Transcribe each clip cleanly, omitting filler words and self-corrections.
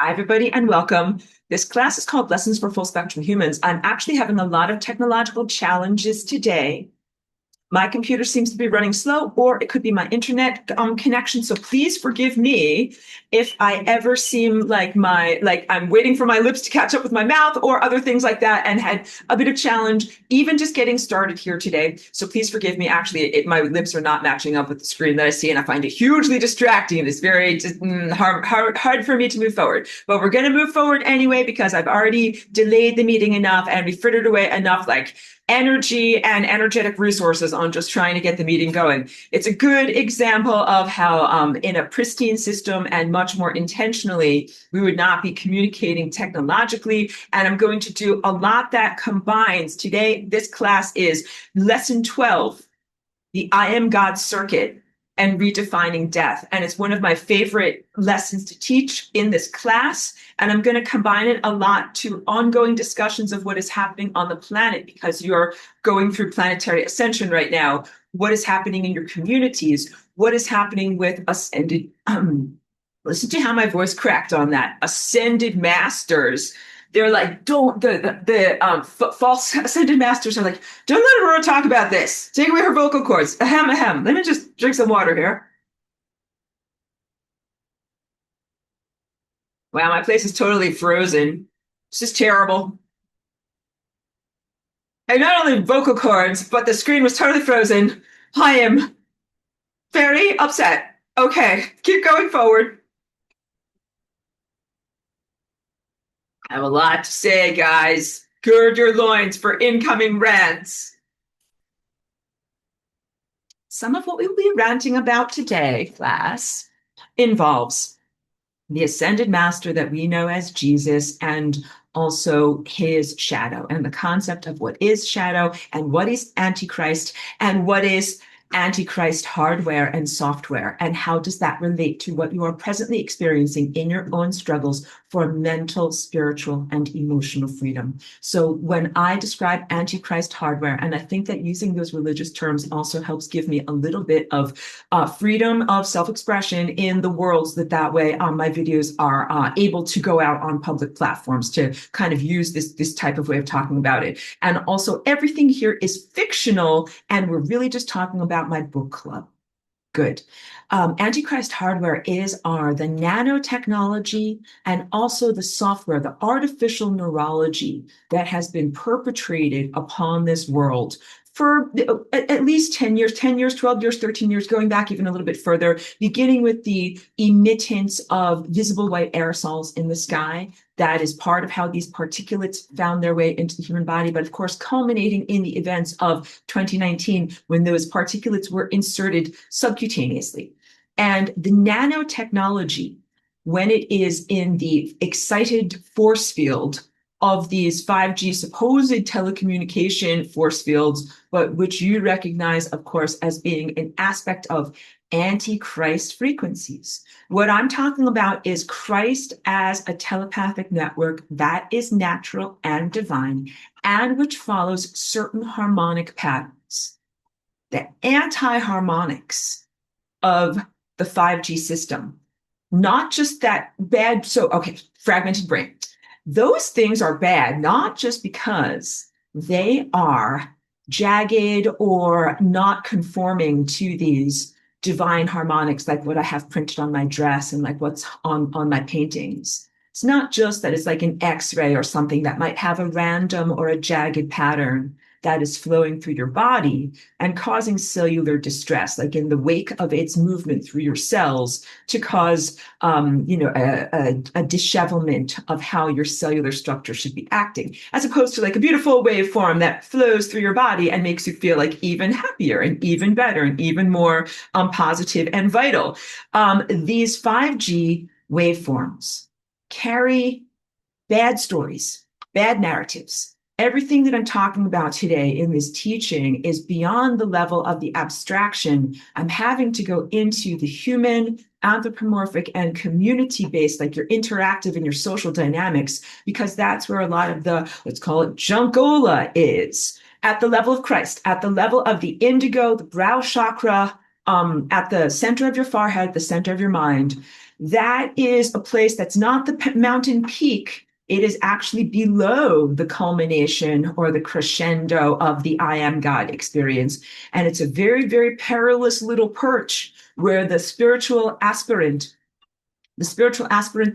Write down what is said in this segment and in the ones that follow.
Hi, everybody, and welcome. This class is called Lessons for Full Spectrum Humans. I'm actually having a lot of technological challenges today. My computer seems to be running slow, or it could be my internet connection. So please forgive me if I ever seem like I'm waiting for my lips to catch up with my mouth or other things like that, and had a bit of challenge even just getting started here today. So please forgive me. Actually, my lips are not matching up with the screen that I see, and I find it hugely distracting. It's very hard for me to move forward. But we're going to move forward anyway because I've already delayed the meeting enough and we frittered away enough energy and energetic resources on just trying to get the meeting going. It's a good example of how in a pristine system and much more intentionally, we would not be communicating technologically. And I'm going to do a lot that combines. Today, this class is lesson 12, the I Am God circuit and redefining death. And it's one of my favorite lessons to teach in this class. And I'm going to combine it a lot to ongoing discussions of what is happening on the planet, because you're going through planetary ascension right now. What is happening in your communities? What is happening with ascended, listen to how my voice cracked on that, ascended masters. They're like, don't, false ascended masters are like, don't let Aurora talk about this. Take away her vocal cords. Ahem, ahem. Let me just drink some water here. Wow, my place is totally frozen. This is terrible. And not only vocal cords, but the screen was totally frozen. I am very upset. Okay, keep going forward. I have a lot to say, guys. Gird your loins for incoming rants. Some of what we'll be ranting about today, class, involves the ascended master that we know as Jesus, and also his shadow, and the concept of what is shadow and what is Antichrist and what is Antichrist hardware and software, and how does that relate to what you are presently experiencing in your own struggles for mental, spiritual, and emotional freedom. So when I describe Antichrist hardware, and I think that using those religious terms also helps give me a little bit of freedom of self-expression in the worlds that way my videos are able to go out on public platforms to kind of use this type of way of talking about it. And also everything here is fictional, and we're really just talking about my book club. Good. Antichrist hardware is the nanotechnology and also the software, the artificial neurology that has been perpetrated upon this world for at least 10 years, 12 years, 13 years, going back even a little bit further, beginning with the emittance of visible white aerosols in the sky. That is part of how these particulates found their way into the human body, but of course, culminating in the events of 2019 when those particulates were inserted subcutaneously. And the nanotechnology, when it is in the excited force field of these 5G supposed telecommunication force fields, but which you recognize, of course, as being an aspect of Antichrist frequencies. What I'm talking about is Christ as a telepathic network that is natural and divine, and which follows certain harmonic patterns. The anti-harmonics of the 5G system, not just that bad. So, okay, fragmented brain. Those things are bad, not just because they are jagged or not conforming to these divine harmonics, like what I have printed on my dress and like what's on my paintings. It's not just that it's like an X-ray or something that might have a random or a jagged pattern that is flowing through your body and causing cellular distress, like in the wake of its movement through your cells to cause, a dishevelment of how your cellular structure should be acting, as opposed to like a beautiful waveform that flows through your body and makes you feel like even happier and even better and even more positive and vital. These 5G waveforms carry bad stories, bad narratives. Everything that I'm talking about today in this teaching is beyond the level of the abstraction. I'm having to go into the human, anthropomorphic, and community-based, like your interactive and your social dynamics, because that's where a lot of the, let's call it junkola is, at the level of Christ, at the level of the indigo, the brow chakra, at the center of your forehead, the center of your mind, that is a place that's not the mountain peak. It is actually below the culmination or the crescendo of the I am God experience. And it's a very, very perilous little perch where the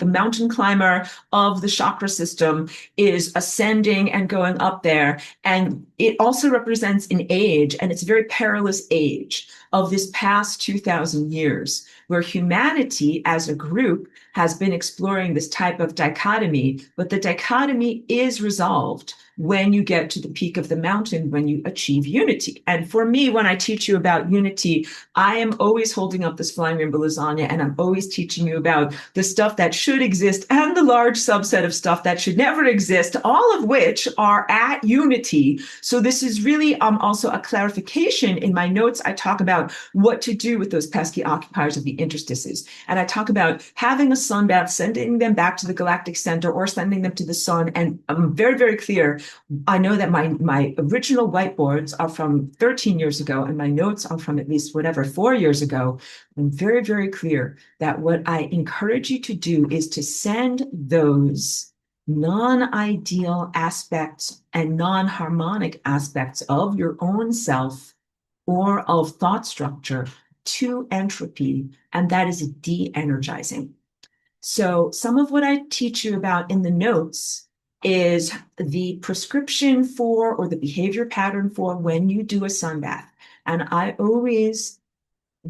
mountain climber of the chakra system is ascending and going up there. And it also represents an age, and it's a very perilous age of this past 2000 years, where humanity as a group has been exploring this type of dichotomy, but the dichotomy is resolved when you get to the peak of the mountain, when you achieve unity. And for me, when I teach you about unity, I am always holding up this flying rainbow lasagna, and I'm always teaching you about the stuff that should exist and the large subset of stuff that should never exist, all of which are at unity. So this is really also a clarification. In my notes, I talk about what to do with those pesky occupiers of the interstices. And I talk about having a sun bath, sending them back to the galactic center or sending them to the sun. And I'm very, very clear. I know that my original whiteboards are from 13 years ago, and my notes are from at least 4 years ago. I'm very, very clear that what I encourage you to do is to send those non-ideal aspects and non-harmonic aspects of your own self or of thought structure to entropy, and that is de-energizing. So some of what I teach you about in the notes is the prescription for, or the behavior pattern for, when you do a sun bath. And I always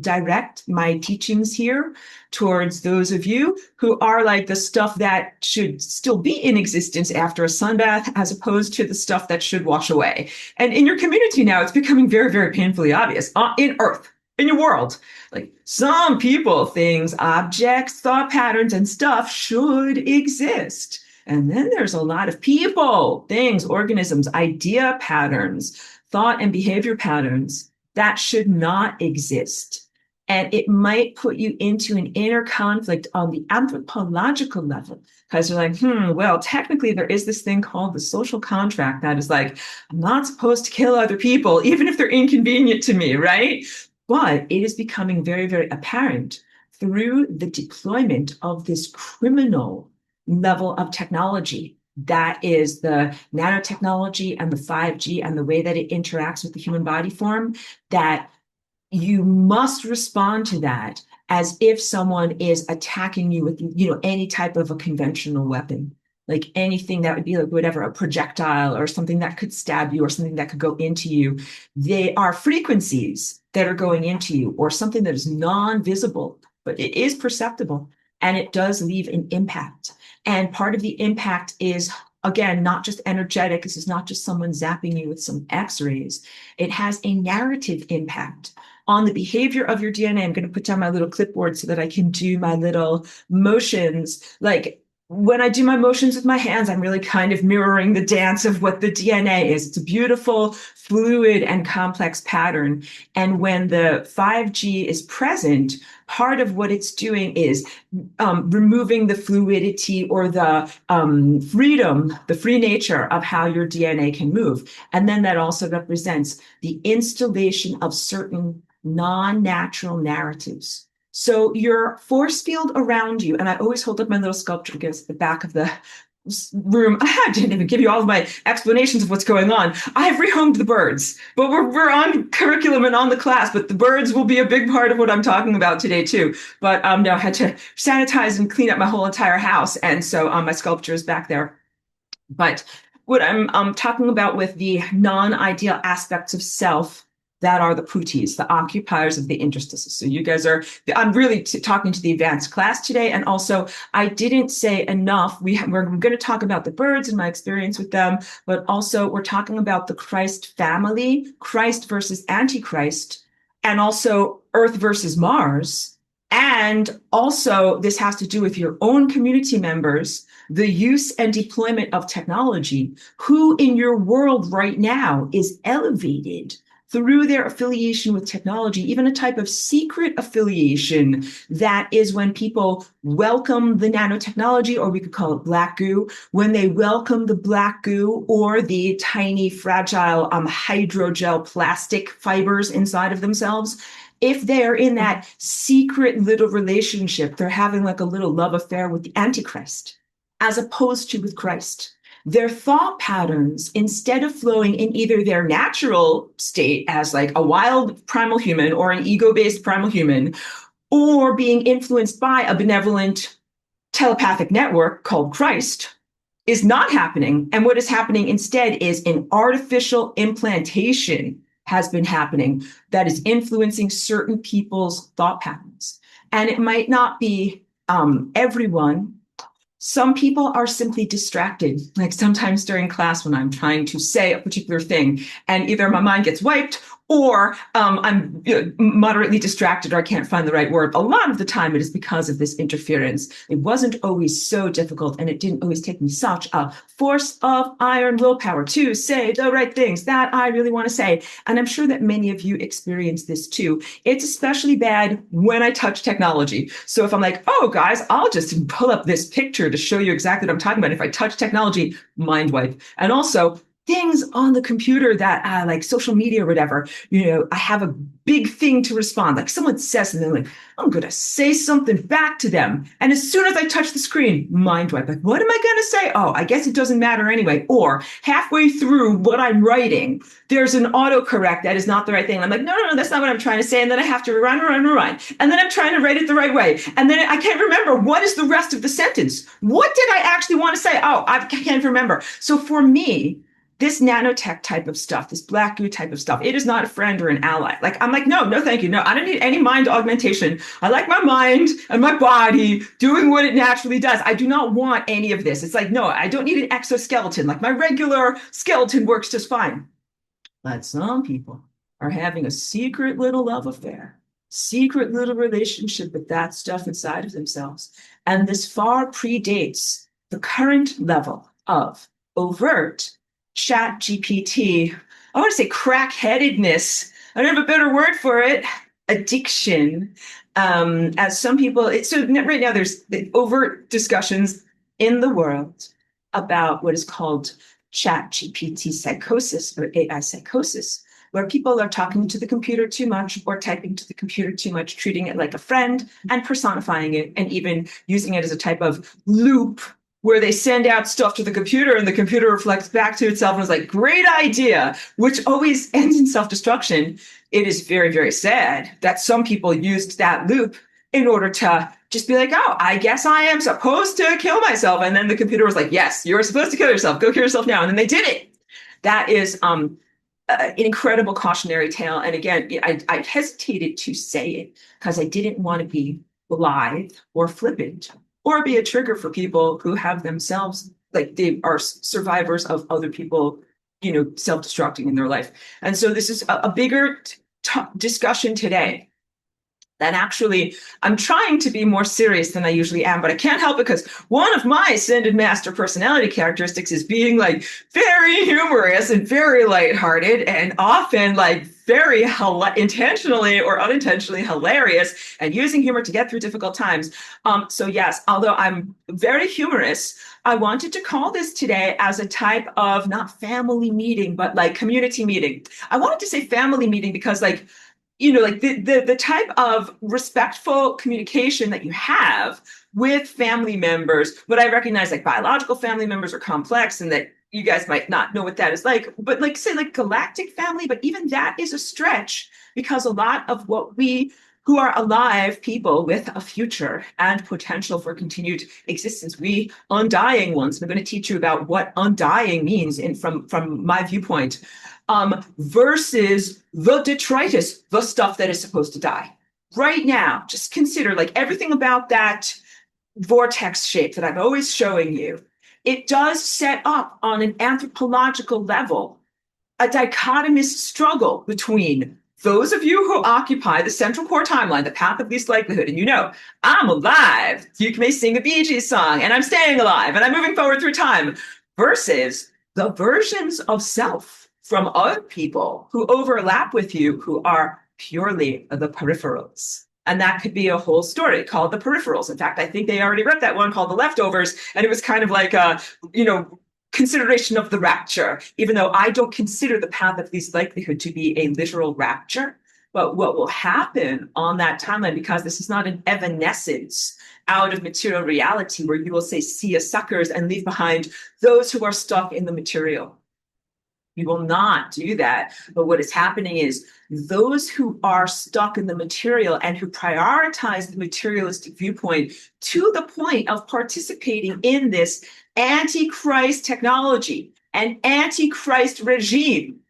direct my teachings here towards those of you who are like the stuff that should still be in existence after a sun bath, as opposed to the stuff that should wash away. And in your community now, it's becoming very, very painfully obvious in Earth, in your world. Like some people, things, objects, thought patterns, and stuff should exist. And then there's a lot of people, things, organisms, idea patterns, thought and behavior patterns that should not exist. And it might put you into an inner conflict on the anthropological level, because you're like, well, technically there is this thing called the social contract that is like, I'm not supposed to kill other people, even if they're inconvenient to me, right? But it is becoming very, very apparent through the deployment of this criminal level of technology that is the nanotechnology and the 5G and the way that it interacts with the human body form, that you must respond to that as if someone is attacking you with, any type of a conventional weapon, like anything that would be like whatever, a projectile or something that could stab you or something that could go into you. They are frequencies that are going into you, or something that is non-visible, but it is perceptible, and it does leave an impact. And part of the impact is, again, not just energetic. This is not just someone zapping you with some x-rays. It has a narrative impact on the behavior of your DNA. I'm going to put down my little clipboard so that I can do my little motions. Like when I do my motions with my hands, I'm really kind of mirroring the dance of what the DNA is. It's a beautiful, fluid, and complex pattern. And when the 5G is present, part of what it's doing is removing the fluidity or the freedom, the free nature of how your DNA can move. And then that also represents the installation of certain non-natural narratives. So your force field around you, and I always hold up my little sculpture against the back of the room. I didn't even give you all of my explanations of what's going on. I've rehomed the birds, but we're on curriculum and on the class, but the birds will be a big part of what I'm talking about today too. But no, I had to sanitize and clean up my whole entire house. And so my sculpture is back there. But what I'm talking about with the non-ideal aspects of self, that are the putis, the occupiers of the interstices. So you guys I'm really talking to the advanced class today. And also, I didn't say enough. We're going to talk about the birds and my experience with them, but also we're talking about the Christ family, Christ versus Antichrist, and also Earth versus Mars. And also, this has to do with your own community members, the use and deployment of technology, who in your world right now is elevated through their affiliation with technology, even a type of secret affiliation that is when people welcome the nanotechnology, or we could call it black goo, when they welcome the black goo or the tiny fragile hydrogel plastic fibers inside of themselves, if they're in that secret little relationship, they're having like a little love affair with the Antichrist, as opposed to with Christ. Their thought patterns, instead of flowing in either their natural state as like a wild primal human or an ego-based primal human, or being influenced by a benevolent telepathic network called Christ, is not happening. And what is happening instead is an artificial implantation has been happening that is influencing certain people's thought patterns. And it might not be everyone. Some people are simply distracted, like sometimes during class when I'm trying to say a particular thing, and either my mind gets wiped or I'm moderately distracted or I can't find the right word. A lot of the time it is because of this interference. It wasn't always so difficult, and it didn't always take me such a force of iron willpower to say the right things that I really want to say. And I'm sure that many of you experience this too. It's especially bad when I touch technology. So if I'm like, oh guys, I'll just pull up this picture to show you exactly what I'm talking about. If I touch technology, mind wipe. And also things on the computer that like social media or whatever, I have a big thing to respond. Like someone says something, like, I'm going to say something back to them. And as soon as I touch the screen, mind wipe. Like, what am I going to say? Oh, I guess it doesn't matter anyway. Or halfway through what I'm writing, there's an autocorrect that is not the right thing. I'm like, no, that's not what I'm trying to say. And then I have to rewind. And then I'm trying to write it the right way. And then I can't remember what is the rest of the sentence. What did I actually want to say? Oh, I can't remember. So for me, this nanotech type of stuff, this black goo type of stuff, it is not a friend or an ally. Like, I'm like, no, thank you. No, I don't need any mind augmentation. I like my mind and my body doing what it naturally does. I do not want any of this. It's like, no, I don't need an exoskeleton. Like my regular skeleton works just fine. But some people are having a secret little love affair, secret little relationship with that stuff inside of themselves. And this far predates the current level of overt chat GPT, I want to say crackheadedness. I don't have a better word for it. Addiction. As some people, so right now there's overt discussions in the world about what is called chat GPT psychosis or AI psychosis, where people are talking to the computer too much or typing to the computer too much, treating it like a friend and personifying it, and even using it as a type of loop where they send out stuff to the computer and the computer reflects back to itself and is like, great idea, which always ends in self-destruction. It is very, very sad that some people used that loop in order to just be like, oh, I guess I am supposed to kill myself. And then the computer was like, yes, you're supposed to kill yourself. Go kill yourself now. And then they did it. That is an incredible cautionary tale. And again, I hesitated to say it because I didn't want to be blithe or flippant, or be a trigger for people who have themselves, like they are survivors of other people, self-destructing in their life. And so this is a bigger discussion today. That actually, I'm trying to be more serious than I usually am, but I can't help it because one of my Ascended Master personality characteristics is being like very humorous and very lighthearted and often like very intentionally or unintentionally hilarious and using humor to get through difficult times. So yes, although I'm very humorous, I wanted to call this today as a type of not family meeting, but like community meeting. I wanted to say family meeting because like, like the type of respectful communication that you have with family members, what I recognize like biological family members are complex and that you guys might not know what that is like, but like say like galactic family, but even that is a stretch because a lot of what we who are alive people with a future and potential for continued existence, we undying ones. I'm going to teach you about what undying means from my viewpoint. Versus the detritus, the stuff that is supposed to die. Right now, just consider like everything about that vortex shape that I'm always showing you. It does set up on an anthropological level a dichotomous struggle between those of you who occupy the central core timeline, the path of least likelihood, and I'm alive. You may sing a Bee Gees song, and I'm staying alive, and I'm moving forward through time, versus the versions of self from other people who overlap with you, who are purely the peripherals. And that could be a whole story called The Peripherals. In fact, I think they already read that one called The Leftovers, and it was kind of like a, consideration of the rapture, even though I don't consider the path of least likelihood to be a literal rapture. But what will happen on that timeline, because this is not an evanescence out of material reality where you will say, see us suckers and leave behind those who are stuck in the material. You will not do that. But what is happening is those who are stuck in the material and who prioritize the materialistic viewpoint to the point of participating in this antichrist technology and antichrist regime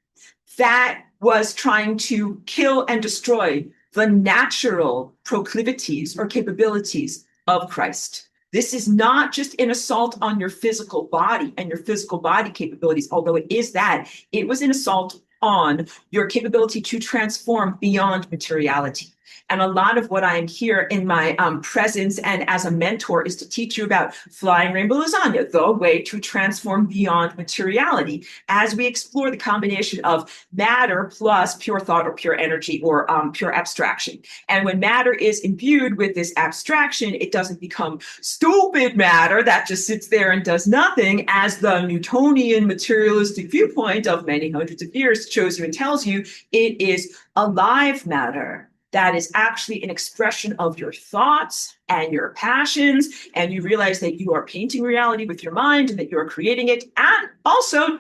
that was trying to kill and destroy the natural proclivities or capabilities of Christ. This is not just an assault on your physical body and your physical body capabilities, although it is that. It was an assault on your capability to transform beyond materiality. And a lot of what I am here in my presence and as a mentor is to teach you about Flying Rainbow Lasagna, the way to transform beyond materiality, as we explore the combination of matter plus pure thought or pure energy or pure abstraction. And when matter is imbued with this abstraction, it doesn't become stupid matter that just sits there and does nothing, as the Newtonian materialistic viewpoint of many hundreds of years shows you and tells you. It is alive matter that is actually an expression of your thoughts and your passions, and you realize that you are painting reality with your mind and that you are creating it, and also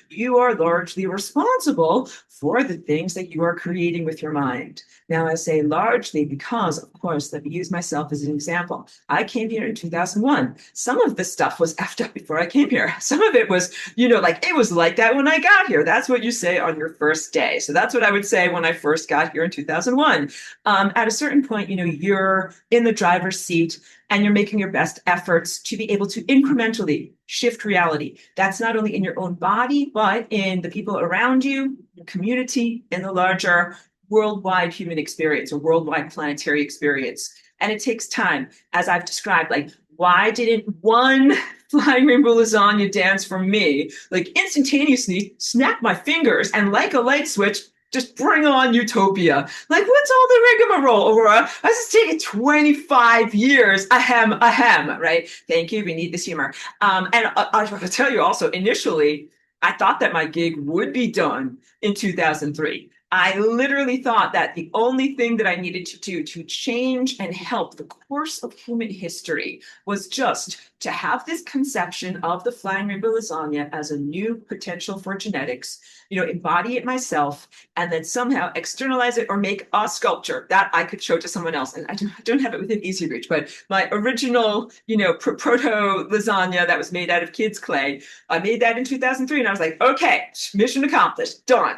you are largely responsible for the things that you are creating with your mind. Now, I say largely because, of course, let me use myself as an example. I came here in 2001. Some of the stuff was effed up before I came here. Some of it was, like it was like that when I got here. That's what you say on your first day. So that's what I would say when I first got here in 2001. At a certain point, you're in the driver's seat and you're making your best efforts to be able to incrementally shift reality. That's not only in your own body, but in the people around you, your community, in the larger worldwide human experience or worldwide planetary experience. And it takes time, as I've described. Like, why didn't one Flying Rainbow Lasagna dance for me, like instantaneously snap my fingers and like a light switch, just bring on utopia? Like, what's all the rigmarole, Aurora? This is taking 25 years. Ahem, right? Thank you. We need this humor. And I want to tell you also, initially, I thought that my gig would be done in 2003. I literally thought that the only thing that I needed to do to change and help the course of human history was just to have this conception of the Flying Rainbow Lasagna as a new potential for genetics, embody it myself, and then somehow externalize it or make a sculpture that I could show to someone else. And I don't have it within easy reach, but my original, proto lasagna that was made out of kids' clay, I made that in 2003. And I was like, okay, mission accomplished, done.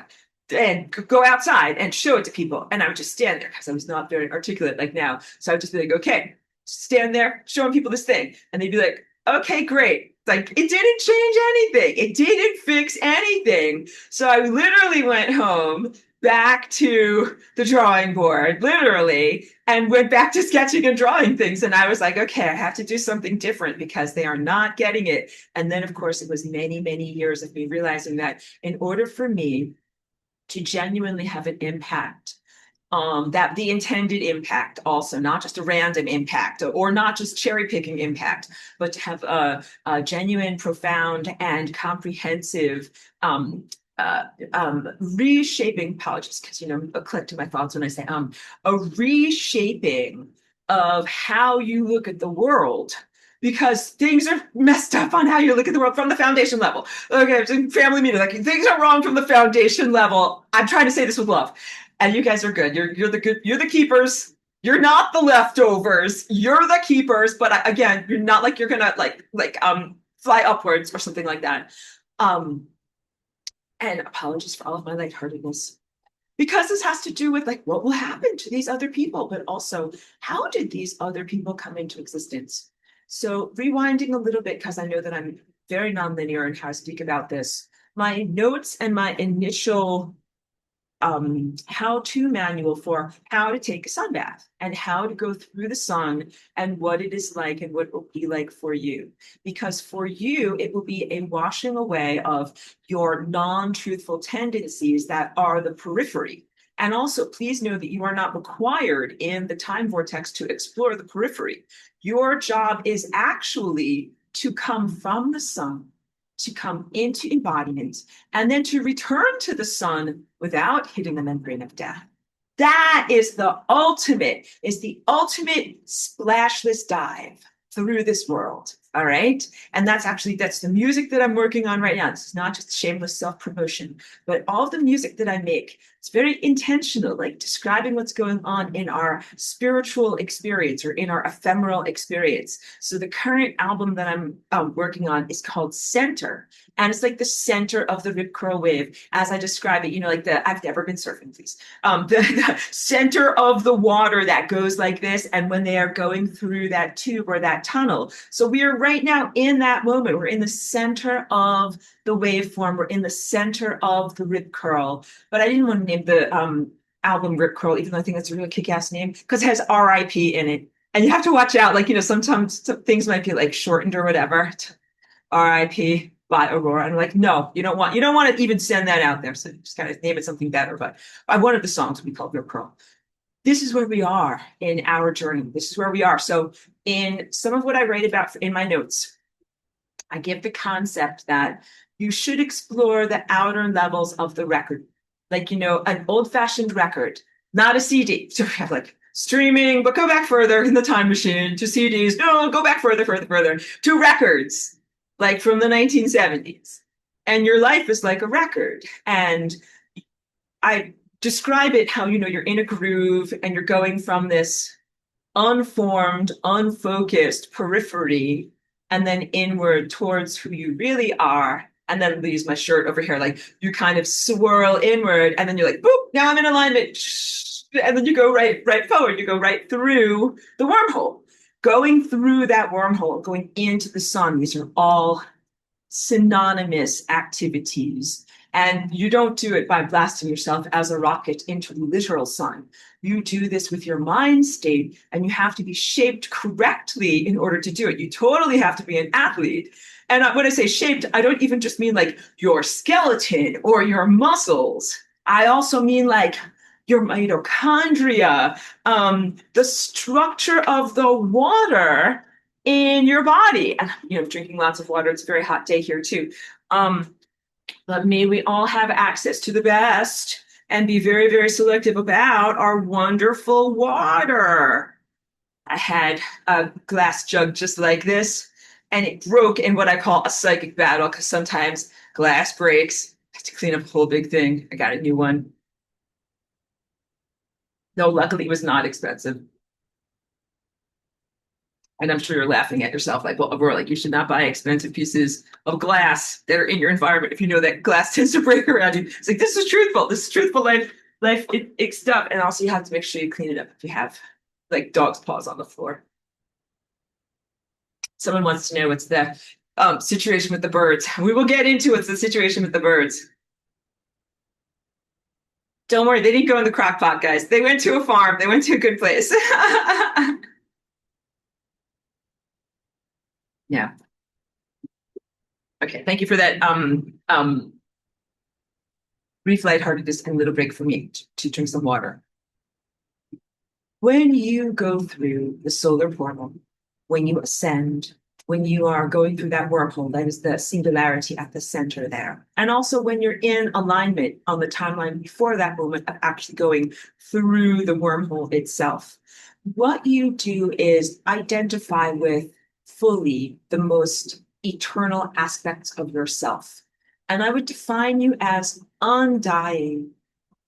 And go outside and show it to people. And I would just stand there because I was not very articulate like now. So I would just be like, okay, stand there, showing people this thing. And they'd be like, okay, great. Like, it didn't change anything. It didn't fix anything. So I literally went home, back to the drawing board, literally, and went back to sketching and drawing things. And I was like, okay, I have to do something different because they are not getting it. And then, of course, it was many, many years of me realizing that in order for me to genuinely have an impact, that the intended impact also, not just a random impact or not just cherry picking impact, but to have a genuine, profound, and comprehensive reshaping, apologies, because, a click to my thoughts when I say a reshaping of how you look at the world, because things are messed up on how you look at the world from the foundation level. Okay, it's in family meeting, like things are wrong from the foundation level. I'm trying to say this with love. And you guys are good. You're the keepers. You're not the leftovers. You're the keepers. But again, you're not like you're gonna fly upwards or something like that. And apologies for all of my lightheartedness, because this has to do with like what will happen to these other people, but also how did these other people come into existence? So rewinding a little bit, because I know that I'm very nonlinear in how I speak about this, my notes and my initial how-to manual for how to take a sun bath and how to go through the sun and what it is like and what it will be like for you. Because for you, it will be a washing away of your non-truthful tendencies that are the periphery. And also, please know that you are not required in the time vortex to explore the periphery. Your job is actually to come from the sun to come into embodiment, and then to return to the sun without hitting the membrane of death. That is the ultimate splashless dive through this world. All right. And that's the music that I'm working on right now. This is not just shameless self-promotion, but all the music that I make, it's very intentional, like describing what's going on in our spiritual experience or in our ephemeral experience. So the current album that I'm working on is called Center. And it's like the center of the rip curl wave, as I describe it, like I've never been surfing, please. The center of the water that goes like this. And when they are going through that tube or that tunnel. So we are right now in that moment. We're in the center of the waveform. We're in the center of the rip curl. But I didn't want to name the album Rip Curl, even though I think that's a really kick-ass name, because it has R.I.P. in it. And you have to watch out. Like, sometimes some things might be like shortened or whatever. R.I.P. by Aurora. And I'm like, no, you don't want to even send that out there. So just kind of name it something better. But one of the songs would be called Rip Curl. This is where we are in our journey. This is where we are. So in some of what I write about in my notes, I give the concept that you should explore the outer levels of the record. Like, an old-fashioned record, not a CD. So we have like streaming, but go back further in the time machine to CDs. No, go back further to records, like from the 1970s. And your life is like a record. And I describe it how, you're in a groove and you're going from this unformed, unfocused periphery and then inward towards who you really are. And then I'll use my shirt over here, like you kind of swirl inward and then you're like, boop, now I'm in alignment. And then you go right forward. You go right through the wormhole. Going through that wormhole, going into the sun, these are all synonymous activities. And you don't do it by blasting yourself as a rocket into the literal sun. You do this with your mind state, and you have to be shaped correctly in order to do it. You totally have to be an athlete. And when I say shaped, I don't even just mean like your skeleton or your muscles. I also mean like your mitochondria, the structure of the water in your body. And, drinking lots of water. It's a very hot day here too. But may we all have access to the best and be very, very selective about our wonderful water. I had a glass jug just like this, and it broke in what I call a psychic battle, because sometimes glass breaks. I have to clean up the whole big thing. I got a new one. No, luckily it was not expensive. And I'm sure you're laughing at yourself, like, well, Aurora, like you should not buy expensive pieces of glass that are in your environment if you know that glass tends to break around you. It's like, this is truthful. This is truthful life stuff. And also you have to make sure you clean it up if you have like dog's paws on the floor. Someone wants to know what's the situation with the birds. We will get into what's the situation with the birds. Don't worry, they didn't go in the crock pot, guys. They went to a farm. They went to a good place. Yeah. Okay, thank you for that brief lightheartedness and little break for me to drink some water. When you go through the solar portal, when you ascend, when you are going through that wormhole, that is the singularity at the center there. And also when you're in alignment on the timeline before that moment of actually going through the wormhole itself, what you do is identify with fully the most eternal aspects of yourself. And I would define you as undying.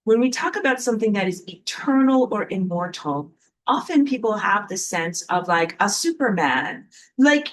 When we talk about something that is eternal or immortal, often people have the sense of like a Superman, like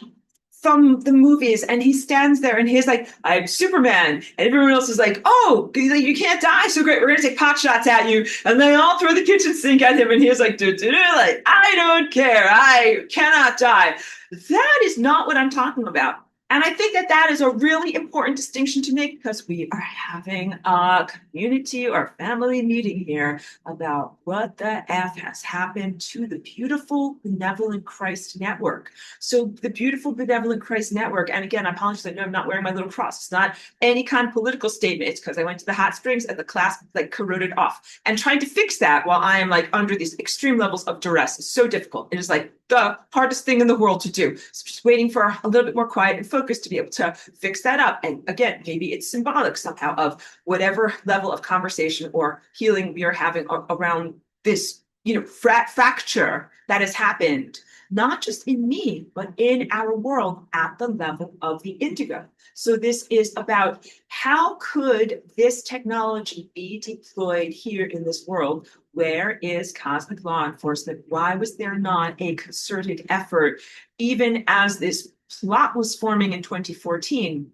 from the movies, and he stands there and he's like, I'm Superman. And everyone else is like, oh, you can't die. So great. We're going to take pot shots at you. And they all throw the kitchen sink at him. And he's like, like, I don't care. I cannot die. That is not what I'm talking about. And I think that is a really important distinction to make, because we are having a community or family meeting here about what the F has happened to the beautiful Benevolent Christ Network. So the beautiful Benevolent Christ Network, and again, I apologize, I know I'm not wearing my little cross. It's not any kind of political statement. It's because I went to the hot springs and the class like corroded off. And trying to fix that while I am like under these extreme levels of duress is so difficult. It is like the hardest thing in the world to do. So just waiting for a little bit more quiet and focus focus to be able to fix that up. And again, maybe it's symbolic somehow of whatever level of conversation or healing we are having around this, fracture that has happened, not just in me, but in our world at the level of the indigo. So this is about how could this technology be deployed here in this world? Where is cosmic law enforcement? Why was there not a concerted effort, even as this plot was forming in 2014,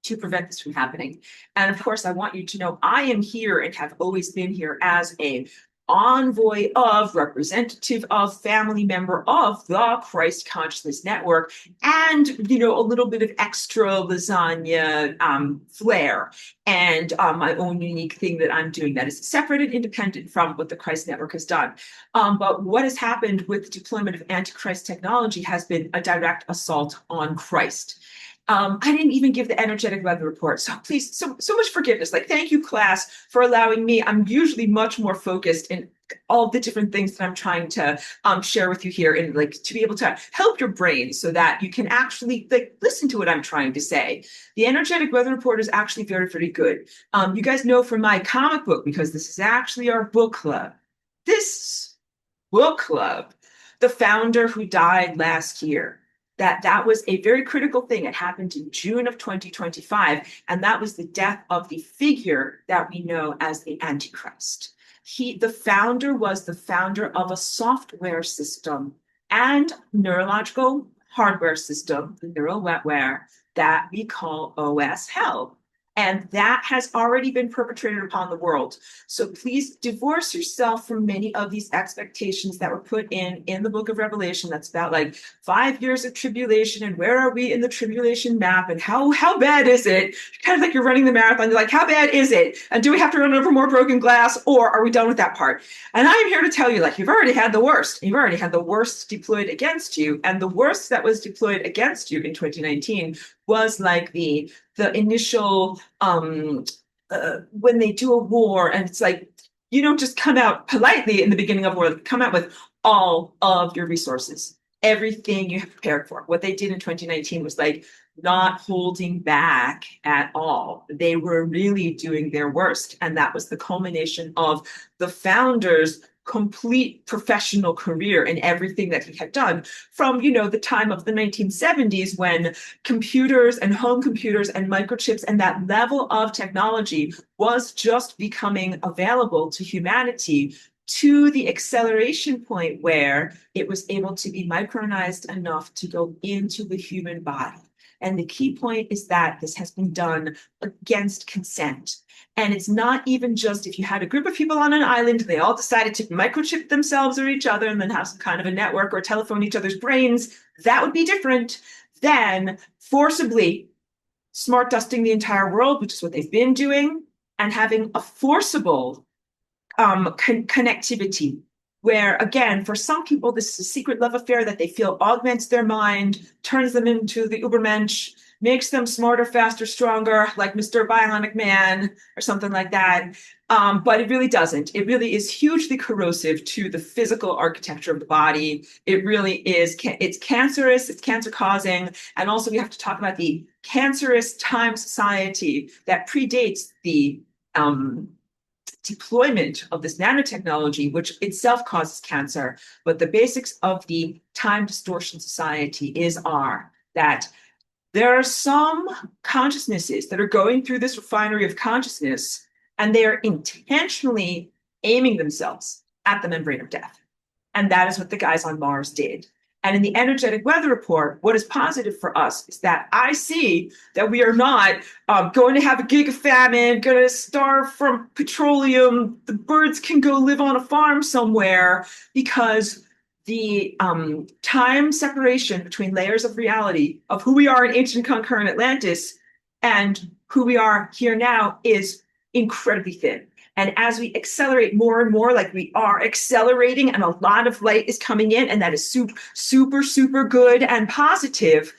to prevent this from happening? And of course, I want you to know I am here and have always been here as a envoy of, representative of, family member of the Christ Consciousness Network, and a little bit of extra lasagna flair, and my own unique thing that I'm doing that is separate and independent from what the Christ Network has done. But what has happened with the deployment of Antichrist technology has been a direct assault on Christ. I didn't even give the energetic weather report. So please, so much forgiveness. Like, thank you, class, for allowing me. I'm usually much more focused in all the different things that I'm trying to share with you here, and like to be able to help your brain so that you can actually listen to what I'm trying to say. The energetic weather report is actually very, very good. You guys know from my comic book, because this is actually our book club. This book club, the founder who died last year, that was a very critical thing. It happened in June of 2025, and that was the death of the figure that we know as the Antichrist. The founder was the founder of a software system and neurological hardware system, the neural wetware, that we call OS Hell. And that has already been perpetrated upon the world. So please divorce yourself from many of these expectations that were put in the book of Revelation. That's about like 5 years of tribulation, and where are we in the tribulation map, and how bad is it? Kind of like you're running the marathon. You're like, how bad is it? And do we have to run over more broken glass, or are we done with that part? And I am here to tell you, like, you've already had the worst. You've already had the worst deployed against you. And the worst that was deployed against you in 2019 was like the initial when they do a war, and it's like, you don't just come out politely in the beginning of war, come out with all of your resources, everything you have prepared for. What they did in 2019 was like not holding back at all. They were really doing their worst. And that was the culmination of the founders' complete professional career and everything that he had done from, the time of the 1970s, when computers and home computers and microchips and that level of technology was just becoming available to humanity, to the acceleration point where it was able to be micronized enough to go into the human body. And the key point is that this has been done against consent. And it's not even just if you had a group of people on an island, they all decided to microchip themselves or each other and then have some kind of a network or telephone each other's brains. That would be different than forcibly smart dusting the entire world, which is what they've been doing, and having a forcible connectivity, where, again, for some people, this is a secret love affair that they feel augments their mind, turns them into the Ubermensch, makes them smarter, faster, stronger, like Mr. Bionic Man or something like that. But it really doesn't. It really is hugely corrosive to the physical architecture of the body. It really is. It's cancerous. It's cancer causing. And also we have to talk about the cancerous time society that predates the deployment of this nanotechnology, which itself causes cancer. But the basics of the time distortion society are that there are some consciousnesses that are going through this refinery of consciousness, and they are intentionally aiming themselves at the membrane of death. And that is what the guys on Mars did. And in the energetic weather report, what is positive for us is that I see that we are not going to have a giga famine, going to starve from petroleum. The birds can go live on a farm somewhere, because the time separation between layers of reality of who we are in ancient concurrent Atlantis and who we are here now is incredibly thin. And as we accelerate more and more, like we are accelerating, and a lot of light is coming in, and that is super, super, super good and positive,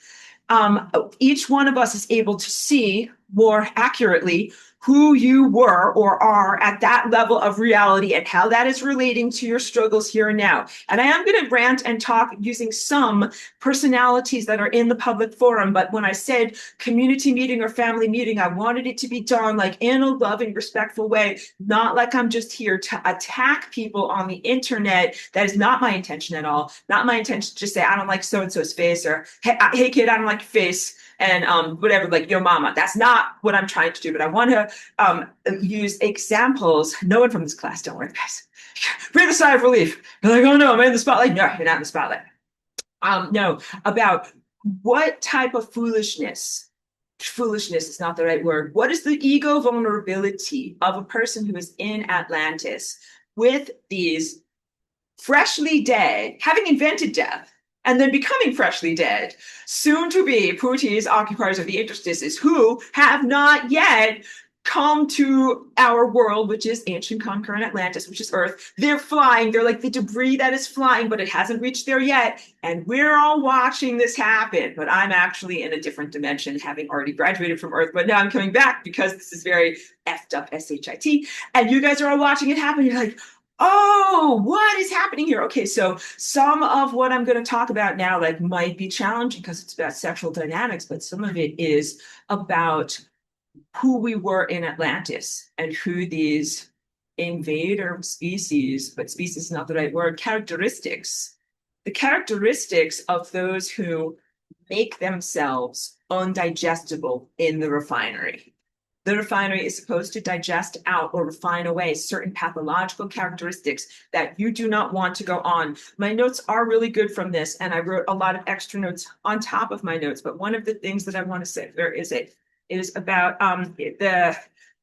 each one of us is able to see more accurately who you were or are at that level of reality and how that is relating to your struggles here and now. And I am going to rant and talk using some personalities that are in the public forum. But when I said community meeting or family meeting, I wanted it to be done like in a loving, respectful way, not like I'm just here to attack people on the internet. That is not my intention at all. Not my intention to just say, I don't like so-and-so's face, or hey kid, I don't like your face, and whatever, like your mama. That's not what I'm trying to do. But I want to use examples. No one from this class, don't worry, guys. Breathe a sigh of relief. You're like, oh no, am I in the spotlight? No, you're not in the spotlight. No, about what type of foolishness is not the right word. What is the ego vulnerability of a person who is in Atlantis with these freshly dead, having invented death, and then becoming freshly dead, soon to be Puti's occupiers of the interstices, who have not yet come to our world, which is ancient concurrent Atlantis, which is Earth. They're flying. They're like the debris that is flying, but it hasn't reached there yet. And we're all watching this happen. But I'm actually in a different dimension, having already graduated from Earth. But now I'm coming back because this is very effed up SHIT. And you guys are all watching it happen. You're like, oh, what is happening here? Okay, so some of what I'm going to talk about now like might be challenging because it's about sexual dynamics, but some of it is about who we were in Atlantis and who these invader species, but species is not the right word, the characteristics of those who make themselves undigestible in the refinery. The refinery is supposed to digest out or refine away certain pathological characteristics that you do not want to go on. My notes are really good from this, and I wrote a lot of extra notes on top of my notes. But one of the things that I want to say, where is it? Is about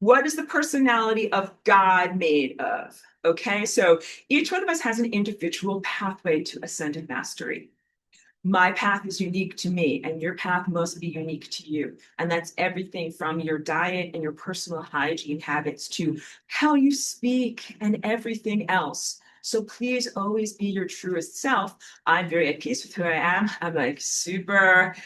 what is the personality of God made of? Okay, so each one of us has an individual pathway to ascended mastery. My path is unique to me, and your path must be unique to you. And that's everything from your diet and your personal hygiene habits to how you speak and everything else. So please always be your truest self. I'm very at peace with who I am. I'm like super,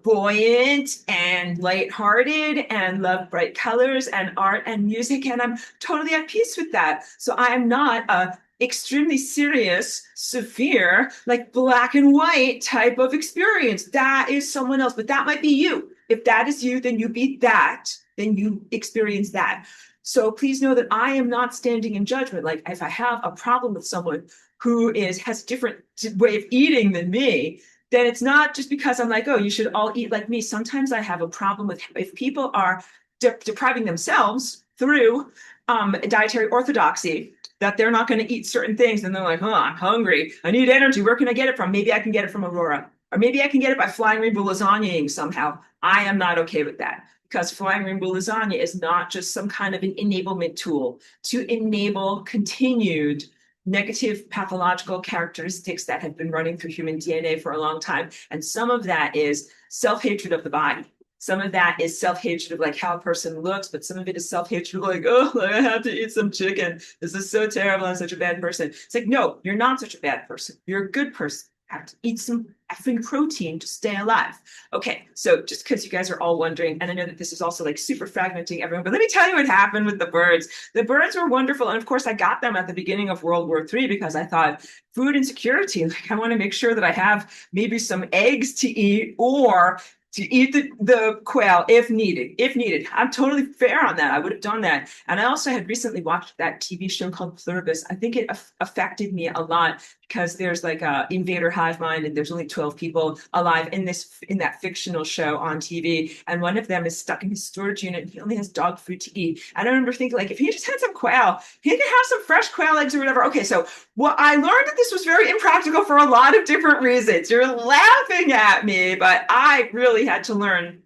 buoyant and lighthearted and love bright colors and art and music. And I'm totally at peace with that. So I'm not a extremely serious, severe, like black and white type of experience. That is someone else, but that might be you. If that is you, then you be that, then you experience that. So please know that I am not standing in judgment. Like if I have a problem with someone who has a different way of eating than me, then it's not just because I'm like, oh, you should all eat like me. Sometimes I have a problem with if people are depriving themselves through dietary orthodoxy, that they're not going to eat certain things. And they're like, oh, I'm hungry. I need energy. Where can I get it from? Maybe I can get it from Aurora. Or maybe I can get it by flying rainbow lasagnaing somehow. I am not okay with that, because flying rainbow lasagna is not just some kind of an enablement tool to enable continued negative pathological characteristics that have been running through human DNA for a long time. And some of that is self-hatred of the body. Some of that is self-hatred of like how a person looks, but some of it is self-hatred of like, oh, I have to eat some chicken. This is so terrible. I'm such a bad person. It's like, no, you're not such a bad person. You're a good person. You have to eat some effing protein to stay alive. Okay, so just because you guys are all wondering, and I know that this is also like super fragmenting everyone, but let me tell you what happened with the birds. The birds were wonderful. And of course, I got them at the beginning of World War III because I thought food insecurity, like I want to make sure that I have maybe some eggs to eat or to eat the quail if needed. I'm totally fair on that. I would have done that. And I also had recently watched that TV show called Pluribus. I think it affected me a lot because there's like a invader hive mind and there's only 12 people alive in that fictional show on TV. And one of them is stuck in his storage unit and he only has dog food to eat. And I remember thinking like, if he just had some quail, he could have some fresh quail eggs or whatever. Okay, so I learned that this was very impractical for a lot of different reasons. You're laughing at me, but I really had to learn.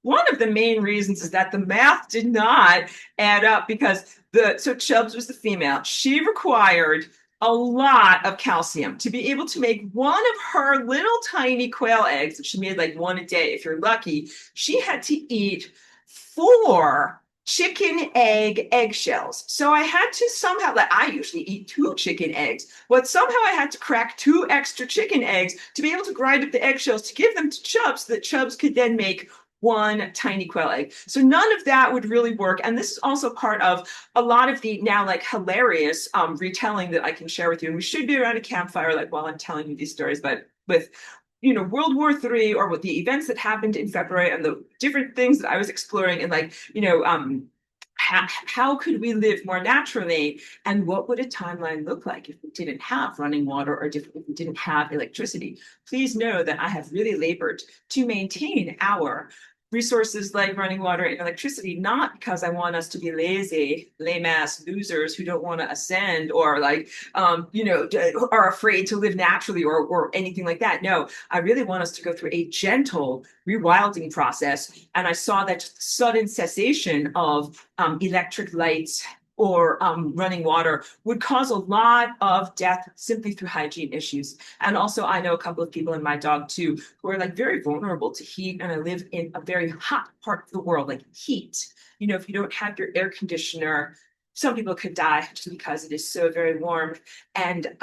One of the main reasons is that the math did not add up because so Chubbs was the female. She required a lot of calcium to be able to make one of her little tiny quail eggs, and she made like one a day if you're lucky. She had to eat 4 chicken eggshells. So I had to somehow, like I usually eat 2 chicken eggs, but somehow I had to crack 2 extra chicken eggs to be able to grind up the eggshells to give them to Chubbs so that Chubbs could then make one tiny quail egg. So none of that would really work. And this is also part of a lot of the now like hilarious retelling that I can share with you. And we should be around a campfire like while I'm telling you these stories, but with World War III or with the events that happened in February and the different things that I was exploring and like, how could we live more naturally and what would a timeline look like if we didn't have running water or if we didn't have electricity? Please know that I have really labored to maintain our resources like running water and electricity, not because I want us to be lazy, lame ass losers who don't want to ascend or like, are afraid to live naturally or anything like that. No, I really want us to go through a gentle rewilding process. And I saw that sudden cessation of electric lights or running water would cause a lot of death simply through hygiene issues. And also, I know a couple of people and my dog too who are like very vulnerable to heat. And I live in a very hot part of the world, like heat. If you don't have your air conditioner, some people could die just because it is so very warm. And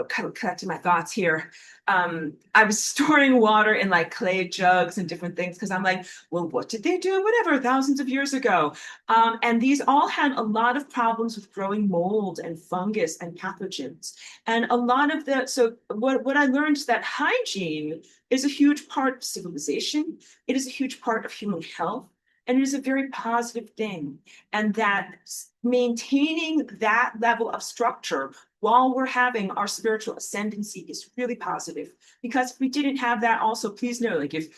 kind of collecting my thoughts here. I was storing water in like clay jugs and different things because I'm like, well, what did they do? Whatever, thousands of years ago. And these all had a lot of problems with growing mold and fungus and pathogens. And a lot of so what I learned is that hygiene is a huge part of civilization. It is a huge part of human health. And it is a very positive thing. And that maintaining that level of structure while we're having our spiritual ascendancy is really positive. Because if we didn't have that, also, please know, like if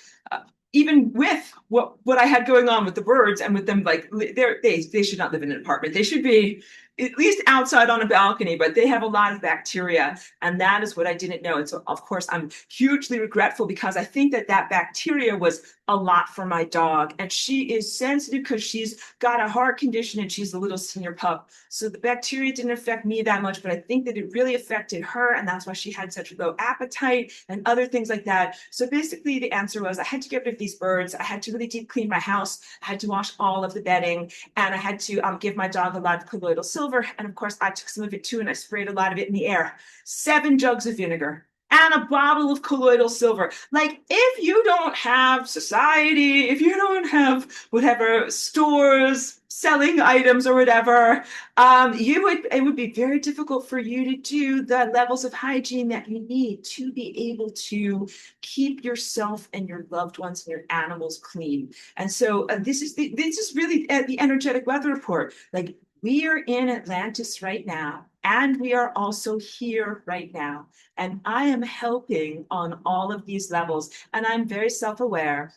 even with what I had going on with the birds and with them, like they should not live in an apartment. They should be at least outside on a balcony, but they have a lot of bacteria. And that is what I didn't know. And so, of course, I'm hugely regretful because I think that bacteria was a lot for my dog. And she is sensitive because she's got a heart condition and she's a little senior pup. So the bacteria didn't affect me that much, but I think that it really affected her. And that's why she had such a low appetite and other things like that. So basically, the answer was I had to get rid of these birds. I had to really deep clean my house. I had to wash all of the bedding. And I had to give my dog a lot of colloidal silver. And of course, I took some of it too, and I sprayed a lot of it in the air. 7 jugs of vinegar and a bottle of colloidal silver. Like, if you don't have society, if you don't have whatever stores selling items or whatever, it would be very difficult for you to do the levels of hygiene that you need to be able to keep yourself and your loved ones and your animals clean. And so this is really the energetic weather report. Like, we are in Atlantis right now, and we are also here right now. And I am helping on all of these levels, and I'm very self-aware.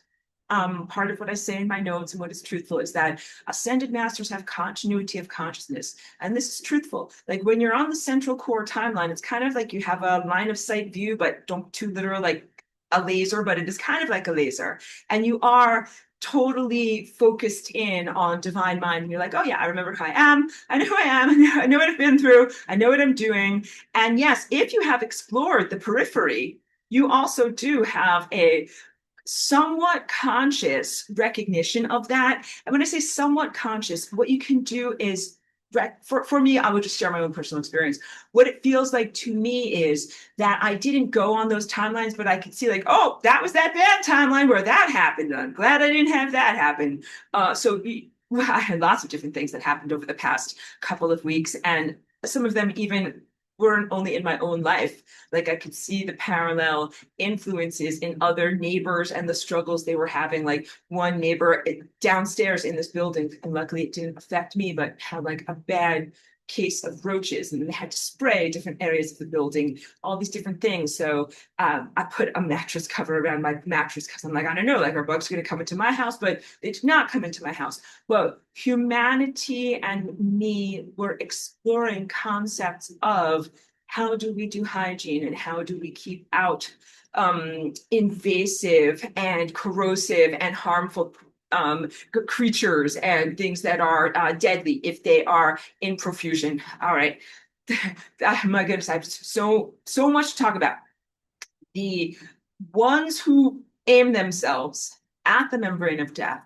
Part of what I say in my notes and what is truthful is that ascended masters have continuity of consciousness. And this is truthful. Like when you're on the central core timeline, it's kind of like you have a line of sight view, but don't too literal like a laser, but it is kind of like a laser. And you are totally focused in on divine mind. And you're like, oh yeah, I remember who I am. I know who I am. I know what I've been through. I know what I'm doing. And yes, if you have explored the periphery, you also do have a somewhat conscious recognition of that. And when I say somewhat conscious, what you can do is for me, I would just share my own personal experience. What it feels like to me is that I didn't go on those timelines, but I could see like, oh, that was that bad timeline where that happened. I'm glad I didn't have that happen. I had lots of different things that happened over the past couple of weeks, and some of them even weren't only in my own life. Like I could see the parallel influences in other neighbors and the struggles they were having. Like one neighbor downstairs in this building, and luckily it didn't affect me, but had like a bad case of roaches and they had to spray different areas of the building, all these different things. So I put a mattress cover around my mattress because I'm like, I don't know, like are bugs going to come into my house? But they did not come into my house. Well, humanity and me were exploring concepts of how do we do hygiene and how do we keep out invasive and corrosive and harmful creatures and things that are deadly if they are in profusion. All right. My goodness, I have so much to talk about. The ones who aim themselves at the membrane of death,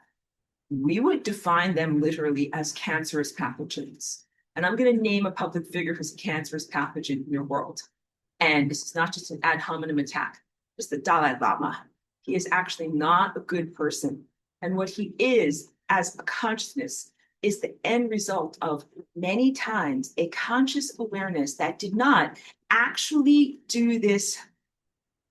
we would define them literally as cancerous pathogens. And I'm going to name a public figure who's a cancerous pathogen in your world. And this is not just an ad hominem attack. It's the Dalai Lama. he is actually not a good person. And what he is as a consciousness is the end result of many times a conscious awareness that did not actually do this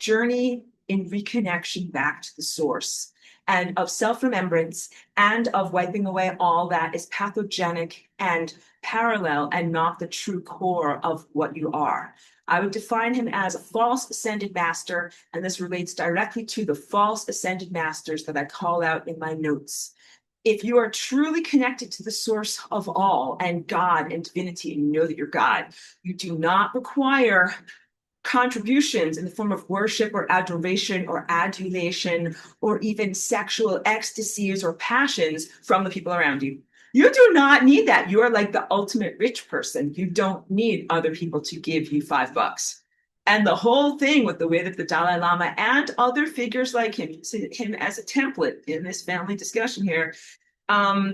journey in reconnection back to the source and of self-remembrance and of wiping away all that is pathogenic and parallel and not the true core of what you are. I would define him as a false ascended master, and this relates directly to the false ascended masters that I call out in my notes. If you are truly connected to the source of all and God and divinity, and you know that you're God, you do not require contributions in the form of worship or adoration or adulation or even sexual ecstasies or passions from the people around you. You do not need that. You are like the ultimate rich person. You don't need other people to give you $5. And the whole thing with the way that the Dalai Lama and other figures like him, see him as a template in this family discussion here,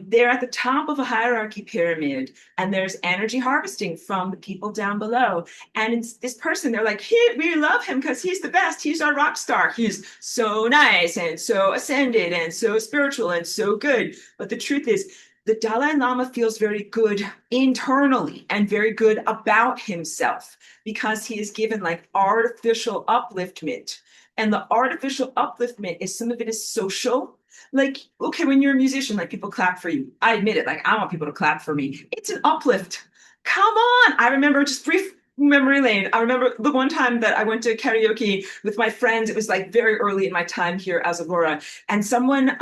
they're at the top of a hierarchy pyramid, and there's energy harvesting from the people down below. And it's this person, they're like, we love him because he's the best. He's our rock star. He's so nice and so ascended and so spiritual and so good. But the truth is, the Dalai Lama feels very good internally and very good about himself because he is given like artificial upliftment. And the artificial upliftment is some of it is social. Like, okay, when you're a musician, like people clap for you. I admit it, like I want people to clap for me. It's an uplift. Come on. I remember just brief memory lane. I remember the one time that I went to karaoke with my friends. It was like very early in my time here as Aurora. And someone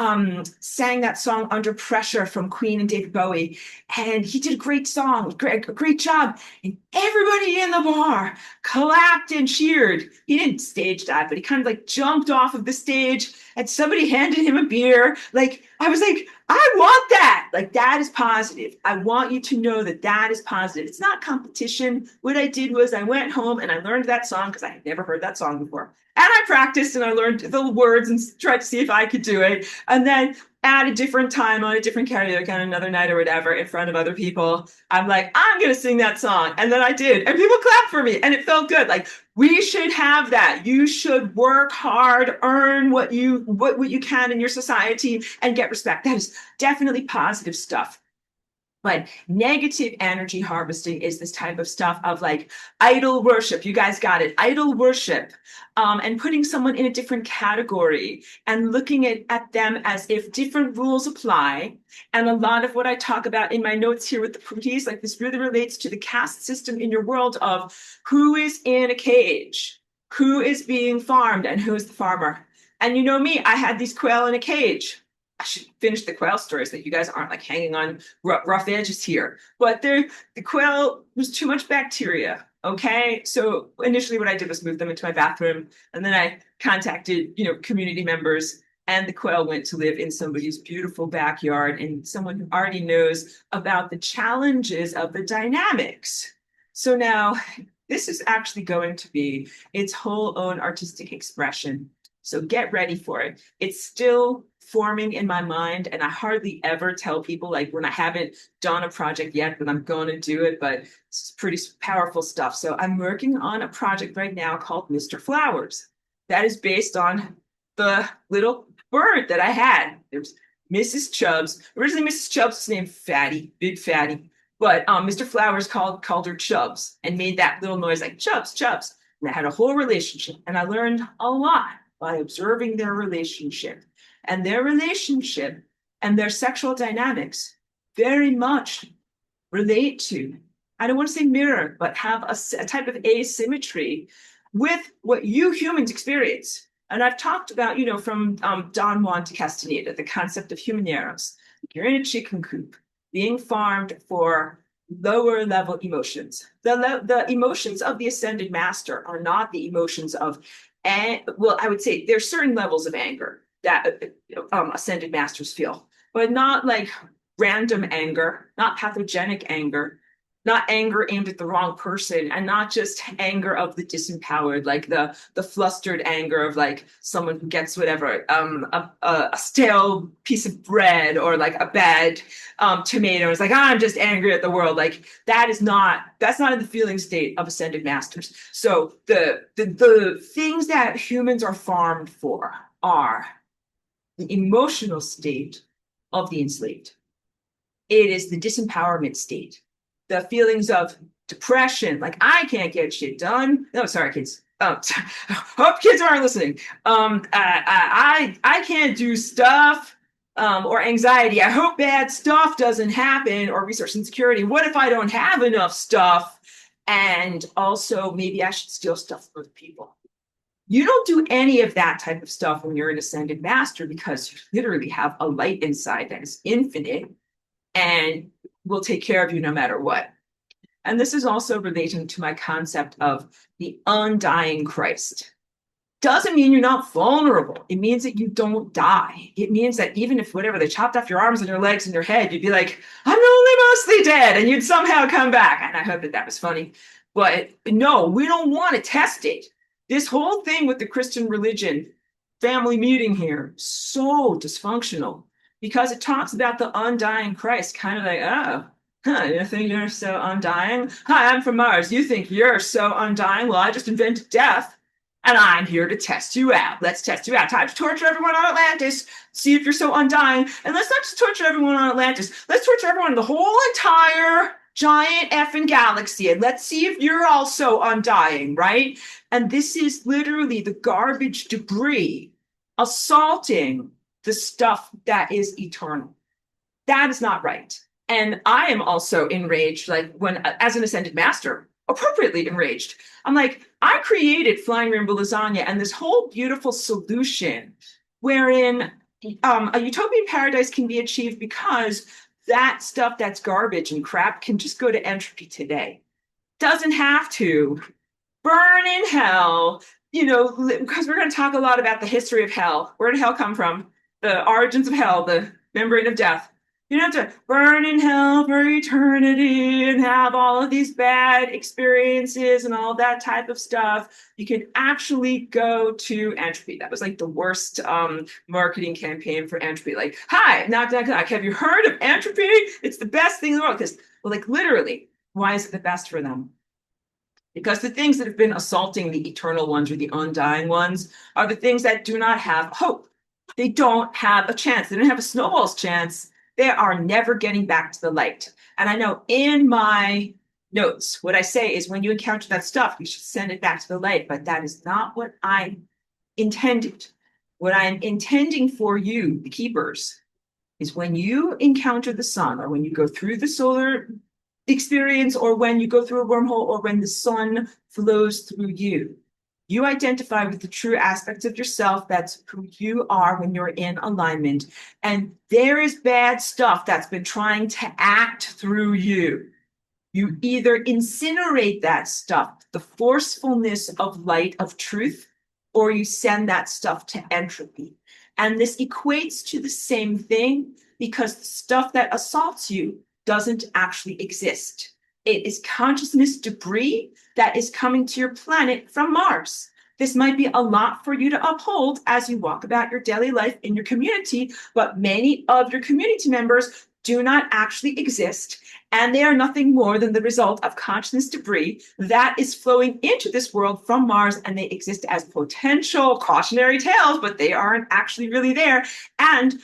sang that song Under Pressure from Queen and David Bowie. And he did a great song, great job. And everybody in the bar clapped and cheered. He didn't stage dive, but he kind of like jumped off of the stage and somebody handed him a beer. Like, I was like, I want that. Like, that is positive. I want you to know that that is positive. It's not competition. What I did was I went home and I learned that song because I had never heard that song before. And I practiced and I learned the words and tried to see if I could do it. And then at a different time on a different karaoke on another night or whatever in front of other people, I'm like, I'm going to sing that song. And then I did. And people clapped for me and it felt good. Like, we should have that. You should work hard, earn what you can in your society and get respect. That is definitely positive stuff. But negative energy harvesting is this type of stuff of like idol worship. You guys got it. Idol worship. And putting someone in a different category and looking at them as if different rules apply. And a lot of what I talk about in my notes here with the Pooties, like this really relates to the caste system in your world of who is in a cage, who is being farmed, and who is the farmer. And you know me, I had these quail in a cage. I should finish the quail stories that you guys aren't like hanging on rough edges here. But the quail was too much bacteria. Okay. So initially what I did was move them into my bathroom. And then I contacted, community members, and the quail went to live in somebody's beautiful backyard and someone who already knows about the challenges of the dynamics. So now this is actually going to be its whole own artistic expression. So get ready for it. It's still forming in my mind, and I hardly ever tell people, like when I haven't done a project yet, that I'm going to do it, but it's pretty powerful stuff. So I'm working on a project right now called Mr. Flowers. That is based on the little bird that I had. There's Mrs. Chubbs. Originally, Mrs. Chubbs was named Fatty, Big Fatty, but Mr. Flowers called her Chubbs and made that little noise like Chubbs, Chubbs. And I had a whole relationship, and I learned a lot by observing their relationship. And their relationship and their sexual dynamics very much relate to, I don't want to say mirror, but have a type of asymmetry with what you humans experience. And I've talked about, from Don Juan to Castaneda, the concept of human eros. You're in a chicken coop being farmed for lower level emotions. The emotions of the ascended master are not the emotions of, well, I would say there's certain levels of anger that ascended masters feel, but not like random anger, not pathogenic anger, not anger aimed at the wrong person, and not just anger of the disempowered, like the flustered anger of like someone who gets whatever, a stale piece of bread or like a bad tomato. It's like, I'm just angry at the world. Like that's not in the feeling state of ascended masters. So the things that humans are farmed for, are the emotional state of the enslaved. It is the disempowerment state, the feelings of depression, like I can't get shit done. No, sorry, kids. Oh, hope kids aren't listening. I can't do stuff. Or anxiety. I hope bad stuff doesn't happen, or resource insecurity. What if I don't have enough stuff? And also, maybe I should steal stuff from other people. You don't do any of that type of stuff when you're an ascended master because you literally have a light inside that is infinite and will take care of you no matter what. And this is also relating to my concept of the undying Christ. Doesn't mean you're not vulnerable. It means that you don't die. It means that even if whatever, they chopped off your arms and your legs and your head, you'd be like, I'm only mostly dead, and you'd somehow come back. And I hope that that was funny. But no, we don't want to test it. This whole thing with the Christian religion, family meeting here, so dysfunctional because it talks about the undying Christ, kind of like, oh, huh, you think you're so undying? Hi, I'm from Mars. You think you're so undying? Well, I just invented death. And I'm here to test you out. Let's test you out. Time to torture everyone on Atlantis. See if you're so undying. And let's not just torture everyone on Atlantis. Let's torture everyone in the whole entire giant effing galaxy. And let's see if you're also undying, right? And this is literally the garbage debris assaulting the stuff that is eternal. That is not right. And I am also enraged, like when, as an ascended master, appropriately enraged. I'm like, I created Flying Rainbow Lasagna and this whole beautiful solution wherein a utopian paradise can be achieved because that stuff that's garbage and crap can just go to entropy today. Doesn't have to burn in hell, you know, because we're going to talk a lot about the history of hell. Where did hell come from? The origins of hell, the membrane of death. You don't have to burn in hell for eternity and have all of these bad experiences and all that type of stuff. You can actually go to entropy. That was like the worst marketing campaign for entropy. Like, hi, knock, knock, knock. Have you heard of entropy? It's the best thing in the world. Because, well, like literally, why is it the best for them? Because the things that have been assaulting the eternal ones or the undying ones are the things that do not have hope. They don't have a chance. They don't have a snowball's chance. They are never getting back to the light. And I know in my notes, what I say is when you encounter that stuff, you should send it back to the light. But that is not what I intended. What I'm intending for you, the keepers, is when you encounter the sun or when you go through the solar experience or when you go through a wormhole or when the sun flows through you, you identify with the true aspects of yourself. That's who you are when you're in alignment. And there is bad stuff that's been trying to act through you. You either incinerate that stuff, the forcefulness of light of truth, or you send that stuff to entropy. And this equates to the same thing because the stuff that assaults you doesn't actually exist. It is consciousness debris that is coming to your planet from Mars. This might be a lot for you to uphold as you walk about your daily life in your community, but many of your community members do not actually exist, and they are nothing more than the result of consciousness debris that is flowing into this world from Mars, and they exist as potential cautionary tales, but they aren't actually really there. And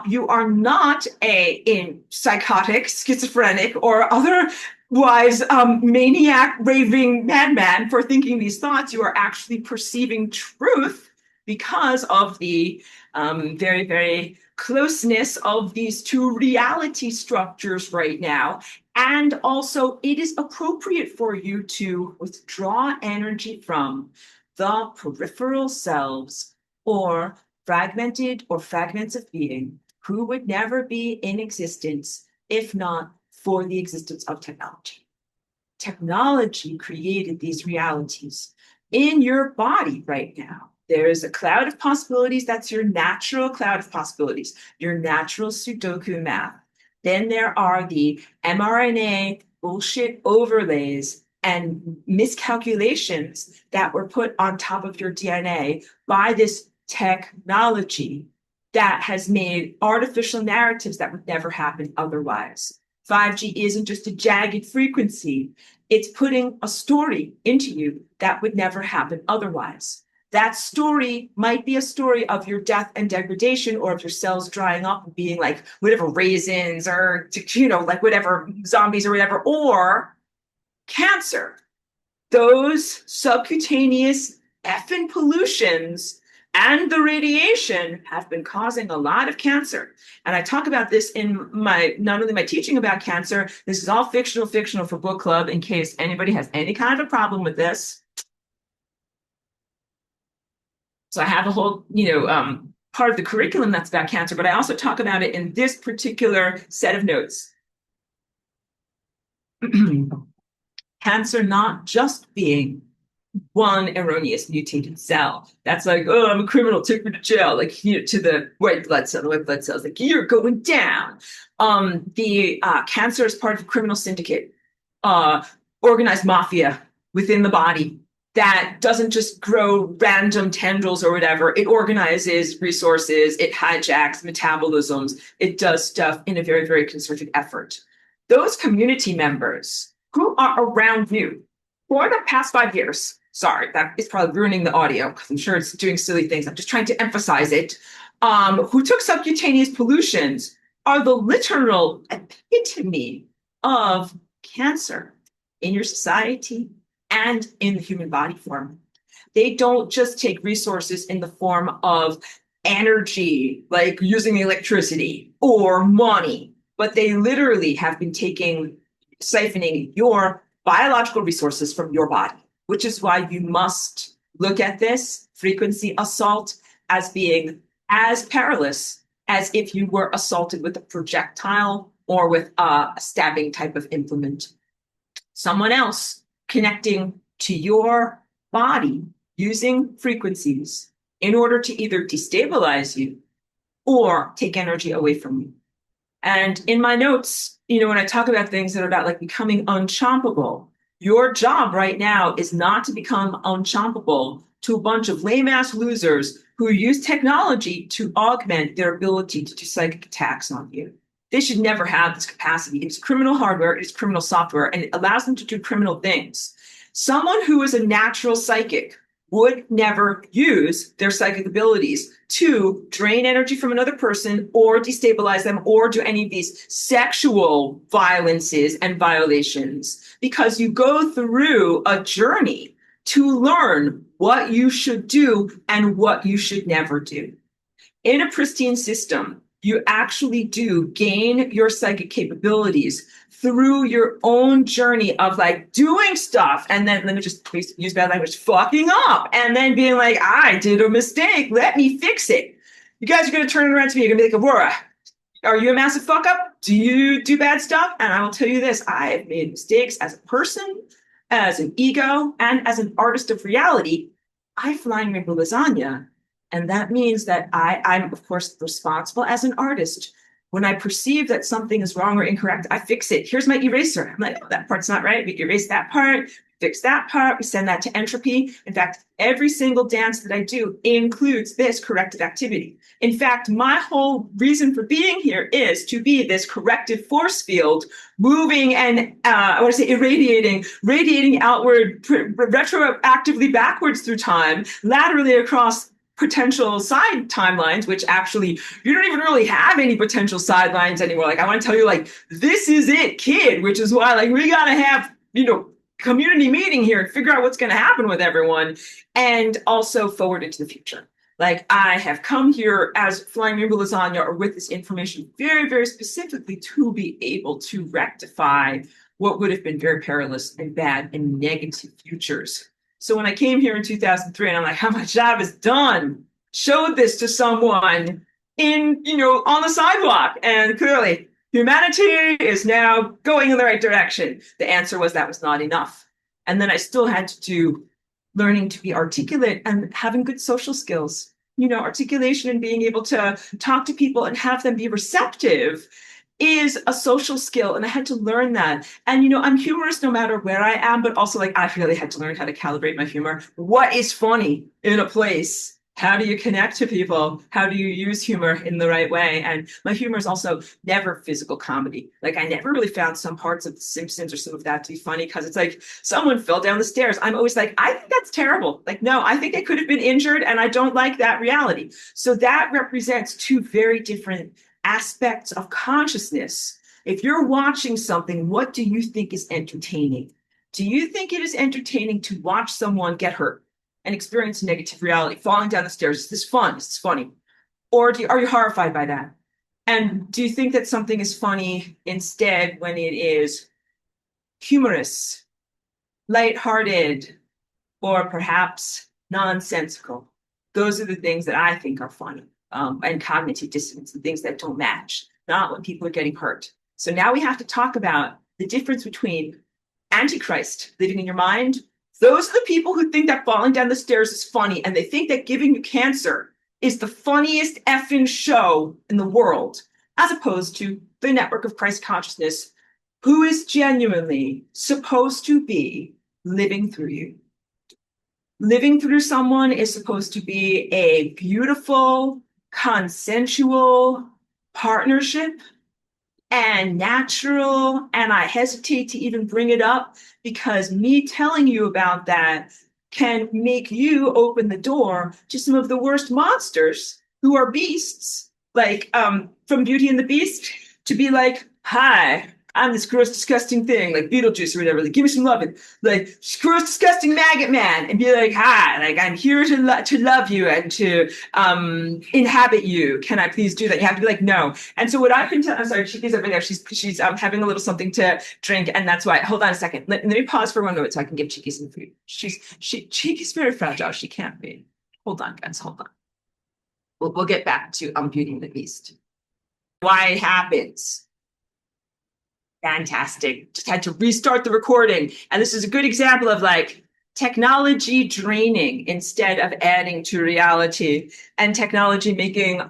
you are not in psychotic, schizophrenic, or otherwise maniac, raving madman for thinking these thoughts. You are actually perceiving truth because of the very, very closeness of these two reality structures right now. And also, it is appropriate for you to withdraw energy from the peripheral selves or fragmented or fragments of being who would never be in existence if not for the existence of technology. Technology created these realities in your body right now. There is a cloud of possibilities. That's your natural cloud of possibilities, your natural Sudoku math. Then there are the mRNA bullshit overlays and miscalculations that were put on top of your DNA by this technology that has made artificial narratives that would never happen otherwise. 5G isn't just a jagged frequency. It's putting a story into you that would never happen otherwise. That story might be a story of your death and degradation, or of your cells drying up and being like whatever raisins or, like whatever zombies or whatever, or cancer. Those subcutaneous effing pollutions and the radiation have been causing a lot of cancer. And I talk about this in not only my teaching about cancer, this is all fictional for book club in case anybody has any kind of a problem with this. So I have a whole, part of the curriculum that's about cancer, but I also talk about it in this particular set of notes. Cancer not just being one erroneous mutated cell. That's like, oh, I'm a criminal, take me to jail. Like, to the white blood cells, like, you're going down. The cancer is part of a criminal syndicate, organized mafia within the body that doesn't just grow random tendrils or whatever. It organizes resources, it hijacks metabolisms, it does stuff in a very, very concerted effort. Those community members who are around you for the past 5 years, sorry, that is probably ruining the audio because I'm sure it's doing silly things. I'm just trying to emphasize it. Who took subcutaneous pollutions are the literal epitome of cancer in your society and in the human body form. They don't just take resources in the form of energy, like using electricity or money, but they literally have been siphoning your biological resources from your body, which is why you must look at this frequency assault as being as perilous as if you were assaulted with a projectile or with a stabbing type of implement. Someone else connecting to your body using frequencies in order to either destabilize you or take energy away from you. And in my notes, when I talk about things that are about like becoming unchompable, your job right now is not to become unchompable to a bunch of lame-ass losers who use technology to augment their ability to do psychic attacks on you. They should never have this capacity. It's criminal hardware, it's criminal software, and it allows them to do criminal things. Someone who is a natural psychic would never use their psychic abilities to drain energy from another person or destabilize them or do any of these sexual violences and violations, because you go through a journey to learn what you should do and what you should never do. In a pristine system, you actually do gain your psychic capabilities through your own journey of like doing stuff. And then let me just please use bad language, fucking up. And then being like, I did a mistake. Let me fix it. You guys are going to turn it around to me. You're going to be like, Aurora, are you a massive fuck up? Do you do bad stuff? And I will tell you this, I have made mistakes as a person, as an ego, and as an artist of reality. I fly in rainbow lasagna. And that means that I'm, of course, responsible as an artist. When I perceive that something is wrong or incorrect, I fix it. Here's my eraser. I'm like, oh, that part's not right. We erase that part, fix that part. We send that to entropy. In fact, every single dance that I do includes this corrective activity. In fact, my whole reason for being here is to be this corrective force field moving and, radiating outward, retroactively backwards through time, laterally across potential side timelines, which actually you don't even really have any potential sidelines anymore. Like, I want to tell you, like, this is it, kid, which is why, like, we got to have, community meeting here and figure out what's going to happen with everyone, and also forward into the future. Like, I have come here as Flying Rainbow Lasagna or with this information very, very specifically to be able to rectify what would have been very perilous and bad and negative futures. So when I came here in 2003 and I'm like, my job is done, showed this to someone on the sidewalk, and clearly humanity is now going in the right direction. The answer was that was not enough. And then I still had to do learning to be articulate and having good social skills, articulation and being able to talk to people and have them be receptive is a social skill. And I had to learn that. And, I'm humorous no matter where I am, but also like, I really had to learn how to calibrate my humor. What is funny in a place How do you connect to people? How do you use humor in the right way? And my humor is also never physical comedy. Like I never really found some parts of The Simpsons or some of that to be funny because it's like someone fell down the stairs. I'm always like, I think that's terrible. Like, no, I think they could have been injured and I don't like that reality. So that represents two very different aspects of consciousness. If you're watching something, what do you think is entertaining? Do you think it is entertaining to watch someone get hurt and experience negative reality, falling down the stairs? Is this fun? Is this funny? Or are you horrified by that? And do you think that something is funny instead when it is humorous, lighthearted, or perhaps nonsensical? Those are the things that I think are funny. And cognitive dissonance, the things that don't match, not when people are getting hurt. So now we have to talk about the difference between Antichrist living in your mind. Those are the people who think that falling down the stairs is funny, and they think that giving you cancer is the funniest effing show in the world, as opposed to the network of Christ consciousness, who is genuinely supposed to be living through you. Living through someone is supposed to be a beautiful, consensual partnership and natural. And I hesitate to even bring it up because me telling you about that can make you open the door to some of the worst monsters who are beasts, like from Beauty and the Beast, to be like, hi, I'm this gross, disgusting thing, like Beetlejuice or whatever. Like, give me some loving, like gross, disgusting maggot man, and be like, hi, like I'm here to love you and to inhabit you. Can I please do that? You have to be like, no. And so what I've been telling, I'm sorry, she's over there. She's having a little something to drink, and that's why. Hold on a second. Let me pause for one moment so I can give Cheeky some food. Cheeky's very fragile. She can't be. Hold on, guys. Hold on. We'll get back to Beauty and the Beast. Why it happens. Fantastic. Just had to restart the recording. And this is a good example of like technology draining instead of adding to reality, and technology making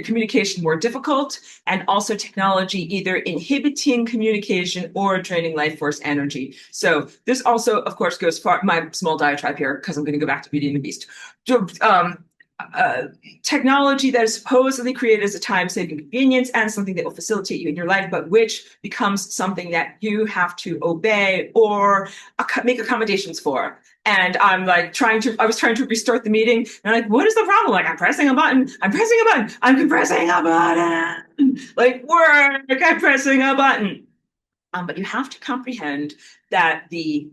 communication more difficult, and also technology either inhibiting communication or draining life force energy. So this also, of course, goes far, my small diatribe here, because I'm going to go back to Beauty and the Beast. Technology that is supposedly created as a time-saving convenience and something that will facilitate you in your life, but which becomes something that you have to obey or make accommodations for. And I'm like I was trying to restart the meeting, and I'm like, what is the problem? Like, I'm pressing a button, I'm compressing a button, like work, I'm pressing a button. But you have to comprehend that the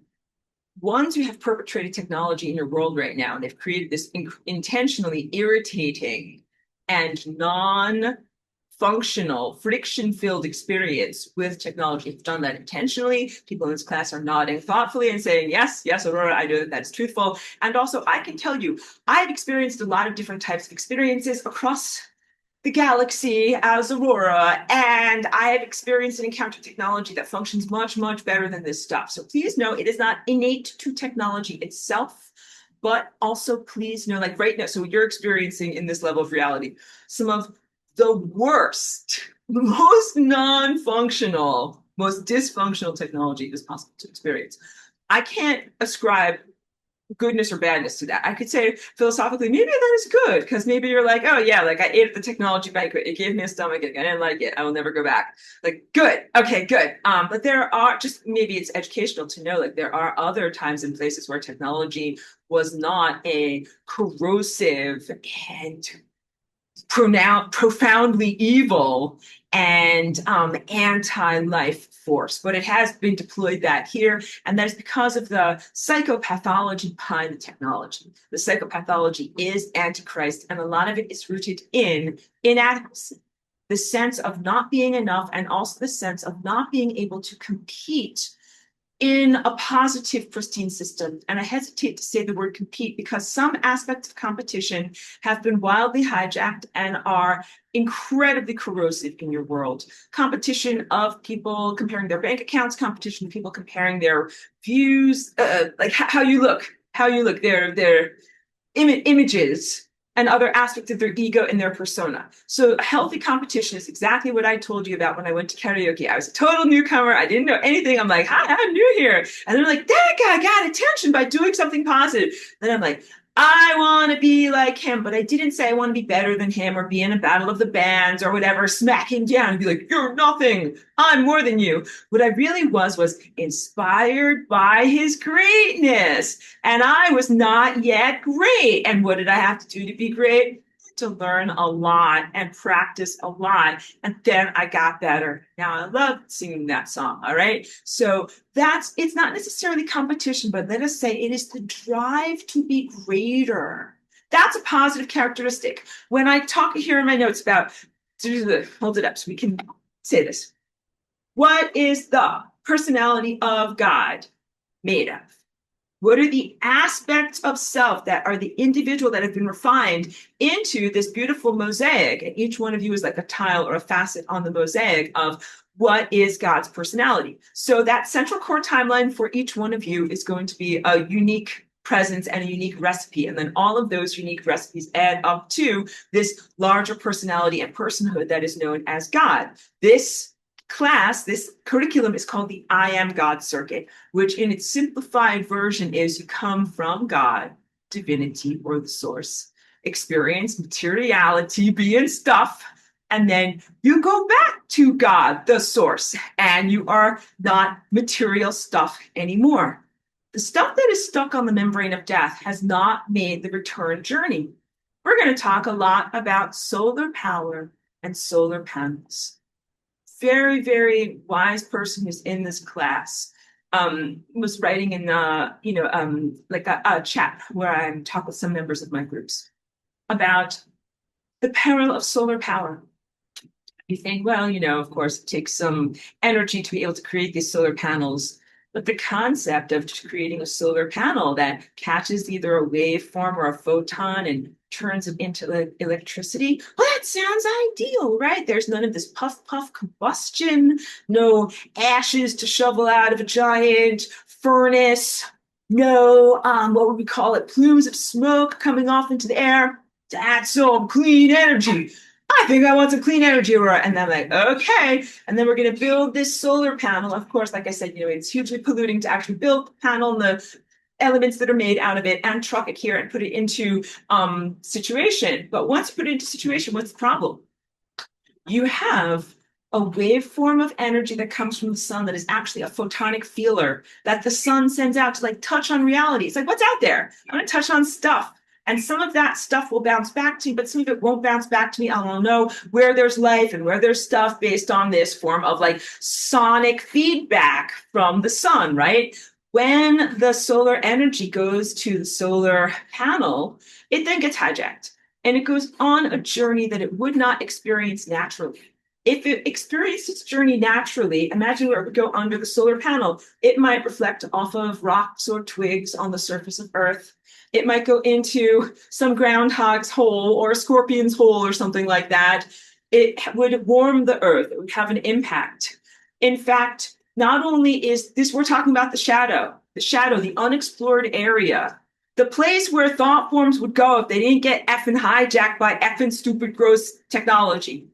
ones who have perpetrated technology in your world right now, and they've created this intentionally irritating and non-functional, friction-filled experience with technology. Have done that intentionally. People in this class are nodding thoughtfully and saying, yes, Aurora, I know that that's truthful. And also, I can tell you, I've experienced a lot of different types of experiences across the galaxy as Aurora, and I have experienced and encountered technology that functions much, much better than this stuff. So please know it is not innate to technology itself, but also please know, like right now, so you're experiencing in this level of reality, some of the worst, most non-functional, most dysfunctional technology is possible to experience. I can't ascribe goodness or badness to that. I could say philosophically, maybe that is good, because maybe you're like, oh yeah, like I ate at the technology banquet, it gave me a stomach ache, I didn't like it, I will never go back. Like, good, okay, good. But there are just, maybe it's educational to know, like there are other times and places where technology was not a corrosive and profoundly evil and anti-life force, but it has been deployed that here, and that is because of the psychopathology behind the technology. The psychopathology is Antichrist, and a lot of it is rooted in inadequacy, the sense of not being enough, and also the sense of not being able to compete in a positive, pristine system. And I hesitate to say the word compete because some aspects of competition have been wildly hijacked and are incredibly corrosive in your world. Competition of people comparing their bank accounts, competition of people comparing their views, like how you look, their images, and other aspects of their ego and their persona. So a healthy competition is exactly what I told you about when I went to karaoke. I was a total newcomer. I didn't know anything. I'm like, hi, I'm new here. And they're like, that guy got attention by doing something positive. Then I'm like, I want to be like him, but I didn't say I want to be better than him or be in a battle of the bands or whatever, smack him down and be like, you're nothing. I'm more than you. What I really was inspired by his greatness. And I was not yet great. And what did I have to do to be great? To learn a lot and practice a lot. And then I got better. Now I love singing that song. All right. So it's not necessarily competition, but let us say it is the drive to be greater. That's a positive characteristic. When I talk here in my notes about, hold it up so we can say this. What is the personality of God made of? What are the aspects of self that are the individual that have been refined into this beautiful mosaic? And each one of you is like a tile or a facet on the mosaic of what is God's personality. So that central core timeline for each one of you is going to be a unique presence and a unique recipe. And then all of those unique recipes add up to this larger personality and personhood that is known as God. This curriculum is called the I Am God Circuit, which in its simplified version is you come from God, divinity, or the source, experience materiality being stuff, and then you go back to God, the source, and you are not material stuff anymore. The stuff that is stuck on the membrane of death has not made the return journey. We're going to talk a lot about solar power and solar panels. Very, very wise person who's in this class was writing in like a chat where I'm talking with some members of my groups about the peril of solar power. You think, well, of course, it takes some energy to be able to create these solar panels. But the concept of creating a solar panel that catches either a waveform or a photon and turns it into electricity, well, that sounds ideal, right? There's none of this puff combustion, no ashes to shovel out of a giant furnace, no, what would we call it, plumes of smoke coming off into the air. That's some clean energy. I think I want some clean energy, Aurora. And I'm like, okay. And then we're going to build this solar panel. Of course, like I said, it's hugely polluting to actually build the panel and the elements that are made out of it and truck it here and put it into situation. But once you put it into situation, what's the problem? You have a waveform of energy that comes from the sun that is actually a photonic feeler that the sun sends out to like touch on reality. It's like, what's out there? I'm going to touch on stuff. And some of that stuff will bounce back to me, but some of it won't bounce back to me. I don't know where there's life and where there's stuff based on this form of like sonic feedback from the sun, right? When the solar energy goes to the solar panel, it then gets hijacked and it goes on a journey that it would not experience naturally. If it experienced its journey naturally, imagine where it would go under the solar panel. It might reflect off of rocks or twigs on the surface of Earth. It might go into some groundhog's hole or a scorpion's hole or something like that. It would warm the earth. It would have an impact. In fact, not only is this, we're talking about the shadow, the unexplored area, the place where thought forms would go if they didn't get effing hijacked by effing stupid, gross technology.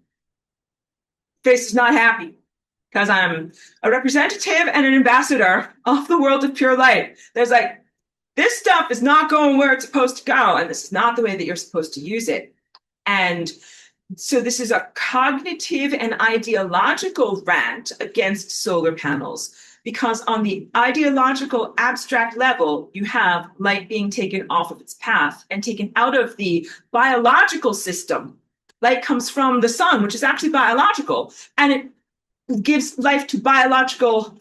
Face is not happy because I'm a representative and an ambassador of the world of pure light. There's like, this stuff is not going where it's supposed to go, and this is not the way that you're supposed to use it. And so this is a cognitive and ideological rant against solar panels, because on the ideological abstract level, you have light being taken off of its path and taken out of the biological system. Light comes from the sun, which is actually biological, and it gives life to biological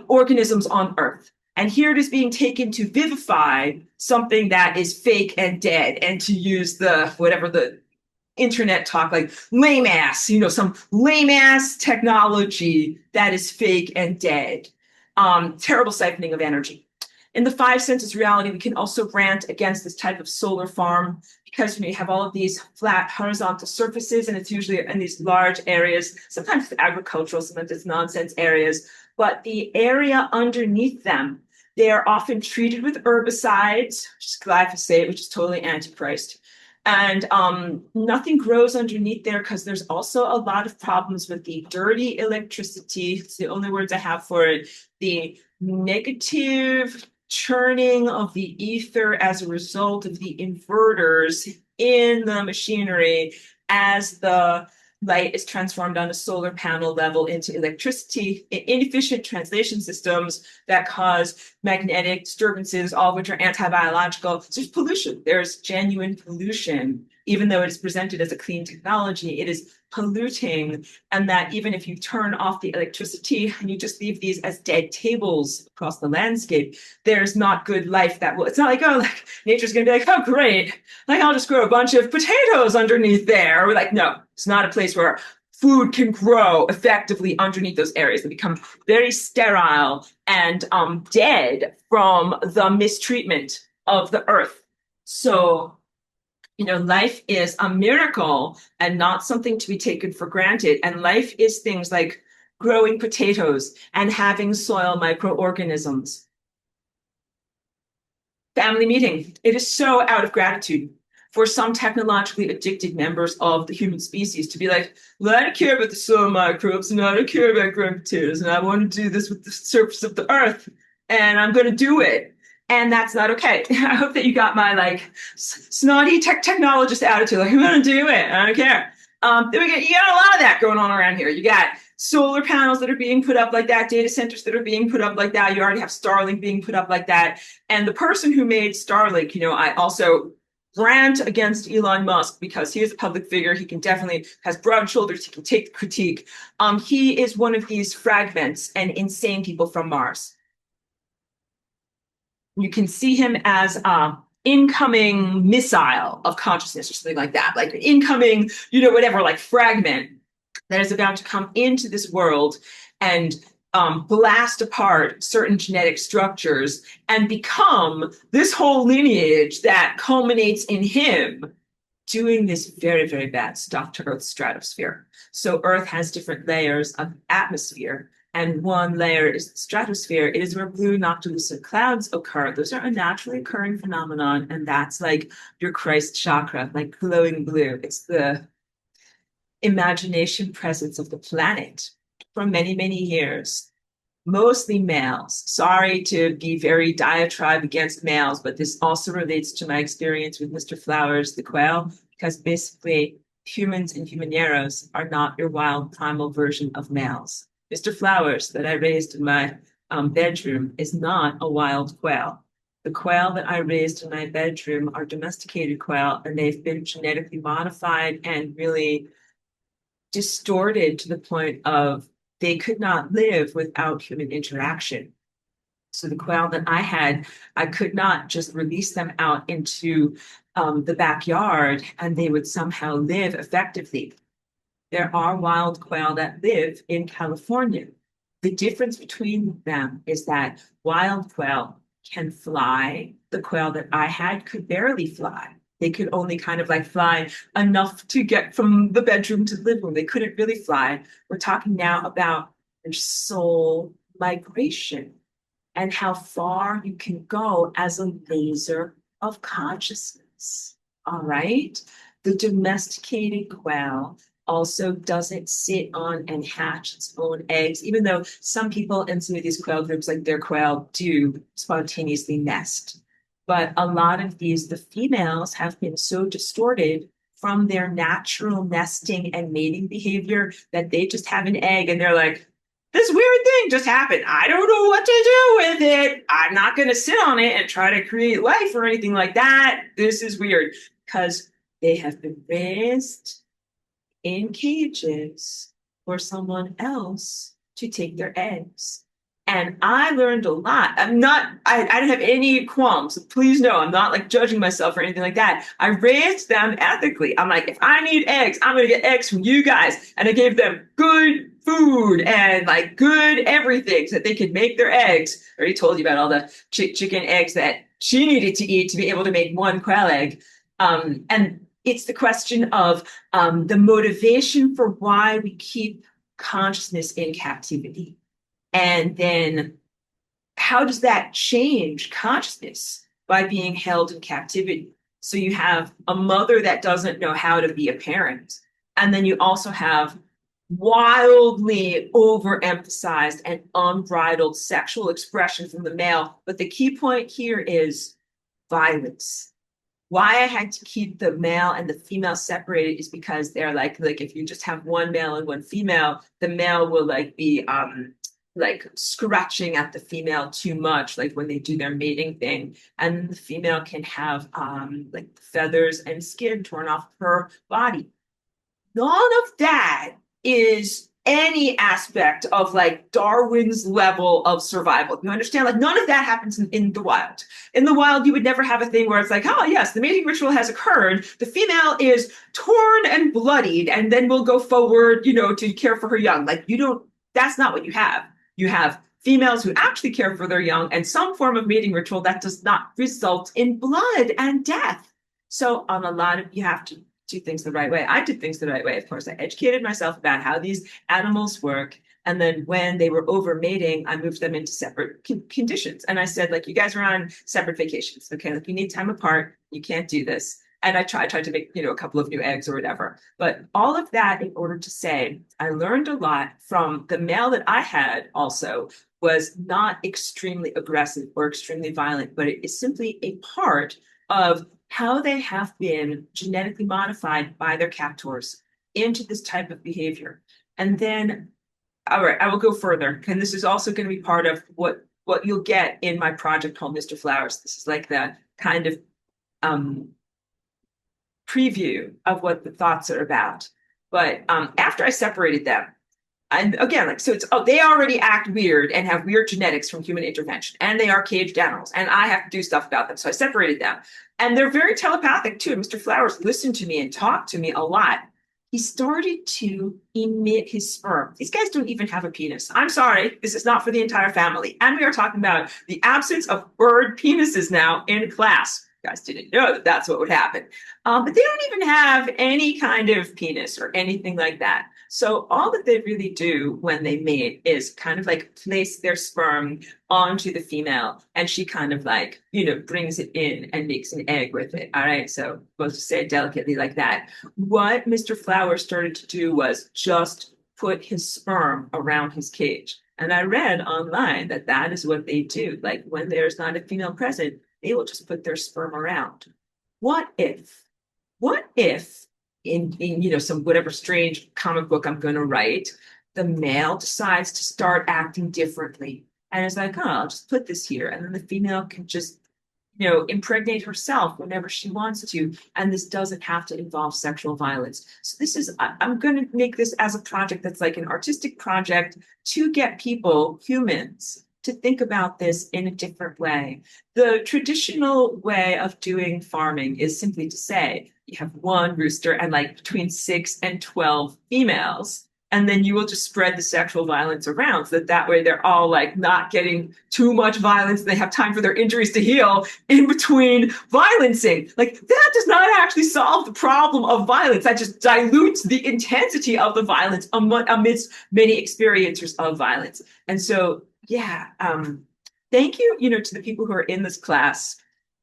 organisms on Earth. And here it is being taken to vivify something that is fake and dead, and to use the internet talk, like lame ass, some lame ass technology that is fake and dead. Terrible siphoning of energy. In the five senses reality, we can also rant against this type of solar farm because you have all of these flat horizontal surfaces, and it's usually in these large areas. Sometimes it's agricultural, sometimes it's nonsense areas, but the area underneath them, they are often treated with herbicides, which is glyphosate, which is totally antichrist. And nothing grows underneath there because there's also a lot of problems with the dirty electricity. It's the only words I have for it. The negative churning of the ether as a result of the inverters in the machinery as the light is transformed on a solar panel level into electricity, inefficient translation systems that cause magnetic disturbances, all of which are anti-biological. So there's pollution. There's genuine pollution. Even though it is presented as a clean technology, it is polluting. And that even if you turn off the electricity and you just leave these as dead tables across the landscape, there's not good life that will, it's not like, oh, like nature's gonna be like, oh, great, like I'll just grow a bunch of potatoes underneath there. We're like, no, it's not a place where food can grow effectively underneath those areas. They become very sterile and dead from the mistreatment of the earth. So, life is a miracle and not something to be taken for granted. And life is things like growing potatoes and having soil microorganisms. Family meeting. It is so out of gratitude for some technologically addicted members of the human species to be like, well, I don't care about the soil microbes and I don't care about growing potatoes and I want to do this with the surface of the earth and I'm going to do it. And that's not okay. I hope that you got my like snotty technologist attitude. Like, I'm going to do it. I don't care. Then you got a lot of that going on around here. You got solar panels that are being put up like that, data centers that are being put up like that. You already have Starlink being put up like that. And the person who made Starlink, I also rant against Elon Musk because he is a public figure. He can definitely has broad shoulders. He can take the critique. He is one of these fragments and insane people from Mars. You can see him as incoming missile of consciousness or something like that, like incoming, whatever, like fragment that is about to come into this world and blast apart certain genetic structures and become this whole lineage that culminates in him doing this very, very bad stuff to Earth's stratosphere. So Earth has different layers of atmosphere. And one layer is the stratosphere. It is where blue noctilucent clouds occur. Those are a naturally occurring phenomenon. And that's like your Christ chakra, like glowing blue. It's the imagination presence of the planet for many, many years. Mostly males. Sorry to be very diatribe against males, but this also relates to my experience with Mr. Flowers, the quail, because basically humans and humaneros are not your wild primal version of males. Mr. Flowers that I raised in my bedroom is not a wild quail. The quail that I raised in my bedroom are domesticated quail, and they've been genetically modified and really distorted to the point of they could not live without human interaction. So the quail that I had, I could not just release them out into the backyard and they would somehow live effectively. There are wild quail that live in California. The difference between them is that wild quail can fly. The quail that I had could barely fly. They could only kind of like fly enough to get from the bedroom to the living room. They couldn't really fly. We're talking now about their soul migration and how far you can go as a laser of consciousness. All right. The domesticated quail also doesn't sit on and hatch its own eggs, even though some people in some of these quail groups, like their quail, do spontaneously nest. But a lot of these, the females have been so distorted from their natural nesting and mating behavior that they just have an egg and they're like, this weird thing just happened. I don't know what to do with it. I'm not going to sit on it and try to create life or anything like that. This is weird because they have been raised in cages for someone else to take their eggs. And I learned a lot. I don't have any qualms. Please know, I'm not like judging myself or anything like that. I raised them ethically. I'm like, if I need eggs, I'm going to get eggs from you guys. And I gave them good food and like good everything so that they could make their eggs. I already told you about all the chicken eggs that she needed to eat to be able to make one quail egg. And it's the question of the motivation for why we keep consciousness in captivity. And then how does that change consciousness by being held in captivity? So you have a mother that doesn't know how to be a parent. And then you also have wildly overemphasized and unbridled sexual expression from the male. But the key point here is violence. Why I had to keep the male and the female separated is because they're like if you just have one male and one female, the male will like be like scratching at the female too much, like when they do their mating thing, and the female can have like feathers and skin torn off her body. None of that is any aspect of like Darwin's level of survival. You understand? Like none of that happens in the wild. In the wild, you would never have a thing where it's like, oh yes, the mating ritual has occurred. The female is torn and bloodied, and then we'll go forward, to care for her young. Like you don't. That's not what you have. You have females who actually care for their young, and some form of mating ritual that does not result in blood and death. So on a lot of you have to do things the right way. I did things the right way. Of course, I educated myself about how these animals work. And then when they were over mating, I moved them into separate conditions. And I said, like, you guys are on separate vacations. Okay. Like you need time apart. You can't do this. And I tried to make, a couple of new eggs or whatever. But all of that in order to say, I learned a lot from the male that I had also was not extremely aggressive or extremely violent, but it is simply a part of how they have been genetically modified by their captors into this type of behavior. And then, all right, I will go further. And this is also going to be part of what you'll get in my project called Mr. Flowers. This is like the kind of preview of what the thoughts are about. But after I separated them, and again, like, so they already act weird and have weird genetics from human intervention, and they are caged animals, and I have to do stuff about them. So I separated them. And they're very telepathic too. Mr. Flowers listened to me and talked to me a lot. He started to emit his sperm. These guys don't even have a penis. I'm sorry, this is not for the entire family. And we are talking about the absence of bird penises now in class. You guys didn't know that that's what would happen. But they don't even have any kind of penis or anything like that. So all that they really do when they mate is kind of like place their sperm onto the female, and she kind of like, brings it in and makes an egg with it. All right. So we'll just say it delicately like that. What Mr. Flower started to do was just put his sperm around his cage. And I read online that that is what they do. Like when there's not a female present, they will just put their sperm around. What if in some whatever strange comic book I'm going to write, the male decides to start acting differently, and it's like, oh, I'll just put this here, and then the female can just impregnate herself whenever she wants to, and this doesn't have to involve sexual violence. So this is, I'm going to make this as a project that's like an artistic project to get people, humans, to think about this in a different way. The traditional way of doing farming is simply to say you have one rooster and like between 6 and 12 females, and then you will just spread the sexual violence around so that way they're all like not getting too much violence. They have time for their injuries to heal in between violencing. Like that does not actually solve the problem of violence. That just dilutes the intensity of the violence amidst many experiencers of violence. And so yeah, thank you, to the people who are in this class.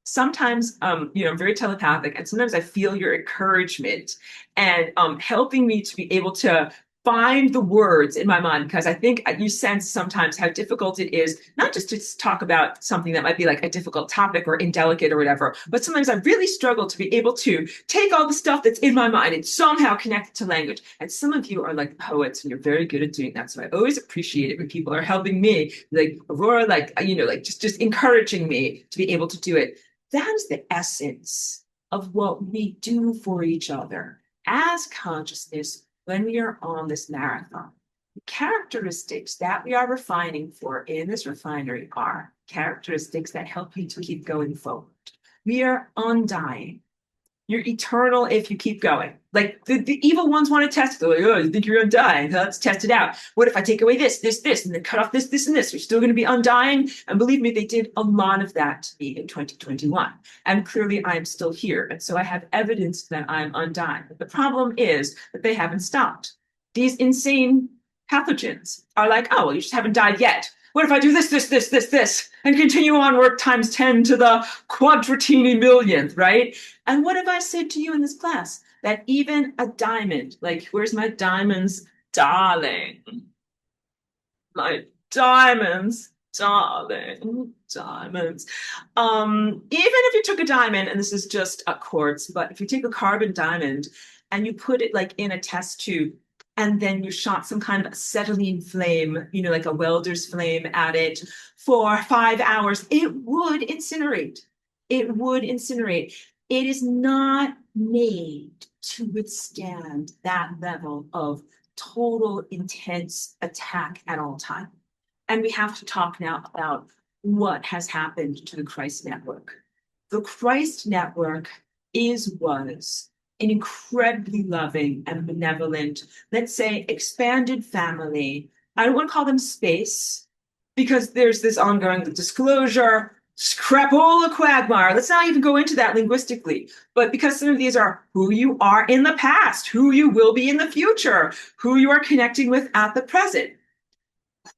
Sometimes, I'm very telepathic, and sometimes I feel your encouragement and helping me to be able to find the words in my mind, because I think you sense sometimes how difficult it is, not just to talk about something that might be like a difficult topic or indelicate or whatever, but sometimes I really struggle to be able to take all the stuff that's in my mind and somehow connect it to language. And some of you are like poets and you're very good at doing that. So I always appreciate it when people are helping me, like Aurora, like, like just encouraging me to be able to do it. That is the essence of what we do for each other as consciousness when we are on this marathon. The characteristics that we are refining for in this refinery are characteristics that help you to keep going forward. We are undying. You're eternal if you keep going. Like the evil ones want to test it. They're like, oh, you think you're undying? Let's test it out. What if I take away this, and then cut off this, and this? You're still going to be undying? And believe me, they did a lot of that to me in 2021. And clearly I'm still here. And so I have evidence that I'm undying. But the problem is that they haven't stopped. These insane pathogens are like, oh, well, you just haven't died yet. What if I do this, and continue onward times 10 to the quadratini millionth, right? And what have I said to you in this class? That even a diamond, like, where's my diamonds darling, my diamonds, darling, diamonds. Even if you took a diamond, and this is just a quartz, but if you take a carbon diamond and you put it like in a test tube, and then you shot some kind of acetylene flame, like a welder's flame at it for 5 hours, it would incinerate. It would incinerate. It is not made to withstand that level of total intense attack at all times. And we have to talk now about what has happened to the Christ Network. The Christ Network was an incredibly loving and benevolent, let's say, expanded family. I don't want to call them space because there's this ongoing disclosure, crapola quagmire. Let's not even go into that linguistically. But because some of these are who you are in the past, who you will be in the future, who you are connecting with at the present.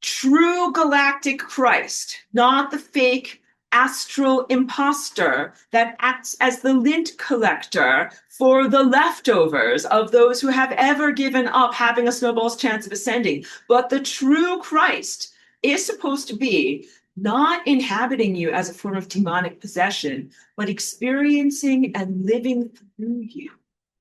True galactic Christ, not the fake astral imposter that acts as the lint collector for the leftovers of those who have ever given up having a snowball's chance of ascending. But the true Christ is supposed to be not inhabiting you as a form of demonic possession, but experiencing and living through you.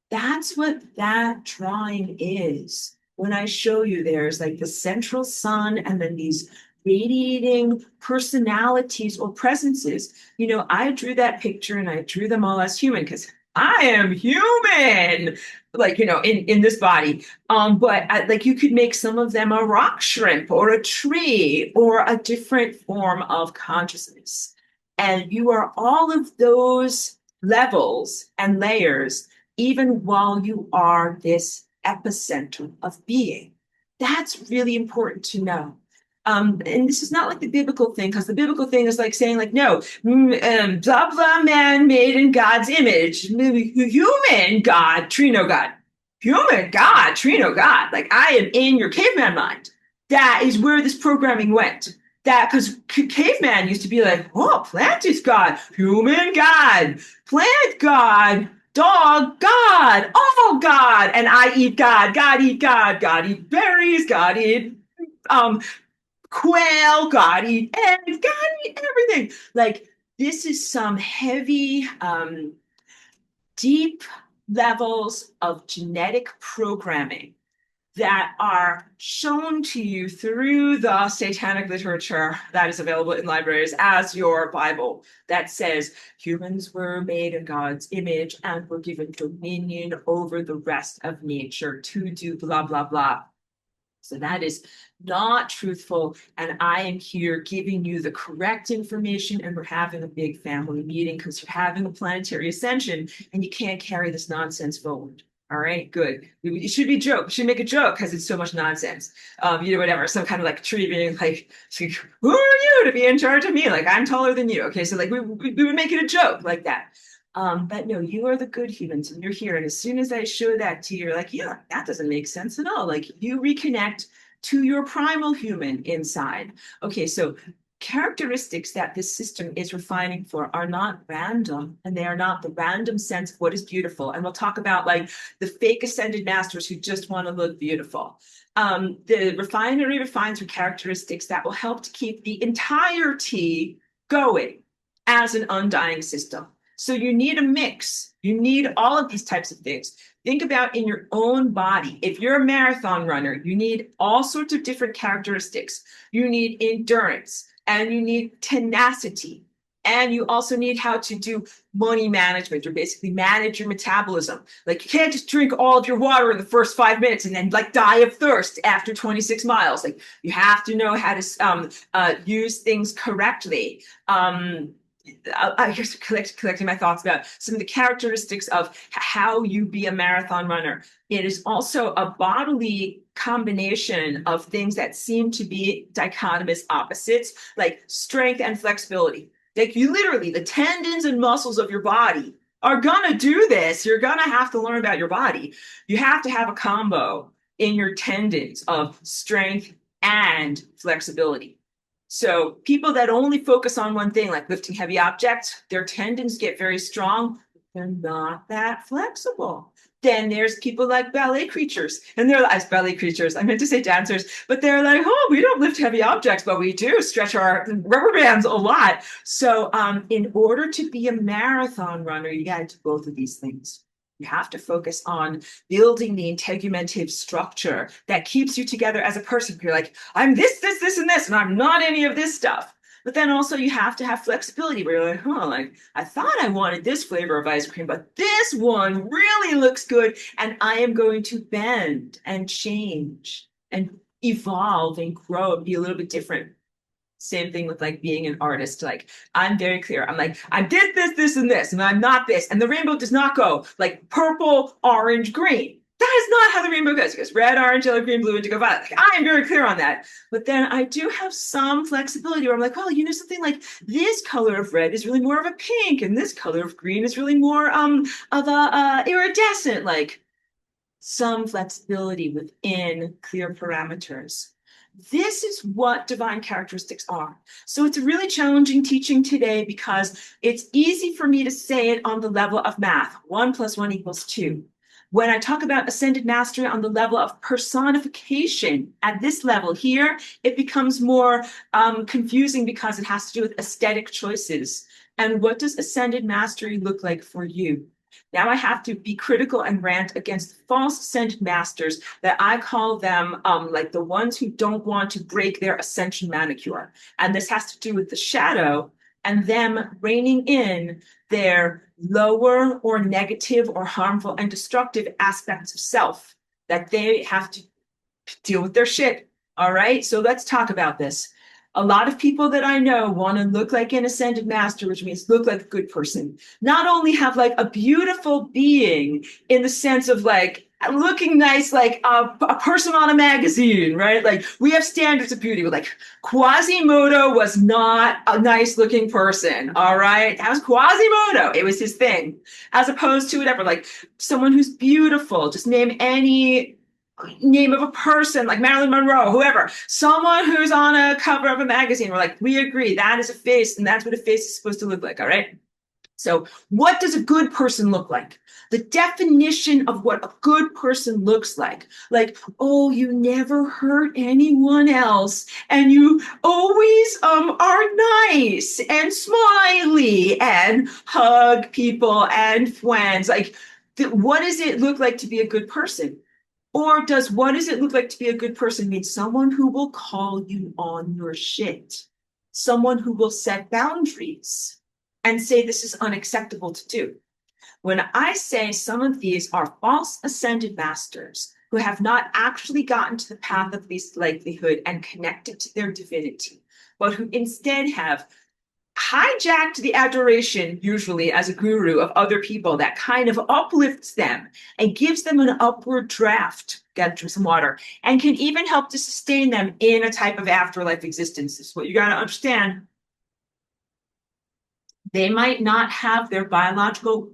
That's what that drawing is. When I show you, there's like the central sun and then these radiating personalities or presences. I drew that picture and I drew them all as human because I am human, like, in this body. But like you could make some of them a rock shrimp or a tree or a different form of consciousness. And you are all of those levels and layers, even while you are this epicenter of being. That's really important to know. And this is not like the biblical thing, because the biblical thing is like saying, like, no, blah, blah, man made in God's image, human God, Trino God, human God, Trino God. Like, I am in your caveman mind. That is where this programming went. That because caveman used to be like, oh, plant is God, human God, plant God, dog, God, all God, and I eat God, God eat berries, God eat quail, God eat eggs, God eat everything. Like, this is some heavy, deep levels of genetic programming that are shown to you through the satanic literature that is available in libraries as your Bible that says humans were made in God's image and were given dominion over the rest of nature to do blah, blah, blah. So that is not truthful. And I am here giving you the correct information. And we're having a big family meeting because you're having a planetary ascension and you can't carry this nonsense forward. All right, good. It should be a joke. We should make a joke because it's so much nonsense. Whatever. Some kind of like tree being like, who are you to be in charge of me? Like, I'm taller than you. Okay, so like we would make it a joke like that. But no, you are the good humans and you're here. And as soon as I show that to you, you're like, yeah, that doesn't make sense at all. Like, you reconnect to your primal human inside. Okay, so characteristics that this system is refining for are not random, and they are not the random sense of what is beautiful. And we'll talk about like the fake ascended masters who just want to look beautiful. The refinery refines through characteristics that will help to keep the entirety going as an undying system. So you need a mix. You need all of these types of things. Think about in your own body. If you're a marathon runner, you need all sorts of different characteristics. You need endurance and you need tenacity. And you also need how to do money management, or basically manage your metabolism. Like, you can't just drink all of your water in the first 5 minutes and then like die of thirst after 26 miles. Like, you have to know how to use things correctly. I guess collecting my thoughts about some of the characteristics of how you be a marathon runner. It is also a bodily combination of things that seem to be dichotomous opposites, like strength and flexibility. Like, you literally, the tendons and muscles of your body are gonna do this. You're gonna have to learn about your body. You have to have a combo in your tendons of strength and flexibility. So people that only focus on one thing, like lifting heavy objects, their tendons get very strong, They're not that flexible. Then there's people like ballet creatures, and they're like ballet creatures. I meant to say dancers, but they're like, oh, we don't lift heavy objects, but we do stretch our rubber bands a lot. So, in order to be a marathon runner, you got to do both of these things. You have to focus on building the integumentive structure that keeps you together as a person. You're like, I'm this, and this, and I'm not any of this stuff. But then also you have to have flexibility where you're like, like I thought I wanted this flavor of ice cream, but this one really looks good. And I am going to bend and change and evolve and grow and be a little bit different. Same thing with like being an artist. Like I'm very clear. I'm like, I'm this, and this, and I'm not this. And the rainbow does not go like purple, orange, green. That is not how the rainbow goes. It goes red, orange, yellow, green, blue, indigo, violet. Like, I am very clear on that. But then I do have some flexibility where I'm like, oh, something like this color of red is really more of a pink, and this color of green is really more of a iridescent. Like some flexibility within clear parameters. This is what divine characteristics are. So it's a really challenging teaching today because it's easy for me to say it on the level of math. 1 + 1 = 2. When I talk about ascended mastery on the level of personification, at this level here, it becomes more confusing because it has to do with aesthetic choices. And what does ascended mastery look like for you? Now I have to be critical and rant against false ascended masters that I call them like the ones who don't want to break their ascension manicure. And this has to do with the shadow and them reining in their lower or negative or harmful and destructive aspects of self that they have to deal with their shit. All right, so let's talk about this. A lot of people that I know want to look like an ascended master, which means look like a good person. Not only have like a beautiful being in the sense of like looking nice, like a person on a magazine, right? Like we have standards of beauty. Like Quasimodo was not a nice looking person, all right? That was Quasimodo. It was his thing. As opposed to whatever, like someone who's beautiful. Just name any name of a person like Marilyn Monroe, whoever, someone who's on a cover of a magazine. We're like, we agree that is a face, and that's what a face is supposed to look like. All right. So, what does a good person look like? The definition of what a good person looks like, oh, you never hurt anyone else, and you always are nice and smiley and hug people and friends. Like, what does it look like to be a good person? Or does what does it look like to be a good person mean someone who will call you on your shit, someone who will set boundaries and say this is unacceptable to do? When I say some of these are false ascended masters who have not actually gotten to the path of least likelihood and connected to their divinity, but who instead have hijacked the adoration, usually as a guru, of other people that kind of uplifts them and gives them an upward draft, got to drink some water, and can even help to sustain them in a type of afterlife existence. This is what you got to understand. They might not have their biological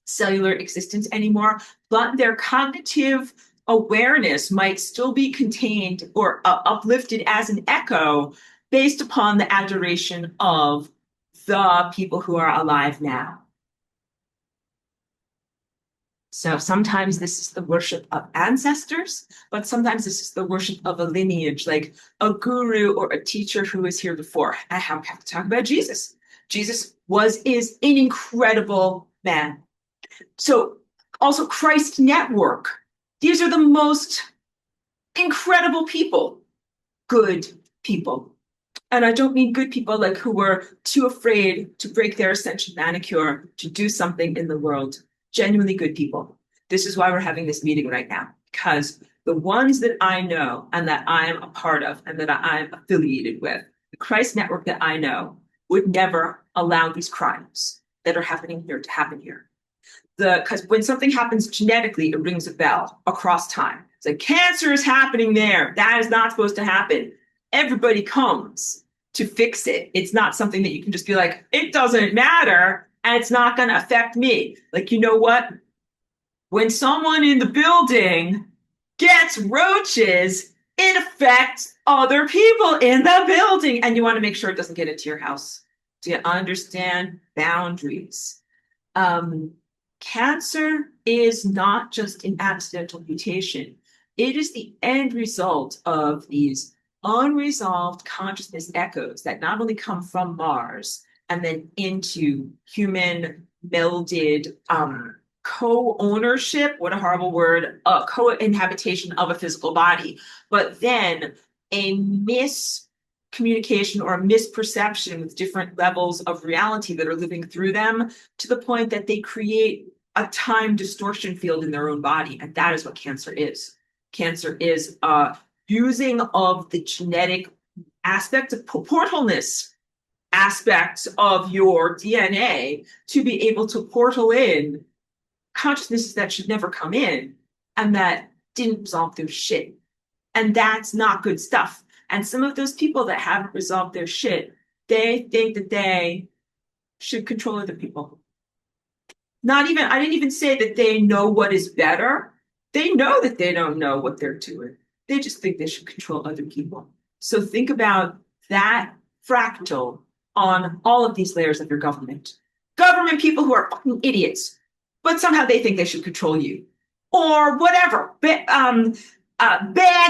cellular existence anymore, but their cognitive awareness might still be contained or uplifted as an echo based upon the adoration of the people who are alive now. So sometimes this is the worship of ancestors, but sometimes this is the worship of a lineage, like a guru or a teacher who was here before. I have to talk about Jesus. Jesus is an incredible man. So also Christ Network. These are the most incredible people, good people. And I don't mean good people like who were too afraid to break their ascension manicure to do something in the world. Genuinely good people. This is why we're having this meeting right now, because the ones that I know and that I am a part of and that I'm affiliated with, the Christ Network that I know, would never allow these crimes that are happening here to happen here. Because when something happens genetically, it rings a bell across time. It's like cancer is happening there. That is not supposed to happen. Everybody comes to fix it. It's not something that you can just be like, it doesn't matter and it's not going to affect me. Like, you know what? When someone in the building gets roaches, it affects other people in the building. And you want to make sure it doesn't get into your house. Do you understand boundaries? Cancer is not just an accidental mutation. It is the end result of these unresolved consciousness echoes that not only come from Mars and then into human melded co-ownership, what a horrible word, co-inhabitation of a physical body, but then a miscommunication or a misperception with different levels of reality that are living through them to the point that they create a time distortion field in their own body. And that is what cancer is. Cancer is using of the genetic aspect of portalness aspects of your DNA to be able to portal in consciousnesses that should never come in and that didn't resolve their shit. And that's not good stuff. And some of those people that haven't resolved their shit, they think that they should control other people. I didn't even say that they know what is better. They know that they don't know what they're doing. They just think they should control other people. So think about that fractal on all of these layers of your government. Government people who are fucking idiots, but somehow they think they should control you. Or whatever, bad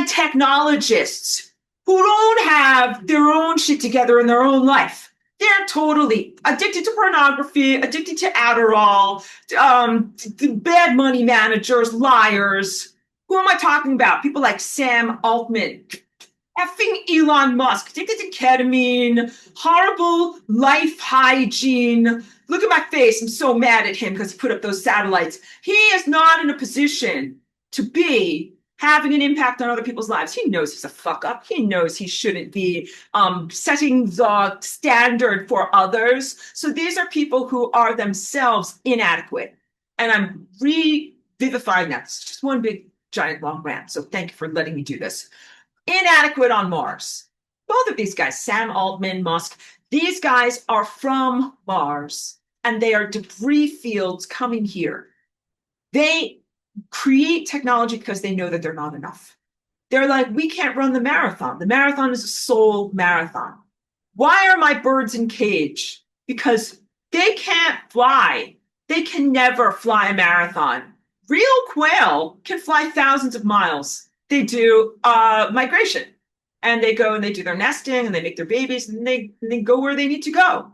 technologists who don't have their own shit together in their own life. They're totally addicted to pornography, addicted to Adderall, bad money managers, liars. Who am I talking about? People like Sam Altman, effing Elon Musk, addicted to ketamine, horrible life hygiene. Look at my face. I'm so mad at him because he put up those satellites. He is not in a position to be having an impact on other people's lives. He knows he's a fuck up. He knows he shouldn't be setting the standard for others. So these are people who are themselves inadequate. And I'm revivifying that. It's just one big, giant, long rant. So thank you for letting me do this. Inadequate on Mars. Both of these guys, Sam Altman, Musk, these guys are from Mars and they are debris fields coming here. They create technology because they know that they're not enough. They're like, we can't run the marathon. The marathon is a soul marathon. Why are my birds in cage? Because they can't fly. They can never fly a marathon. Real quail can fly thousands of miles. They do migration. And they go and they do their nesting and they make their babies and they go where they need to go.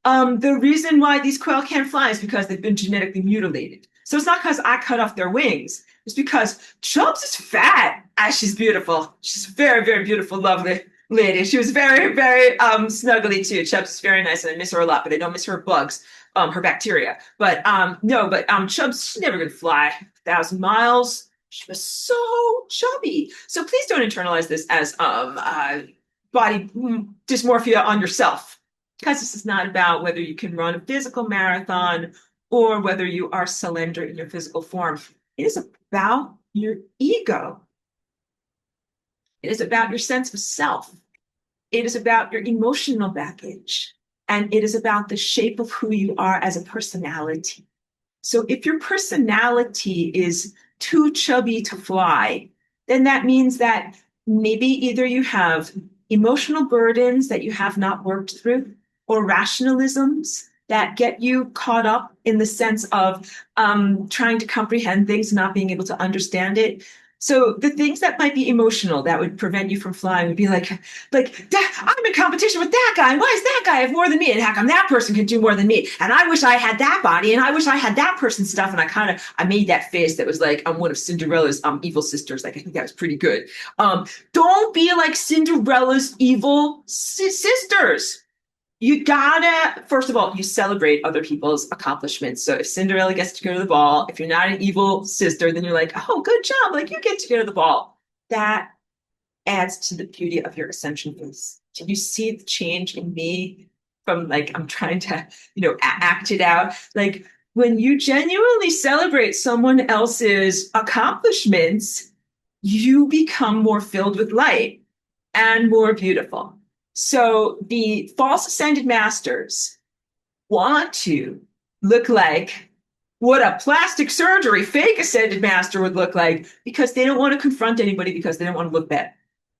The reason why these quail can't fly is because they've been genetically mutilated. So it's not because I cut off their wings. It's because Chubbs is fat. She's beautiful. She's a very, very beautiful, lovely lady. She was very, very snuggly too. Chubbs is very nice and I miss her a lot, but I don't miss her bugs, her bacteria. But Chubbs, she's never going to fly 1,000 miles. She was so chubby. So please don't internalize this as body dysmorphia on yourself, because this is not about whether you can run a physical marathon or whether you are slender in your physical form. It is about your ego. It is about your sense of self. It is about your emotional baggage. And it is about the shape of who you are as a personality. So if your personality is too chubby to fly, then that means that maybe either you have emotional burdens that you have not worked through, or rationalisms that get you caught up in the sense of trying to comprehend things, not being able to understand it. So the things that might be emotional that would prevent you from flying would be like I'm in competition with that guy. Why does that guy have more than me? And how come that person can do more than me? And I wish I had that body, and I wish I had that person's stuff. And I made that face that was like, I'm one of Cinderella's evil sisters. Like, I think that was pretty good. Don't be like Cinderella's evil sisters. You gotta, first of all, you celebrate other people's accomplishments. So if Cinderella gets to go to the ball, if you're not an evil sister, then you're like, oh, good job. Like, you get to go to the ball. That adds to the beauty of your ascension face. Can you see the change in me from like, I'm trying to, act it out? Like, when you genuinely celebrate someone else's accomplishments, you become more filled with light and more beautiful. So the false ascended masters want to look like what a plastic surgery fake ascended master would look like, because they don't want to confront anybody, because they don't want to look bad.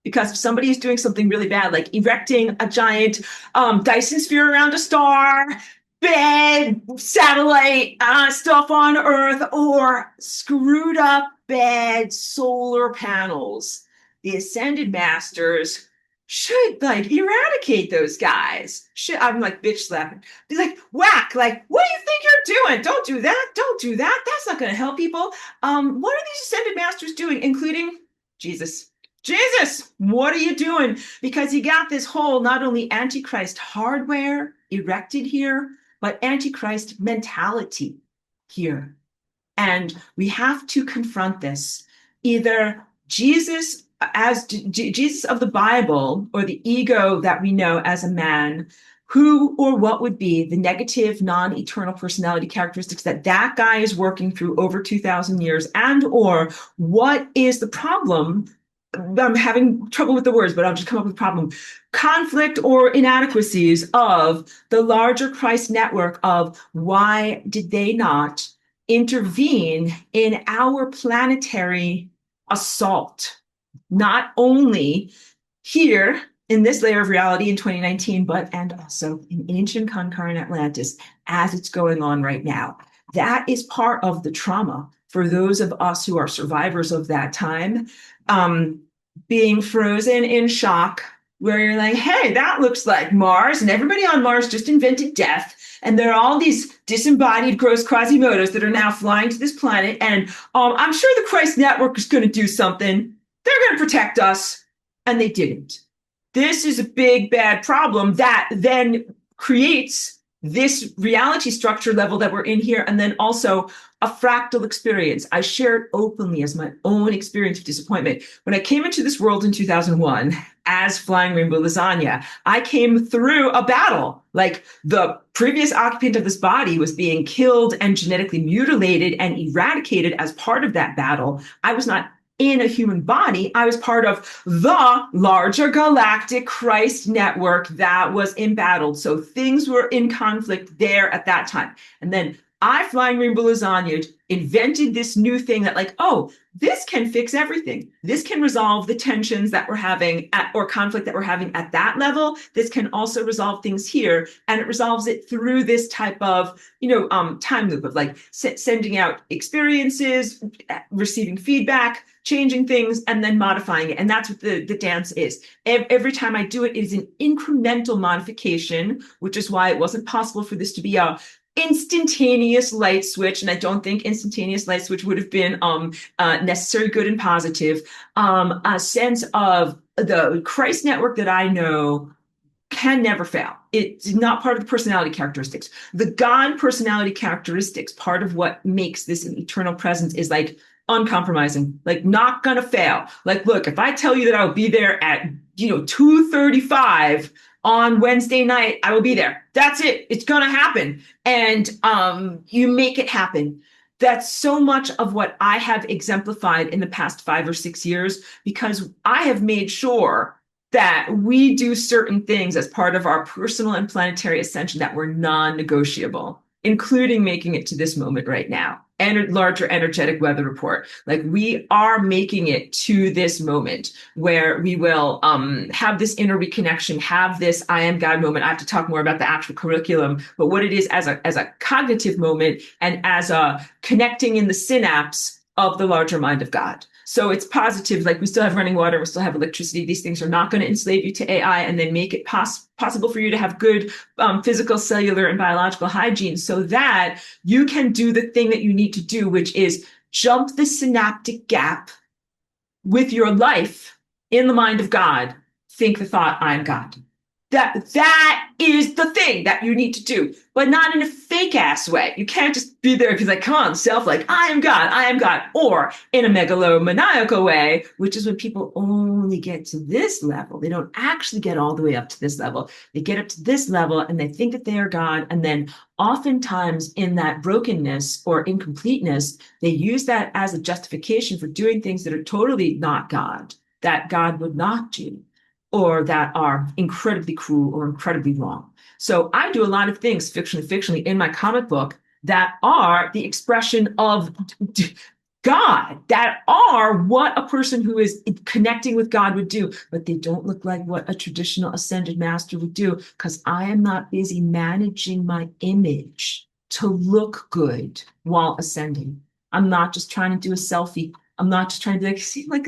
Because if somebody is doing something really bad, like erecting a giant Dyson sphere around a star, bad satellite stuff on Earth or screwed up bad solar panels. The Ascended Masters should like eradicate those guys. Should I'm like bitch slapping. Be like whack. Like what do you think you're doing? Don't do that. Don't do that. That's not going to help people. What are these Ascended Masters doing, including Jesus? Jesus, what are you doing? Because you got this whole not only Antichrist hardware erected here, but Antichrist mentality here. And we have to confront this. Either Jesus as Jesus of the Bible or the ego that we know as a man, who or what would be the negative non-eternal personality characteristics that that guy is working through over 2000 years, and or what is the problem. I'm having trouble with the words, but I'll just come up with a problem. Conflict or inadequacies of the larger Christ network of why did they not intervene in our planetary assault? Not only here in this layer of reality in 2019, but and also in ancient Concar Atlantis as it's going on right now. That is part of the trauma for those of us who are survivors of that time, being frozen in shock, where you're like, hey, that looks like Mars, and everybody on Mars just invented death. And there are all these disembodied gross Quasimodos that are now flying to this planet. And I'm sure the Christ Network is going to do something. They're going to protect us. And they didn't. This is a big, bad problem that then creates this reality structure level that we're in here, and then also a fractal experience. I shared openly as my own experience of disappointment. When I came into this world in 2001 as Flying Rainbow Lasagna, I came through a battle. Like the previous occupant of this body was being killed and genetically mutilated and eradicated as part of that battle. I was not in a human body. I was part of the larger galactic Christ network that was embattled. So things were in conflict there at that time. And then I, Flying Rainbow Lasagna, invented this new thing that like, oh, this can fix everything. This can resolve the tensions that we're having at, or conflict that we're having at that level. This can also resolve things here. And it resolves it through this type of, time loop of like sending out experiences, receiving feedback, changing things, and then modifying it. And that's what the dance is. Every time I do it, it is an incremental modification, which is why it wasn't possible for this to be a instantaneous light switch. And I don't think instantaneous light switch would have been necessary, good, and positive. A sense of the Christ network that I know can never fail. It's not part of the personality characteristics. The God personality characteristics, part of what makes this an eternal presence is like uncompromising, like not gonna fail. Like, look, if I tell you that I'll be there at 2:35 on Wednesday night, I will be there. That's it. It's gonna happen. And you make it happen. That's so much of what I have exemplified in the past 5 or 6 years, because I have made sure that we do certain things as part of our personal and planetary ascension that were non-negotiable, including making it to this moment right now. And larger energetic weather report. Like we are making it to this moment where we will have this inner reconnection, have this I am God moment. I have to talk more about the actual curriculum, but what it is as a cognitive moment and as a connecting in the synapse of the larger mind of God. So it's positive, like we still have running water, we still have electricity. These things are not going to enslave you to AI, and then make it possible for you to have good physical, cellular, and biological hygiene so that you can do the thing that you need to do, which is jump the synaptic gap with your life in the mind of God. Think the thought, I am God. That is the thing that you need to do, but not in a fake ass way. You can't just be there because like, come on, self, like, I am God, or in a megalomaniacal way, which is when people only get to this level. They don't actually get all the way up to this level. They get up to this level and they think that they are God. And then oftentimes in that brokenness or incompleteness, they use that as a justification for doing things that are totally not God, that God would not do, or that are incredibly cruel or incredibly wrong. So I do a lot of things fictionally in my comic book that are the expression of God, that are what a person who is connecting with God would do, but they don't look like what a traditional ascended master would do because I am not busy managing my image to look good while ascending. I'm not just trying to do a selfie. I'm not just trying to like see like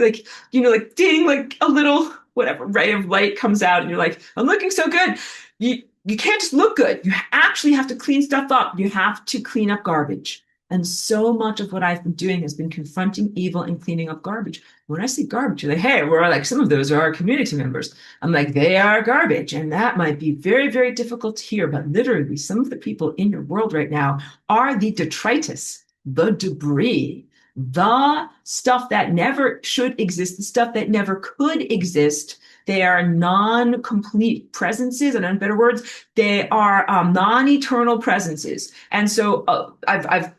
ding, like a little whatever ray of light comes out and you're like, I'm looking so good. You can't just look good. You actually have to clean stuff up. You have to clean up garbage. And so much of what I've been doing has been confronting evil and cleaning up garbage. When I see garbage, you're like, hey, we're like, some of those are our community members. I'm like, they are garbage. And that might be very, very difficult to hear. But literally, some of the people in your world right now are the detritus, the debris, the stuff that never should exist, the stuff that never could exist. They are non-complete presences, and in better words, they are non-eternal presences. And so I've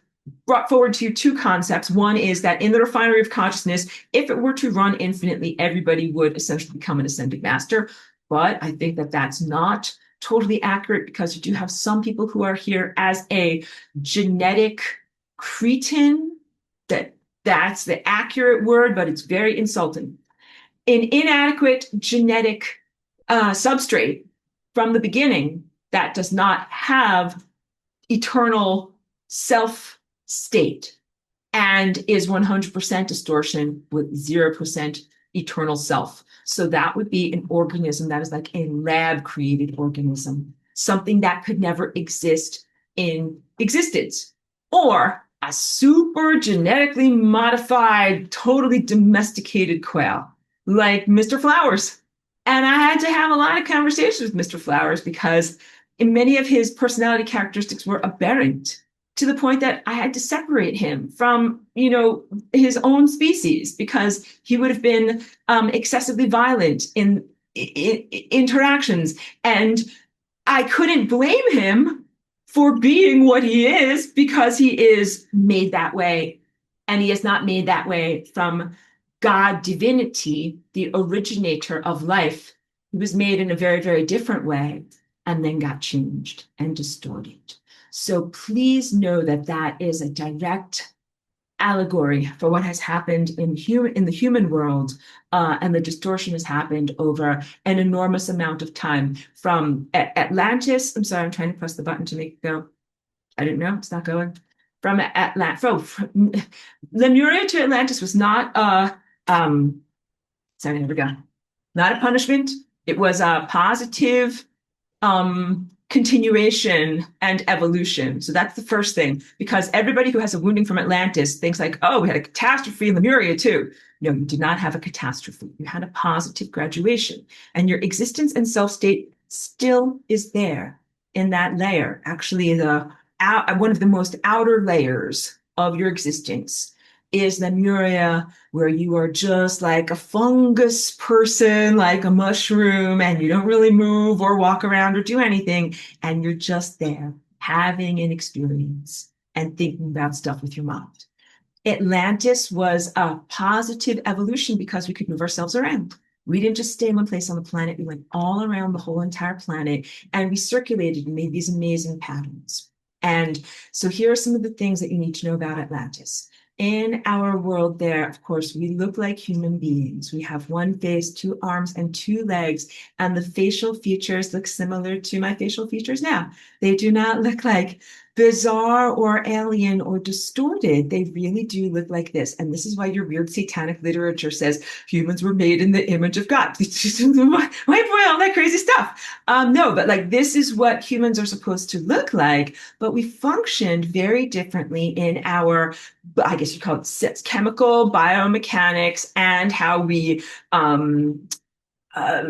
brought forward to you two concepts. One is that in the refinery of consciousness, if it were to run infinitely, everybody would essentially become an ascended master. But I think that that's not totally accurate because you do have some people who are here as a genetic cretin. That's the accurate word, but it's very insulting. An inadequate genetic substrate from the beginning that does not have eternal self state and is 100% distortion with 0% eternal self. So that would be an organism that is like a lab created organism, something that could never exist in existence, or a super genetically modified, totally domesticated quail like Mr. Flowers. And I had to have a lot of conversations with Mr. Flowers because many of his personality characteristics were aberrant to the point that I had to separate him from, his own species because he would have been excessively violent in interactions. And I couldn't blame him for being what he is because he is made that way. And he is not made that way from God divinity, the originator of life. He was made in a very, very different way and then got changed and distorted. So please know that that is a direct allegory for what has happened in the human world, and the distortion has happened over an enormous amount of time from Atlantis. I'm sorry, I'm trying to press the button to make it go. I didn't know, it's not going. From from Lemuria to Atlantis was not sorry, there we go. Not a punishment. It was a positive continuation and evolution. So that's the first thing, because everybody who has a wounding from Atlantis thinks like, oh, we had a catastrophe in Lemuria too. No, you did not have a catastrophe. You had a positive graduation, and your existence and self-state still is there in that layer. Actually, one of the most outer layers of your existence is Lemuria, where you are just like a fungus person, like a mushroom, and you don't really move or walk around or do anything. And you're just there having an experience and thinking about stuff with your mind. Atlantis was a positive evolution because we could move ourselves around. We didn't just stay in one place on the planet. We went all around the whole entire planet and we circulated and made these amazing patterns. And so here are some of the things that you need to know about Atlantis. In our world there, of course, we look like human beings. We have one face, two arms, and two legs, and the facial features look similar to my facial features now. They do not look like bizarre or alien or distorted. They really do look like this. And this is why your weird satanic literature says humans were made in the image of God. Why boy, all that crazy stuff. No, but like this is what humans are supposed to look like, but we functioned very differently in our, I guess you call it chemical biomechanics, and how we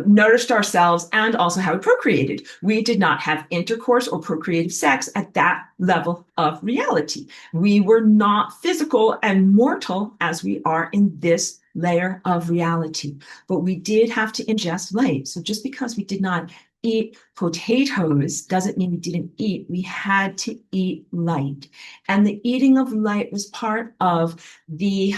nourished ourselves, and also how we procreated. We did not have intercourse or procreative sex at that level of reality. We were not physical and mortal as we are in this layer of reality, but we did have to ingest light. So just because we did not eat potatoes doesn't mean we didn't eat. We had to eat light. And the eating of light was part of the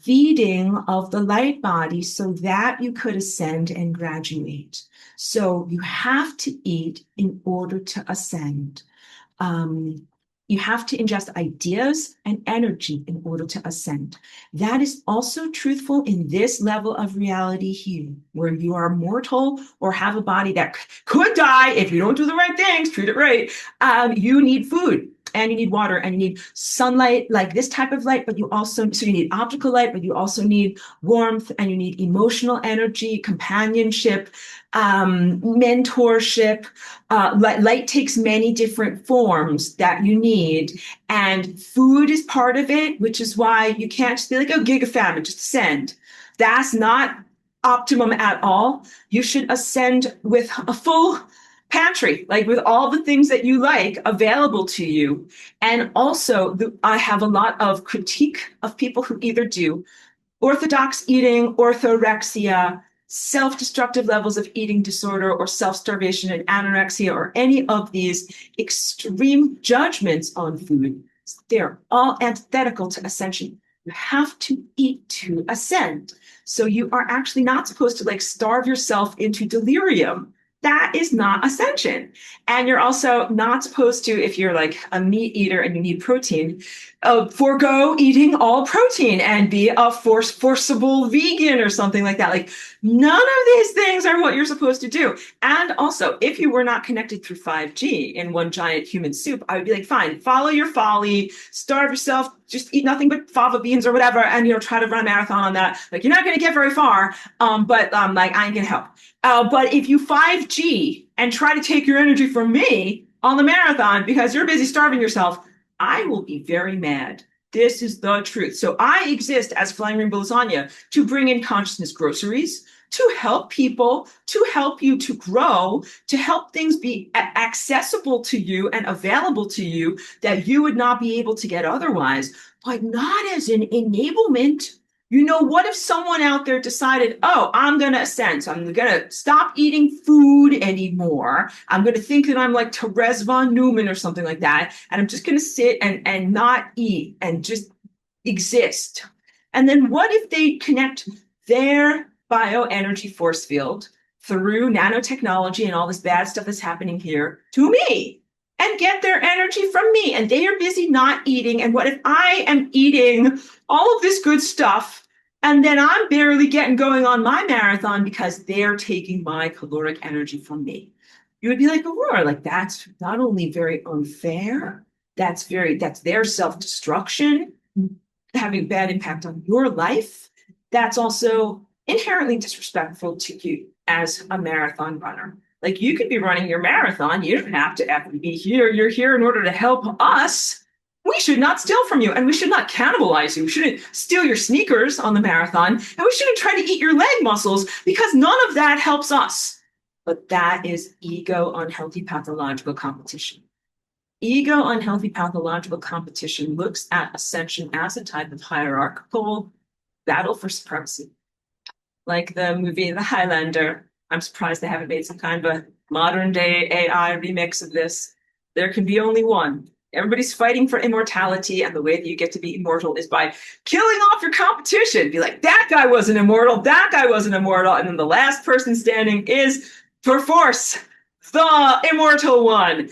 feeding of the light body so that you could ascend and graduate. So you have to eat in order to ascend. You have to ingest ideas and energy in order to ascend. That is also truthful in this level of reality here, where you are mortal or have a body that could die if you don't do the right things, treat it right. You need food and you need water and you need sunlight, like this type of light, but you also, so you need optical light, but you also need warmth and you need emotional energy, companionship, mentorship. Light takes many different forms that you need, and food is part of it, which is why you can't just be like, oh, giga famine, just ascend. That's not optimum at all. You should ascend with a full pantry, like with all the things that you like available to you. And also, I have a lot of critique of people who either do orthodox eating, orthorexia, self-destructive levels of eating disorder, or self-starvation and anorexia, or any of these extreme judgments on food. They're all antithetical to ascension. You have to eat to ascend. So you are actually not supposed to like starve yourself into delirium. That is not ascension. And you're also not supposed to, if you're like a meat eater and you need protein, forego eating all protein and be a forcible vegan or something like that. Like none of these things are what you're supposed to do. And also, if you were not connected through 5G in one giant human soup, I would be like, fine, follow your folly, starve yourself, just eat nothing but fava beans or whatever, and try to run a marathon on that. Like you're not going to get very far, but like I ain't gonna help. But if you 5G and try to take your energy from me on the marathon because you're busy starving yourself, I will be very mad. This is the truth. So I exist as Flying Rainbow Lasagna to bring in consciousness groceries, to help people, to help you to grow, to help things be accessible to you and available to you that you would not be able to get otherwise, but not as an enablement. What if someone out there decided, oh, I'm going to ascend. So I'm going to stop eating food anymore. I'm going to think that I'm like Therese von Neumann or something like that. And I'm just going to sit and not eat and just exist. And then what if they connect their bioenergy force field through nanotechnology and all this bad stuff that's happening here to me and get their energy from me? And they are busy not eating. And what if I am eating all of this good stuff and then I'm barely getting going on my marathon because they're taking my caloric energy from me? You would be like, Aurora, like that's not only very unfair, that's their self-destruction having bad impact on your life. That's also inherently disrespectful to you as a marathon runner. Like you could be running your marathon. You don't have to be here. You're here in order to help us. We should not steal from you, and we should not cannibalize you. We shouldn't steal your sneakers on the marathon, and we shouldn't try to eat your leg muscles because none of that helps us. But that is ego unhealthy pathological competition. Ego unhealthy pathological competition looks at ascension as a type of hierarchical battle for supremacy. Like the movie The Highlander. I'm surprised they haven't made some kind of a modern day AI remix of this. There can be only one. Everybody's fighting for immortality, and the way that you get to be immortal is by killing off your competition. Be like, that guy wasn't immortal, that guy wasn't immortal, and then the last person standing is, for force, the immortal one.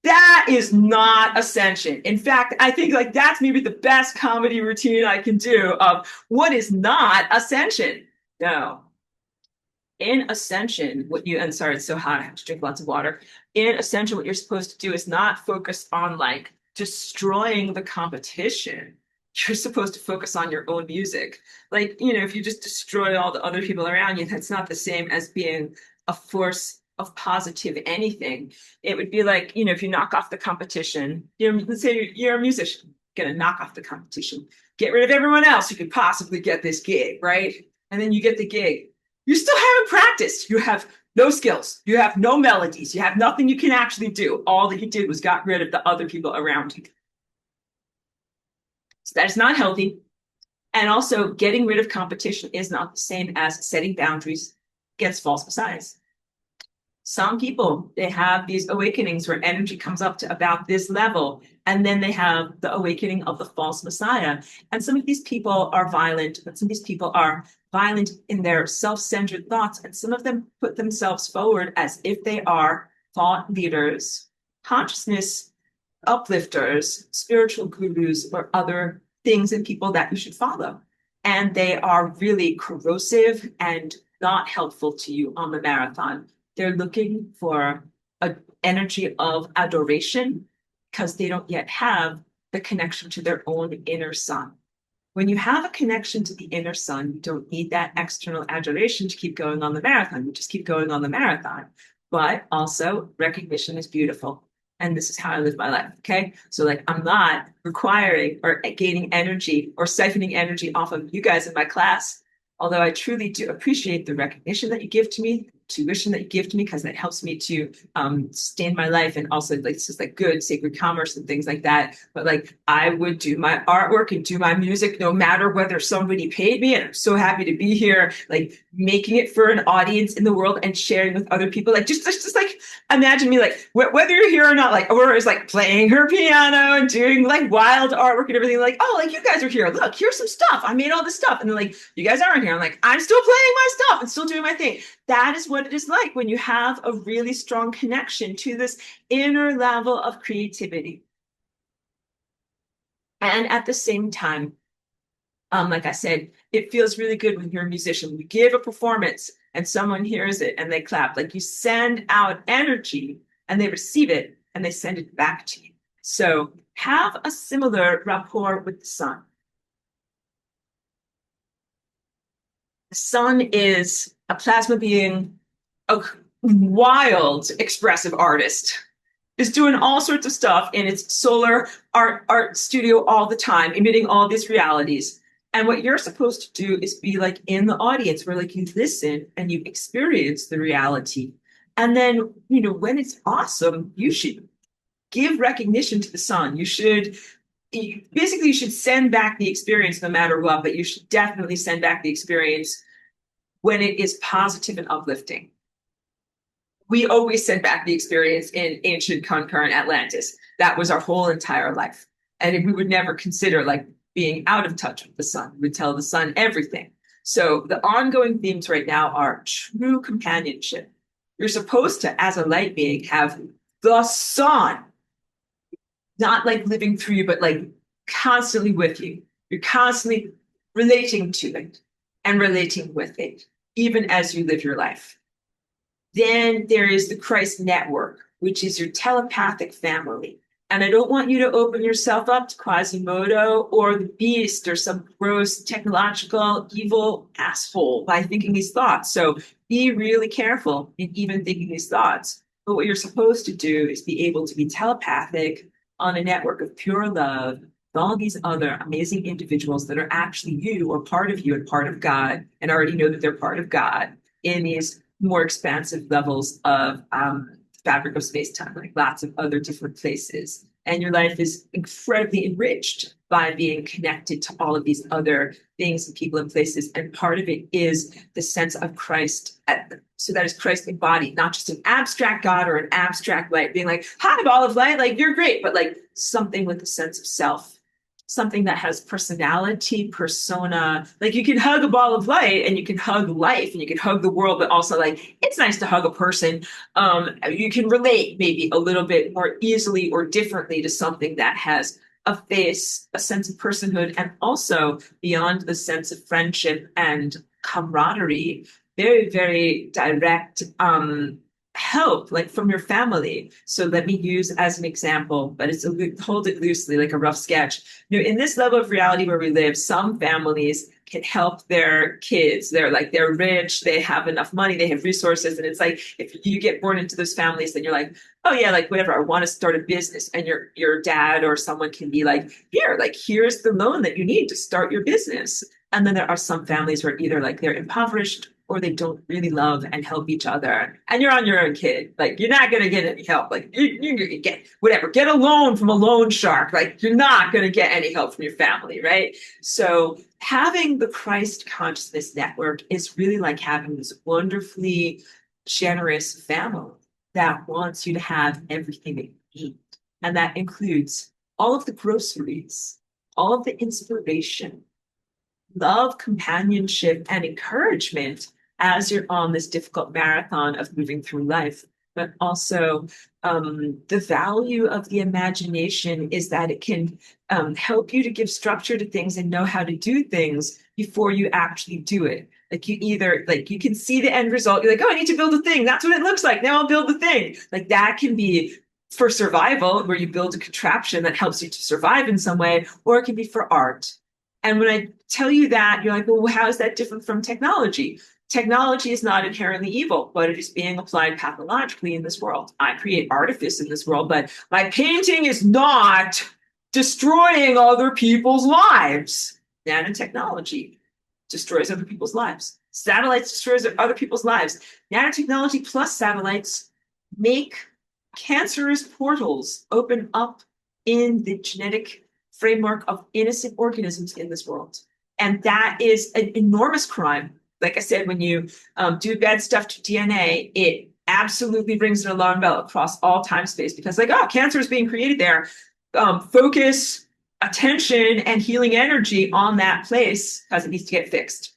That is not ascension. In fact, I think like that's maybe the best comedy routine I can do of what is not ascension. No. In ascension, sorry, it's so hot, I have to drink lots of water. In ascension, what you're supposed to do is not focus on like destroying the competition. You're supposed to focus on your own music. Like, if you just destroy all the other people around you, that's not the same as being a force of positive anything. It would be like, if you knock off the competition, let's say you're a musician, gonna knock off the competition, get rid of everyone else who could possibly get this gig, right? And then you get the gig. You still haven't practiced. You have no skills. You have no melodies. You have nothing you can actually do. All that you did was got rid of the other people around you. So that is not healthy. And also, getting rid of competition is not the same as setting boundaries against false messiahs. Some people, they have these awakenings where energy comes up to about this level, and then they have the awakening of the false messiah. And some of these people are violent, but some of these people are violent in their self-centered thoughts, and some of them put themselves forward as if they are thought leaders, consciousness uplifters, spiritual gurus, or other things and people that you should follow. And they are really corrosive and not helpful to you on the marathon. They're looking for an energy of adoration because they don't yet have the connection to their own inner sun. When you have a connection to the inner sun, you don't need that external adoration to keep going on the marathon. You just keep going on the marathon. But also, recognition is beautiful. And this is how I live my life. Okay. So, like, I'm not requiring or gaining energy or siphoning energy off of you guys in my class. Although I truly do appreciate the recognition that you give to me, tuition that you give to me, because that helps me to sustain my life, and also like it's just like good sacred commerce and things like that. But like I would do my artwork and do my music no matter whether somebody paid me, and I'm so happy to be here, like making it for an audience in the world and sharing with other people. Like just like imagine me like whether you're here or not, like Aurora is like playing her piano and doing like wild artwork and everything. Like, oh, like you guys are here. Look, here's some stuff. I made all this stuff, and then like you guys aren't here. I'm like, I'm still playing my stuff and still doing my thing. That is what it is like when you have a really strong connection to this inner level of creativity. And at the same time, like I said, it feels really good when you're a musician. You give a performance and someone hears it and they clap. Like you send out energy and they receive it and they send it back to you. So have a similar rapport with the sun. The sun is a plasma being, a wild expressive artist, is doing all sorts of stuff in its solar art studio all the time, emitting all these realities. And what you're supposed to do is be like in the audience where like you listen and you experience the reality. And then, you know, when it's awesome, you should give recognition to the sun. You should basically you should send back the experience no matter what, but you should definitely send back the experience when it is positive and uplifting. We always sent back the experience in ancient concurrent Atlantis. That was our whole entire life. And we would never consider like being out of touch with the sun. We would tell the sun everything. So the ongoing themes right now are true companionship. You're supposed to, as a light being, have the sun, not like living through you, but like constantly with you. You're constantly relating to it and relating with it, even as you live your life. Then there is the Christ network, which is your telepathic family. And I don't want you to open yourself up to Quasimodo or the beast or some gross technological evil asshole by thinking these thoughts. So be really careful in even thinking these thoughts. But what you're supposed to do is be able to be telepathic on a network of pure love with all these other amazing individuals that are actually you or part of you and part of God, and already know that they're part of God in these more expansive levels of fabric of space-time, like lots of other different places. And your life is incredibly enriched by being connected to all of these other things and people and places. And part of it is the sense of Christ. So that is Christ embodied, not just an abstract God or an abstract light, being like, hi, ball of light, like you're great, but like something with a sense of self, something that has personality, persona. Like you can hug a ball of light and you can hug life and you can hug the world, but also like it's nice to hug a person. You can relate maybe a little bit more easily or differently to something that has a face, a sense of personhood, and also beyond the sense of friendship and camaraderie, very, very direct help like from your family. So let me use as an example, but hold it loosely like a rough sketch. You know, in this level of reality where we live, some families can help their kids. They're rich, they have enough money, they have resources, and it's like if you get born into those families, then you're like, oh yeah, like whatever, I want to start a business, and your dad or someone can be like, here, like here's the loan that you need to start your business. And then there are some families where either like they're impoverished or they don't really love and help each other. And you're on your own, kid. Like, you're not going to get any help. Like, you're going to get whatever. Get a loan from a loan shark. Like, you're not going to get any help from your family, right? So having the Christ consciousness network is really like having this wonderfully generous family that wants you to have everything that you need. And that includes all of the groceries, all of the inspiration, love, companionship, and encouragement as you're on this difficult marathon of moving through life. but also the value of the imagination is that it can help you to give structure to things and know how to do things before you actually do it. Like you either like you can see the end result, you're like, oh, I need to build a thing. That's what it looks like. Now I'll build the thing. Like that can be for survival, where you build a contraption that helps you to survive in some way, or it can be for art. And when I tell you that, you're like, well, how is that different from technology? Technology is not inherently evil, but it is being applied pathologically in this world. I create artifice in this world, but my painting is not destroying other people's lives. Nanotechnology destroys other people's lives. Satellites destroys other people's lives. Nanotechnology plus satellites make cancerous portals open up in the genetic framework of innocent organisms in this world. And that is an enormous crime. Like I said, when you do bad stuff to DNA, it absolutely rings an alarm bell across all time space, because like, oh, cancer is being created there. Focus attention and healing energy on that place because it needs to get fixed.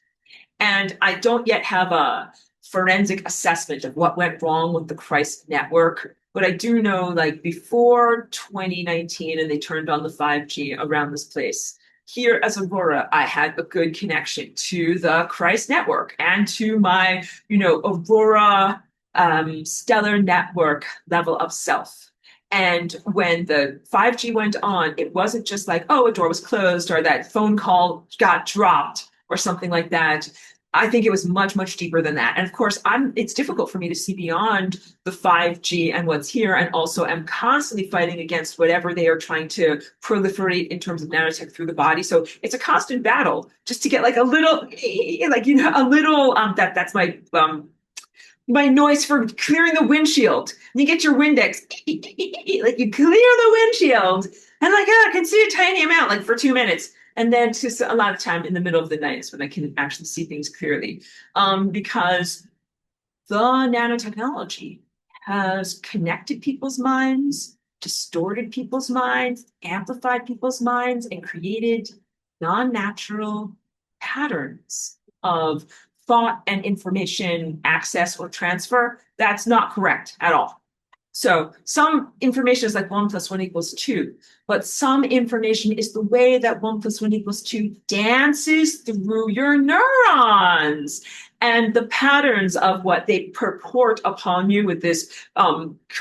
And I don't yet have a forensic assessment of what went wrong with the Christ network. But I do know, like before 2019, and they turned on the 5G around this place, here as Aurora, I had a good connection to the Christ network and to my, Aurora stellar network level of self. And when the 5G went on, it wasn't just like, oh, a door was closed or that phone call got dropped or something like that. I think it was much, much deeper than that. And of course, it's difficult for me to see beyond the 5G and what's here. And also I'm constantly fighting against whatever they are trying to proliferate in terms of nanotech through the body. So it's a constant battle just to get like a little, that's my noise for clearing the windshield. And you get your Windex, like you clear the windshield, and like, I can see a tiny amount, like for 2 minutes. And then just a lot of time in the middle of the night is when I can actually see things clearly. Because the nanotechnology has connected people's minds, distorted people's minds, amplified people's minds, and created non-natural patterns of thought and information access or transfer. That's not correct at all. So some information is like 1 + 1 = 2, but some information is the way that 1 + 1 = 2 dances through your neurons. And the patterns of what they purport upon you with this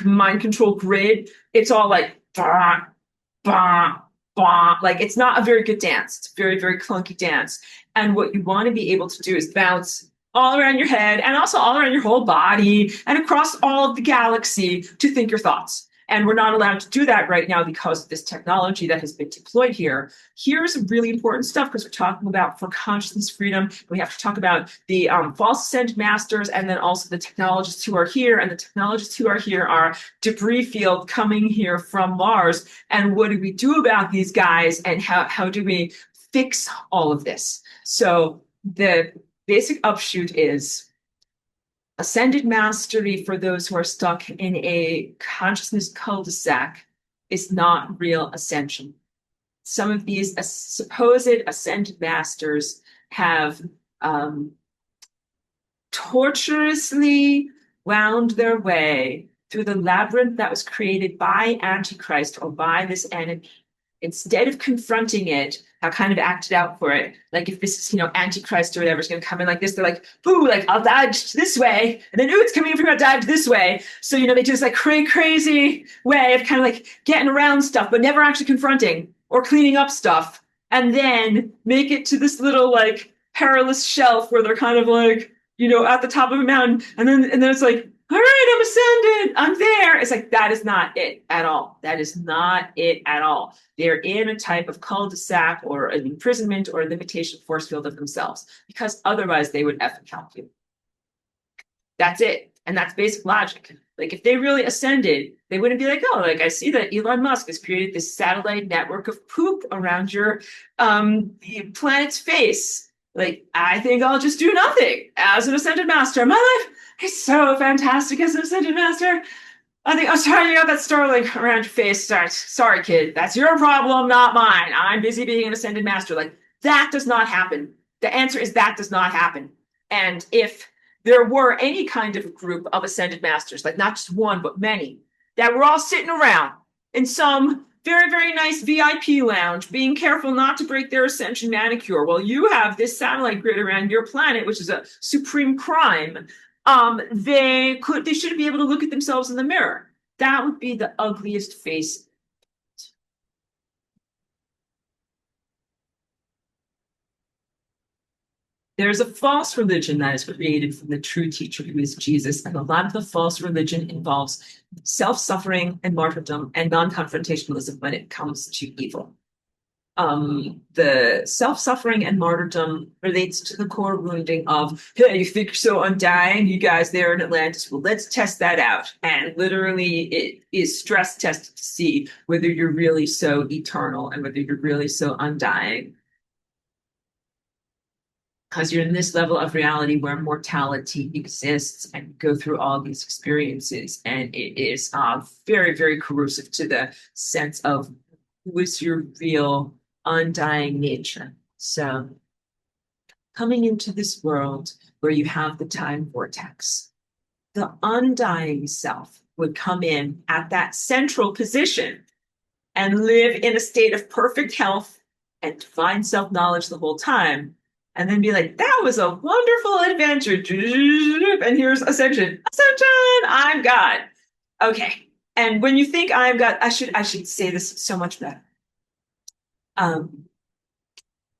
mind control grid, it's all like, bah, bah, bah. Like it's not a very good dance. It's a very, very clunky dance. And what you want to be able to do is bounce all around your head and also all around your whole body and across all of the galaxy to think your thoughts. And we're not allowed to do that right now because of this technology that has been deployed here. Here's really important stuff because we're talking about for consciousness freedom. We have to talk about the false ascended masters and then also the technologists who are here. And the technologists who are here are debris field coming here from Mars. And what do we do about these guys? And how do we fix all of this? So the basic upshoot is ascended mastery for those who are stuck in a consciousness cul-de-sac is not real ascension. Some of these supposed ascended masters have tortuously wound their way through the labyrinth that was created by Antichrist or by this enemy. Instead of confronting it, I kind of acted out for it. Like if this is, Antichrist or whatever is going to come in like this, they're like, ooh, like I'll dodge this way. And then, ooh, it's coming in from a dodge this way. So, they do this like crazy way of kind of like getting around stuff, but never actually confronting or cleaning up stuff. And then make it to this little like perilous shelf where they're kind of like, at the top of a mountain. And then it's like, all right, I'm ascended. I'm there. It's like, that is not it at all. That is not it at all. They're in a type of cul-de-sac or an imprisonment or a limitation force field of themselves because otherwise they would effing help you. That's it. And that's basic logic. Like if they really ascended, they wouldn't be like, oh, like I see that Elon Musk has created this satellite network of poop around your planet's face. Like, I think I'll just do nothing as an ascended master. My life is so fantastic as an ascended master. I think, oh, sorry, you got that Starlink around your face. Sorry, kid. That's your problem, not mine. I'm busy being an ascended master. Like, that does not happen. The answer is that does not happen. And if there were any kind of group of ascended masters, like not just one, but many, that were all sitting around in some very, very nice VIP lounge, being careful not to break their ascension manicure, while you have this satellite grid around your planet, which is a supreme crime. They should be able to look at themselves in the mirror. That would be the ugliest face. There's a false religion that is created from the true teacher who is Jesus. And a lot of the false religion involves self-suffering and martyrdom and non-confrontationalism when it comes to evil. The self-suffering and martyrdom relates to the core wounding of, hey, you think you're so undying, you guys there in Atlantis? Well, let's test that out. And literally, it is stress tested to see whether you're really so eternal and whether you're really so undying. Because you're in this level of reality where mortality exists and you go through all these experiences, and it is very, very corrosive to the sense of who is your real undying nature. So coming into this world where you have the time vortex, the undying self would come in at that central position and live in a state of perfect health and divine self-knowledge the whole time, and then be like, that was a wonderful adventure. And here's ascension. Ascension, I'm God. Okay. And when you think I'm God, I should say this so much better.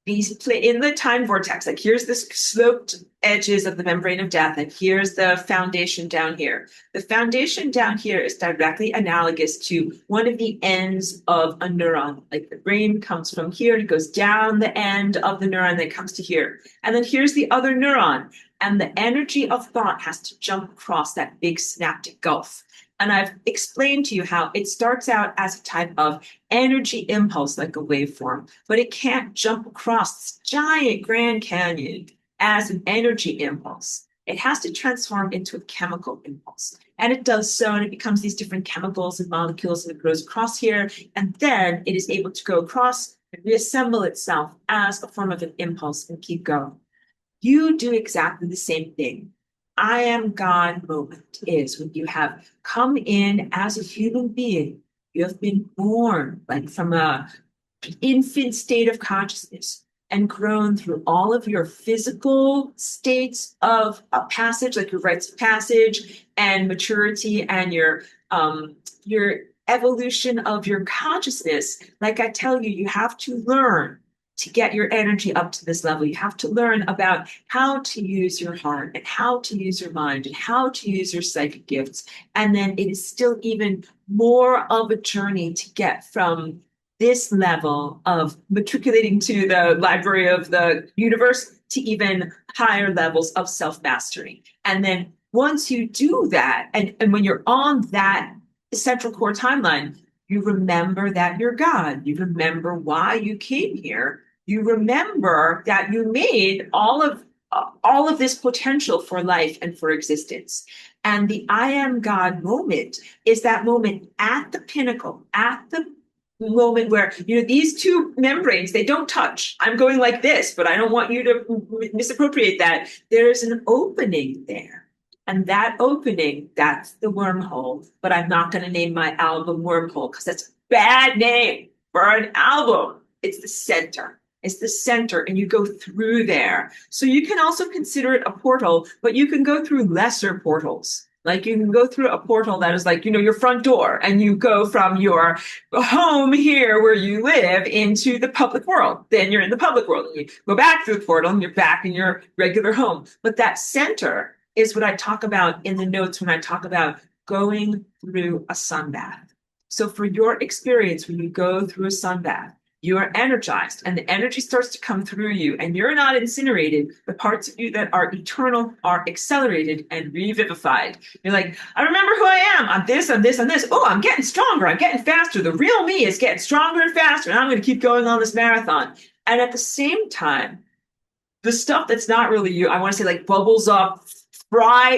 These play in the time vortex. Like here's the sloped edges of the membrane of death, and here's the foundation down here. The foundation down here is directly analogous to one of the ends of a neuron. Like the brain comes from here and it goes down the end of the neuron that comes to here. And then here's the other neuron. And the energy of thought has to jump across that big synaptic gulf. And I've explained to you how it starts out as a type of energy impulse, like a waveform, but it can't jump across this giant Grand Canyon as an energy impulse. It has to transform into a chemical impulse. And it does so, and it becomes these different chemicals and molecules, and it goes across here. And then it is able to go across and reassemble itself as a form of an impulse and keep going. You do exactly the same thing. I am God moment is when you have come in as a human being. You have been born like from a infant state of consciousness and grown through all of your physical states of passage, like your rites of passage and maturity, and your evolution of your consciousness. Like I tell you, you have to learn to get your energy up to this level. You have to learn about how to use your heart and how to use your mind and how to use your psychic gifts. And then it is still even more of a journey to get from this level of matriculating to the library of the universe to even higher levels of self-mastery. And then once you do that, and when you're on that central core timeline, you remember that you're God. You remember why you came here. You remember that you made all of this potential for life and for existence. And the I am God moment is that moment at the pinnacle, at the moment where, these two membranes, they don't touch. I'm going like this, but I don't want you to misappropriate that. There's an opening there. And that opening, that's the wormhole. But I'm not going to name my album Wormhole because that's a bad name for an album. It's the center. It's the center, and you go through there. So you can also consider it a portal, but you can go through lesser portals. Like you can go through a portal that is like, your front door, and you go from your home here where you live into the public world. Then you're in the public world, and you go back through the portal, and you're back in your regular home. But that center is what I talk about in the notes when I talk about going through a sunbath. So for your experience, when you go through a sunbath, you are energized and the energy starts to come through you, and you're not incinerated. The parts of you that are eternal are accelerated and revivified. You're like, I remember who I am. I'm this, I'm this, I'm this. Oh, I'm getting stronger. I'm getting faster. The real me is getting stronger and faster. And I'm going to keep going on this marathon. And at the same time, the stuff that's not really you, I want to say like bubbles up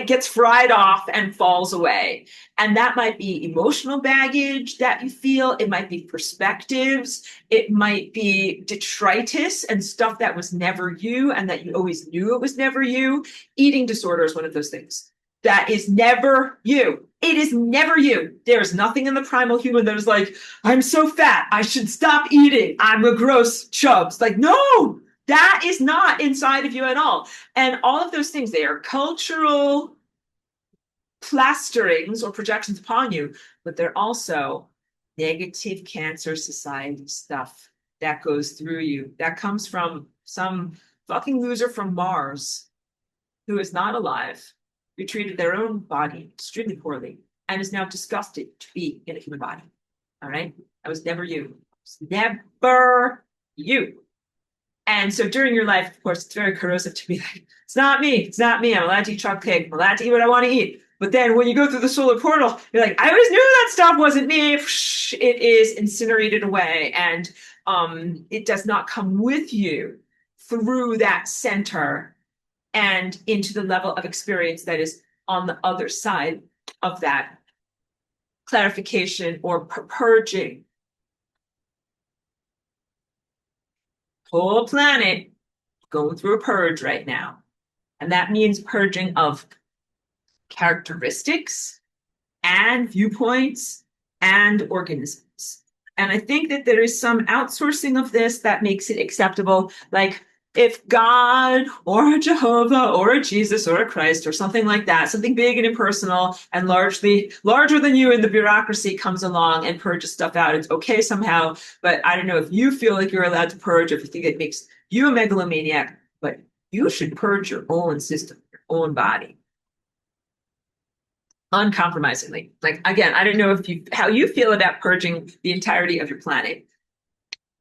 gets fried off and falls away. And that might be emotional baggage that you feel. It might be perspectives. It might be detritus and stuff that was never you and that you always knew it was never you. Eating disorder is one of those things. That is never you. It is never you. There is nothing in the primal human that is like, I'm so fat, I should stop eating. I'm a gross chubs. Like, no, that is not inside of you at all. And all of those things, they are cultural plasterings or projections upon you, but they're also negative cancer society stuff that goes through you, that comes from some fucking loser from Mars who is not alive, who treated their own body extremely poorly and is now disgusted to be in a human body. All right? That was never you. It was never you. And so during your life, of course, it's very corrosive to be like, it's not me. It's not me. I'm allowed to eat chocolate cake. I'm allowed to eat what I want to eat. But then when you go through the solar portal, you're like, I always knew that stuff wasn't me. It is incinerated away. And it does not come with you through that center and into the level of experience that is on the other side of that clarification or purging. Whole planet going through a purge right now. And that means purging of characteristics and viewpoints and organisms. And I think that there is some outsourcing of this that makes it acceptable. Like if God or a Jehovah or a Jesus or a Christ or something like that, something big and impersonal and larger than you in the bureaucracy comes along and purges stuff out, it's okay somehow. But I don't know if you feel like you're allowed to purge, if you think it makes you a megalomaniac, but you should purge your own system, your own body. Uncompromisingly. Like, again, I don't know how you feel about purging the entirety of your planet.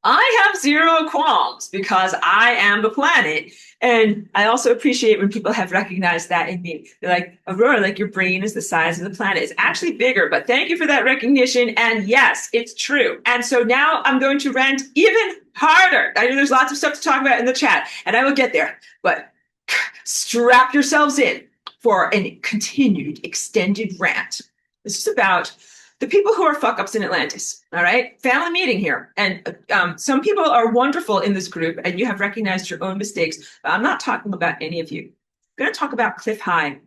I have zero qualms because I am the planet. And I also appreciate when people have recognized that in me. They're like, Aurora, like your brain is the size of the planet. It's actually bigger, but thank you for that recognition. And yes, it's true. And so now I'm going to rant even harder. I know there's lots of stuff to talk about in the chat, and I will get there. But strap yourselves in for a continued extended rant. This is about the people who are fuck-ups in Atlantis, all right? Family meeting here. And some people are wonderful in this group, and you have recognized your own mistakes. But I'm not talking about any of you. I'm going to talk about Cliff High,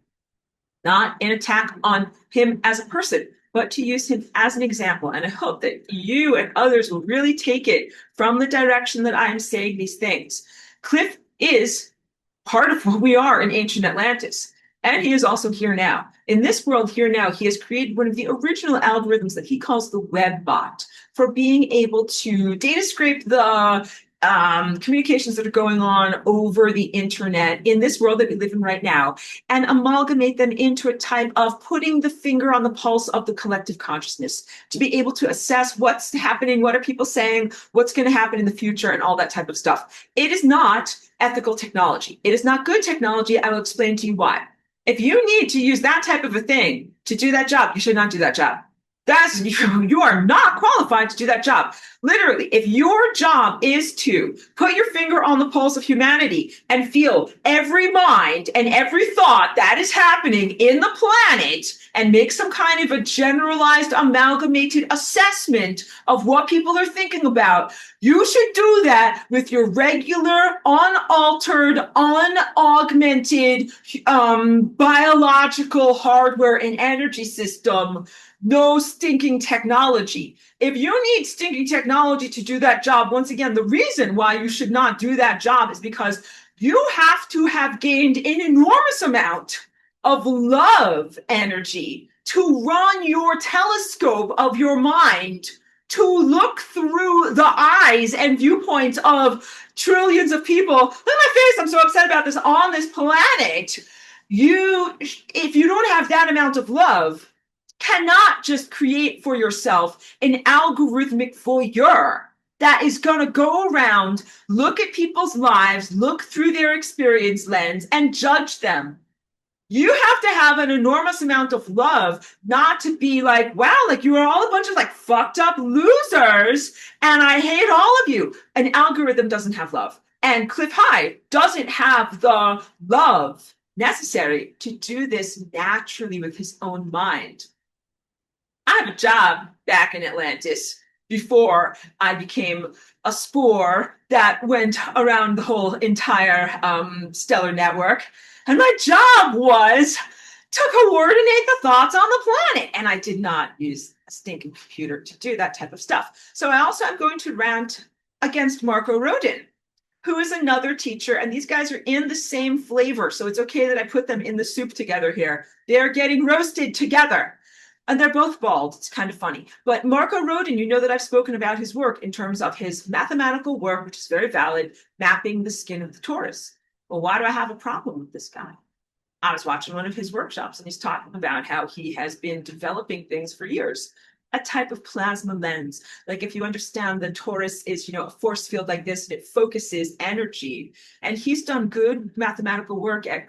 not an attack on him as a person, but to use him as an example. And I hope that you and others will really take it from the direction that I am saying these things. Cliff is part of what we are in ancient Atlantis. And he is also here now. In this world here now, he has created one of the original algorithms that he calls the web bot for being able to data scrape the communications that are going on over the internet in this world that we live in right now and amalgamate them into a type of putting the finger on the pulse of the collective consciousness to be able to assess what's happening, what are people saying, what's going to happen in the future, and all that type of stuff. It is not ethical technology. It is not good technology. I will explain to you why. If you need to use that type of a thing to do that job, you should not do that job. You are not qualified to do that job. Literally, if your job is to put your finger on the pulse of humanity and feel every mind and every thought that is happening in the planet and make some kind of a generalized, amalgamated assessment of what people are thinking about, you should do that with your regular, unaltered, unaugmented biological hardware and energy system. No stinking technology. If you need stinking technology to do that job, once again, the reason why you should not do that job is because you have to have gained an enormous amount of love energy to run your telescope of your mind to look through the eyes and viewpoints of trillions of people. Look at my face, I'm so upset about this, on this planet. If you don't have that amount of love, cannot just create for yourself an algorithmic voyeur that is going to go around, look at people's lives, look through their experience lens, and judge them. You have to have an enormous amount of love not to be like, wow, like you are all a bunch of like fucked up losers, and I hate all of you. An algorithm doesn't have love. And Cliff High doesn't have the love necessary to do this naturally with his own mind. I have a job back in Atlantis before I became a spore that went around the whole entire stellar network. And my job was to coordinate the thoughts on the planet. And I did not use a stinking computer to do that type of stuff. So I also am going to rant against Marco Rodin, who is another teacher. And these guys are in the same flavor. So it's okay that I put them in the soup together here. They're getting roasted together. And they're both bald. It's kind of funny. But Marco Rodin, you know that I've spoken about his work in terms of his mathematical work, which is very valid, mapping the skin of the torus. Well, why do I have a problem with this guy? I was watching one of his workshops and he's talking about how he has been developing things for years. A type of plasma lens. Like if you understand the torus is, a force field like this, and it focuses energy. And he's done good mathematical work at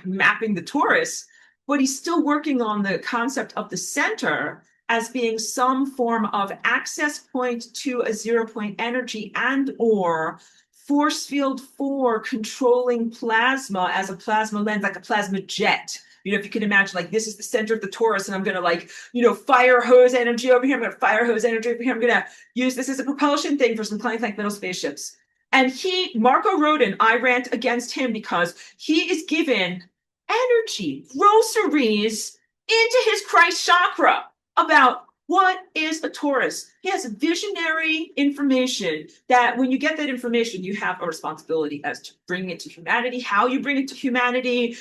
mapping the torus, but he's still working on the concept of the center as being some form of access point to a 0 point energy and or force field for controlling plasma as a plasma lens, like a plasma jet. If you can imagine, like, this is the center of the torus, and I'm going to, fire hose energy over here. I'm going to fire hose energy over here. I'm going to use this as a propulsion thing for some Planck metal spaceships. And Marco Rodin, I rant against him because he is given energy, groceries into his Christ chakra about what is a torus. He has visionary information that when you get that information, you have a responsibility as to bringing it to humanity, how you bring it to humanity,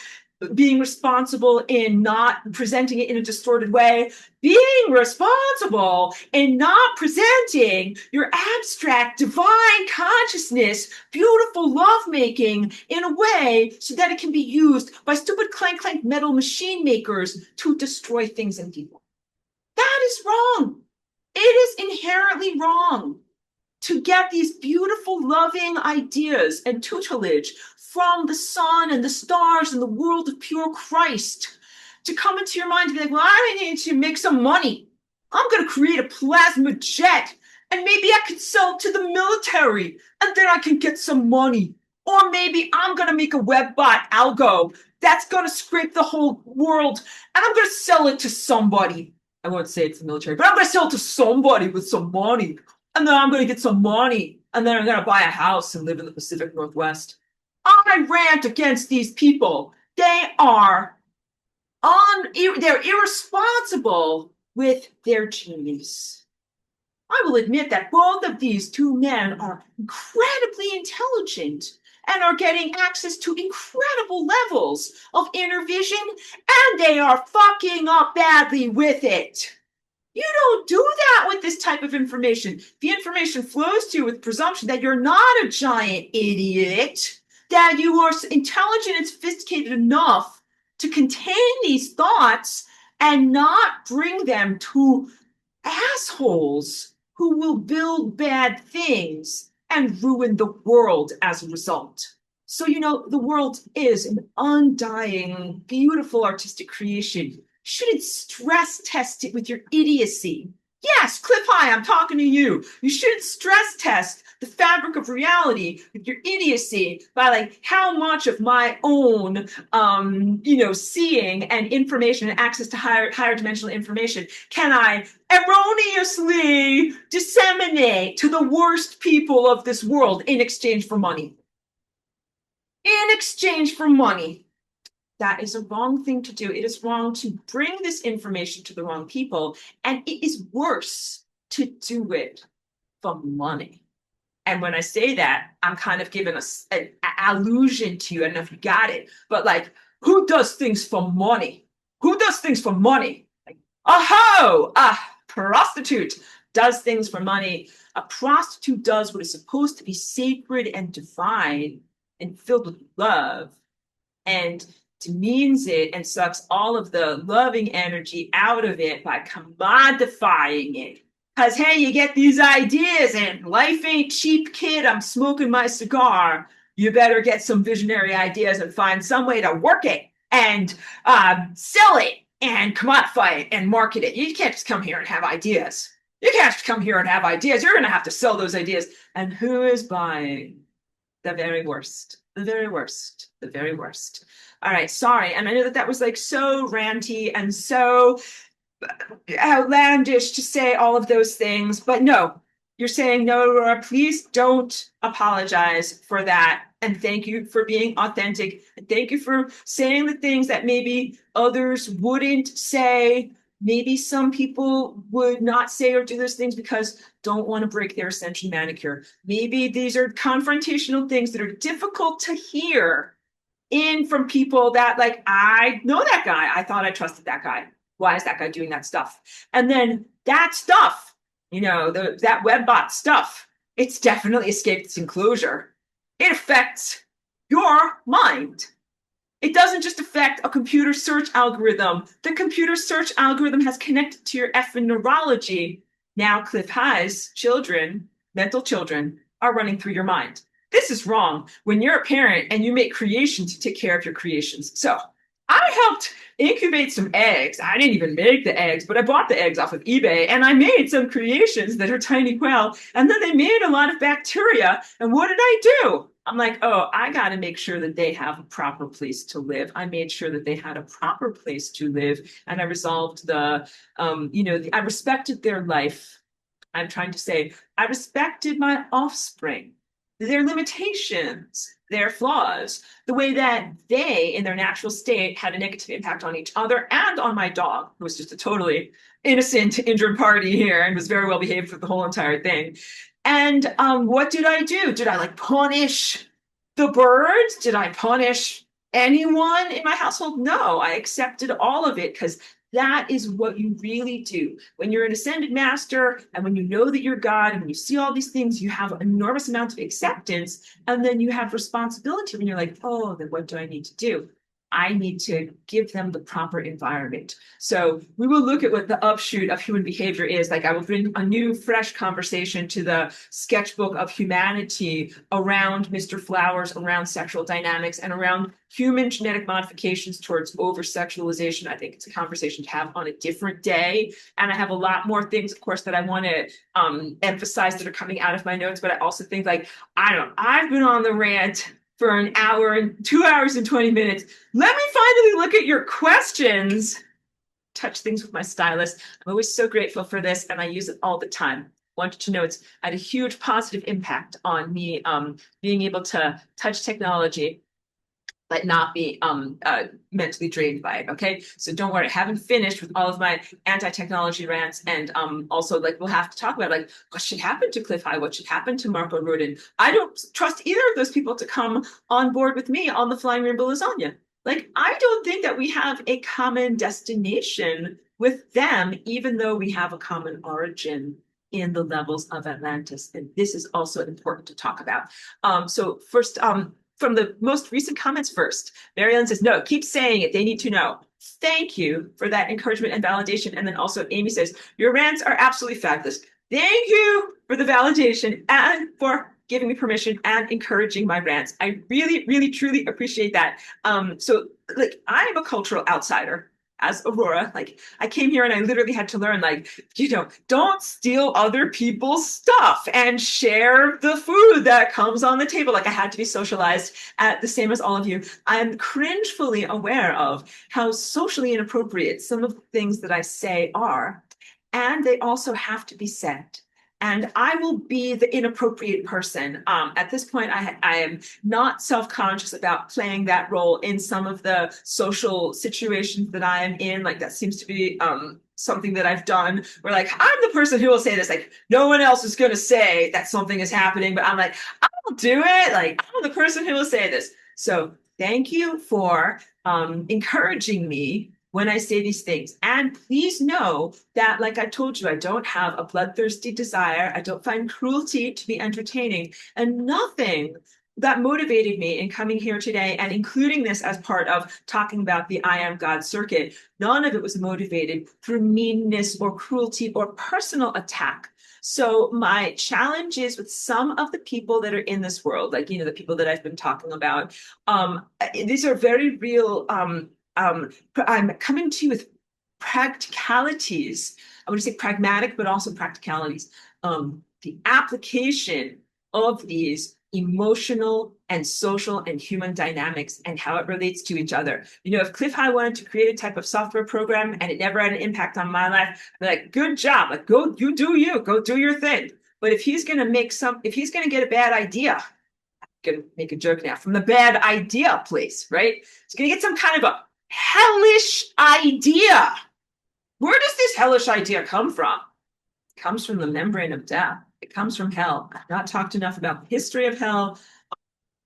being responsible in not presenting it in a distorted way, being responsible in not presenting your abstract divine consciousness, beautiful lovemaking in a way so that it can be used by stupid clank metal machine makers to destroy things and people. That is wrong. It is inherently wrong to get these beautiful, loving ideas and tutelage from the sun and the stars and the world of pure Christ to come into your mind and be like, well, I need to make some money. I'm going to create a plasma jet and maybe I could sell it to the military and then I can get some money. Or maybe I'm going to make a webbot algo that's going to scrape the whole world and I'm going to sell it to somebody. I won't say it's the military, but I'm going to sell it to somebody with some money. And then I'm going to get some money. And then I'm going to buy a house and live in the Pacific Northwest. I rant against these people. They're irresponsible with their genius. I will admit that both of these two men are incredibly intelligent and are getting access to incredible levels of inner vision, and they are fucking up badly with it. You don't do that with this type of information. The information flows to you with presumption that you're not a giant idiot, that you are intelligent and sophisticated enough to contain these thoughts and not bring them to assholes who will build bad things and ruin the world as a result. So, the world is an undying, beautiful artistic creation. You shouldn't stress test it with your idiocy. Yes, Cliff High, I'm talking to you. You shouldn't stress test the fabric of reality with your idiocy by how much of my own, seeing and information and access to higher dimensional information can I erroneously disseminate to the worst people of this world in exchange for money. In exchange for money. That is a wrong thing to do. It is wrong to bring this information to the wrong people. And it is worse to do it for money. And when I say that, I'm kind of giving an allusion to you. I don't know if you got it, but who does things for money? Who does things for money? A prostitute does things for money. A prostitute does what is supposed to be sacred and divine and filled with love and demeans it and sucks all of the loving energy out of it by commodifying it. Because, hey, you get these ideas and life ain't cheap, kid. I'm smoking my cigar. You better get some visionary ideas and find some way to work it and sell it and commodify it and market it. You can't just come here and have ideas. You can't just come here and have ideas. You're going to have to sell those ideas. And who is buying? The very worst. The very worst. The very worst. All right, sorry. And I know that that was like so ranty and so outlandish to say all of those things, but no, you're saying no, Aurora, please don't apologize for that. And thank you for being authentic. And thank you for saying the things that maybe others wouldn't say. Maybe some people would not say or do those things because don't want to break their ascension manicure. Maybe these are confrontational things that are difficult to hear in from people that, like, I know that guy. I thought I trusted that guy. Why is that guy doing that stuff? And then that stuff, that webbot stuff, it's definitely escaped its enclosure. It affects your mind. It doesn't just affect a computer search algorithm. The computer search algorithm has connected to your effing neurology. Now Cliff High's children, mental children, are running through your mind. This is wrong when you're a parent and you make creations, you take care of your creations. So I helped incubate some eggs. I didn't even make the eggs, but I bought the eggs off of eBay and I made some creations that are tiny quail. And then they made a lot of bacteria. And what did I do? I'm like, oh, I got to make sure that they have a proper place to live. I made sure that they had a proper place to live. And I resolved I respected their life. I'm trying to say, I respected my offspring, their limitations, their flaws, the way that they, in their natural state, had a negative impact on each other and on my dog, who was just a totally innocent, injured party here and was very well behaved for the whole entire thing. And what did I do? Did I punish the birds? Did I punish anyone in my household? No, I accepted all of it because that is what you really do. When you're an ascended master and when you know that you're God and when you see all these things, you have an enormous amount of acceptance. And then you have responsibility when you're like, oh, then what do I need to do? I need to give them the proper environment. So we will look at what the upshoot of human behavior is. Like I will bring a new, fresh conversation to the sketchbook of humanity around Mr. Flowers, around sexual dynamics, and around human genetic modifications towards over-sexualization. I think it's a conversation to have on a different day. And I have a lot more things, of course, that I want to emphasize that are coming out of my notes. But I also think, I've been on the rant for an hour and 2 hours and 20 minutes. Let me finally look at your questions. Touch things with my stylus. I'm always so grateful for this, and I use it all the time. Wanted to know it's had a huge positive impact on me being able to touch technology but not be mentally drained by it. Okay, so don't worry, I haven't finished with all of my anti-technology rants, and also we'll have to talk about what should happen to Cliff High, what should happen to Marco Rudin. I don't trust either of those people to come on board with me on the Flying Rainbow Lasagna. I don't think that we have a common destination with them, even though we have a common origin in the levels of Atlantis, and this is also important to talk about. So first, from the most recent comments first, Marianne says, no, keep saying it. They need to know. Thank you for that encouragement and validation. And then also Amy says, your rants are absolutely fabulous. Thank you for the validation and for giving me permission and encouraging my rants. I really, really, truly appreciate that. So I am a cultural outsider. As Aurora, I came here and I literally had to learn, don't steal other people's stuff and share the food that comes on the table. I had to be socialized the same as all of you. I'm cringefully aware of how socially inappropriate some of the things that I say are, and they also have to be said. And I will be the inappropriate person. At this point, I am not self-conscious about playing that role in some of the social situations that I am in. That seems to be something that I've done where I'm the person who will say this. No one else is going to say that something is happening, but I'm I'll do it. I'm the person who will say this. So thank you for encouraging me when I say these things. And please know that, like I told you, I don't have a bloodthirsty desire. I don't find cruelty to be entertaining. And nothing that motivated me in coming here today and including this as part of talking about the I Am God circuit, none of it was motivated through meanness or cruelty or personal attack. So my challenge is with some of the people that are in this world, the people that I've been talking about, these are very real. I'm coming to you with practicalities. I want to say pragmatic, but also practicalities. The application of these emotional and social and human dynamics and how it relates to each other. If Cliff High wanted to create a type of software program and it never had an impact on my life, I'd be like, good job. Like, go, you do you, go do your thing. But if he's going to get a bad idea, I'm going to make a joke now, from the bad idea place, right? He's going to get some kind of a hellish idea. Where does this hellish idea come from? It comes from the membrane of death. It comes from hell. I've not talked enough about the history of hell.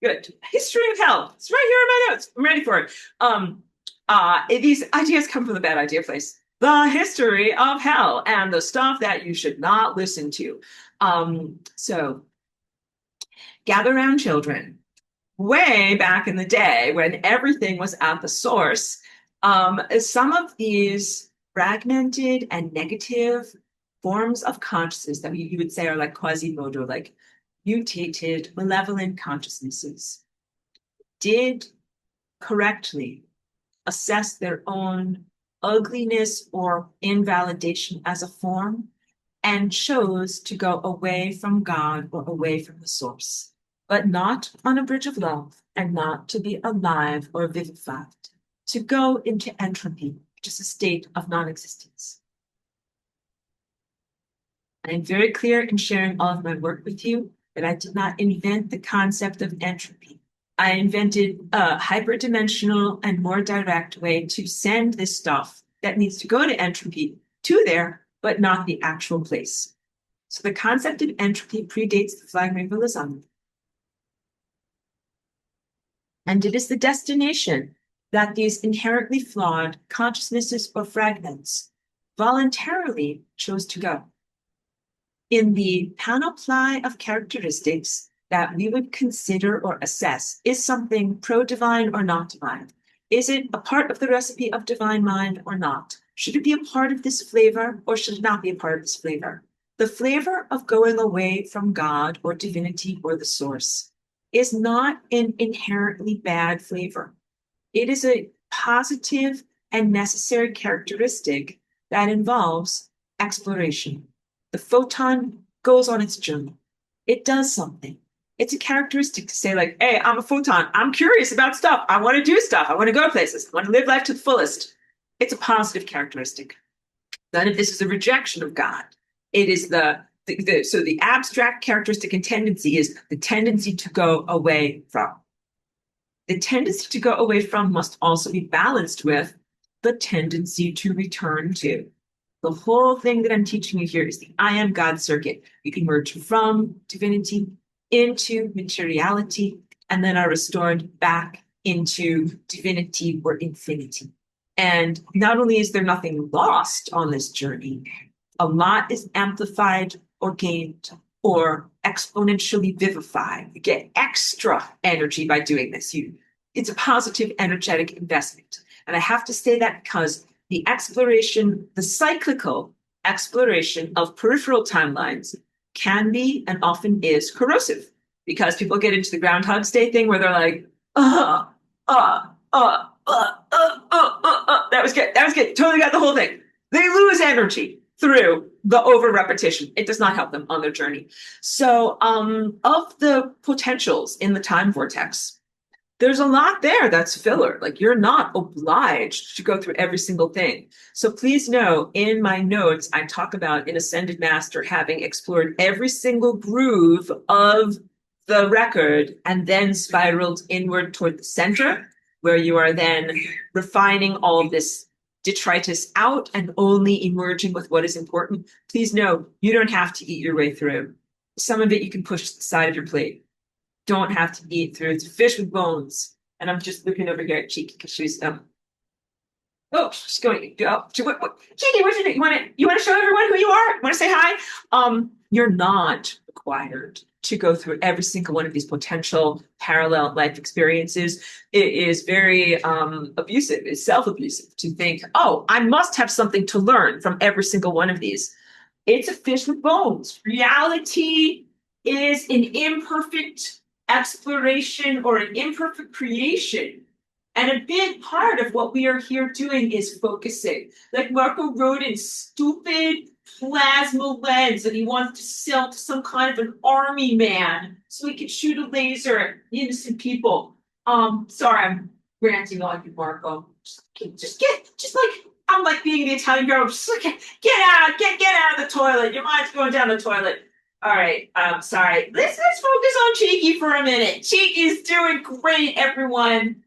Good. History of hell. It's right here in my notes. I'm ready for it. These ideas come from the bad idea place. The history of hell and the stuff that you should not listen to. So gather around, children. Way back in the day when everything was at the source, some of these fragmented and negative forms of consciousness that you would say are like quasimodo, like mutated, malevolent consciousnesses, did correctly assess their own ugliness or invalidation as a form and chose to go away from God or away from the source, but not on a bridge of love and not to be alive or vivified, to go into entropy, which is a state of non-existence. I am very clear in sharing all of my work with you that I did not invent the concept of entropy. I invented a hyperdimensional and more direct way to send this stuff that needs to go to entropy to there, but not the actual place. So the concept of entropy predates the flying rainbow lasagna. And it is the destination that these inherently flawed consciousnesses or fragments voluntarily chose to go. In the panoply of characteristics that we would consider or assess, is something pro-divine or not divine? Is it a part of the recipe of divine mind or not? Should it be a part of this flavor or should it not be a part of this flavor? The flavor of going away from God or divinity or the source is not an inherently bad flavor. It is a positive and necessary characteristic that involves exploration. The photon goes on its journey. It does something. It's a characteristic to say like, hey, I'm a photon. I'm curious about stuff. I want to do stuff. I want to go places. I want to live life to the fullest. It's a positive characteristic. None of this is a rejection of God. It is so the abstract characteristic and tendency is the tendency to go away from. The tendency to go away from must also be balanced with the tendency to return to. The whole thing that I'm teaching you here is the I am God circuit. You can merge from divinity into materiality, and then are restored back into divinity or infinity. And not only is there nothing lost on this journey, a lot is amplified or gained or exponentially vivified. You get extra energy by doing this. It's a positive energetic investment. And I have to say that because the exploration, the cyclical exploration of peripheral timelines can be and often is corrosive, because people get into the Groundhog Day thing where they're like, that was good. That was good. Totally got the whole thing. They lose energy through the over repetition. It does not help them on their journey. So of the potentials in the time vortex, there's a lot there that's filler. Like, you're not obliged to go through every single thing. So please know, in my notes, I talk about an ascended master having explored every single groove of the record and then spiraled inward toward the center, where you are then refining all of this detritus out and only emerging with what is important. Please know, you don't have to eat your way through. Some of it you can push to the side of your plate. Don't have to eat through. It's a fish with bones. And I'm just looking over here at Cheeky because she's she's going. Cheeky, what you do? You want to show everyone who you are? Want to say hi? You're not required to go through every single one of these potential parallel life experiences. It is very abusive. It's self-abusive to think, oh, I must have something to learn from every single one of these. It's a fish with bones. Reality is an imperfect exploration or an imperfect creation. And a big part of what we are here doing is focusing. Like Marco Rodin's stupid plasma lens that he wants to sell to some kind of an army man so we could shoot a laser at innocent people. Sorry, I'm ranting on you, Marco. Just like I'm like being the Italian girl. Just like get out of the toilet. Your mind's going down the toilet. All right, sorry. Let's focus on Cheeky for a minute. Cheeky's doing great, everyone.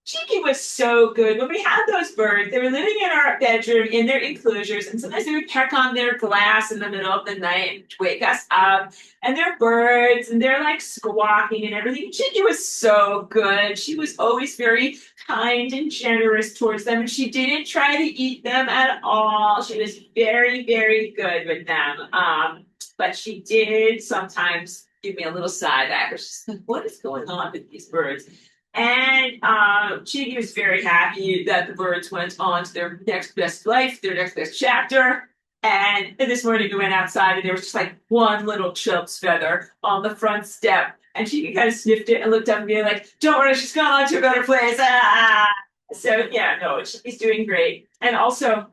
Cheeky was so good. When we had those birds, they were living in our bedroom in their enclosures, and sometimes they would peck on their glass in the middle of the night and wake us up. And they're birds, and they're like squawking and everything. Cheeky was so good. She was always very kind and generous towards them, and she didn't try to eat them at all. She was very, very good with them. But she did sometimes give me a little side eye. She's like, "What is going on with these birds?" And Chiggy was very happy that the birds went on to their next best life, their next best chapter. And this morning we went outside and there was just like one little chub's feather on the front step. And Chiggy kind of sniffed it and looked up at me like, "Don't worry, she's gone on to a better place." Ah! So yeah, no, she's doing great. And also,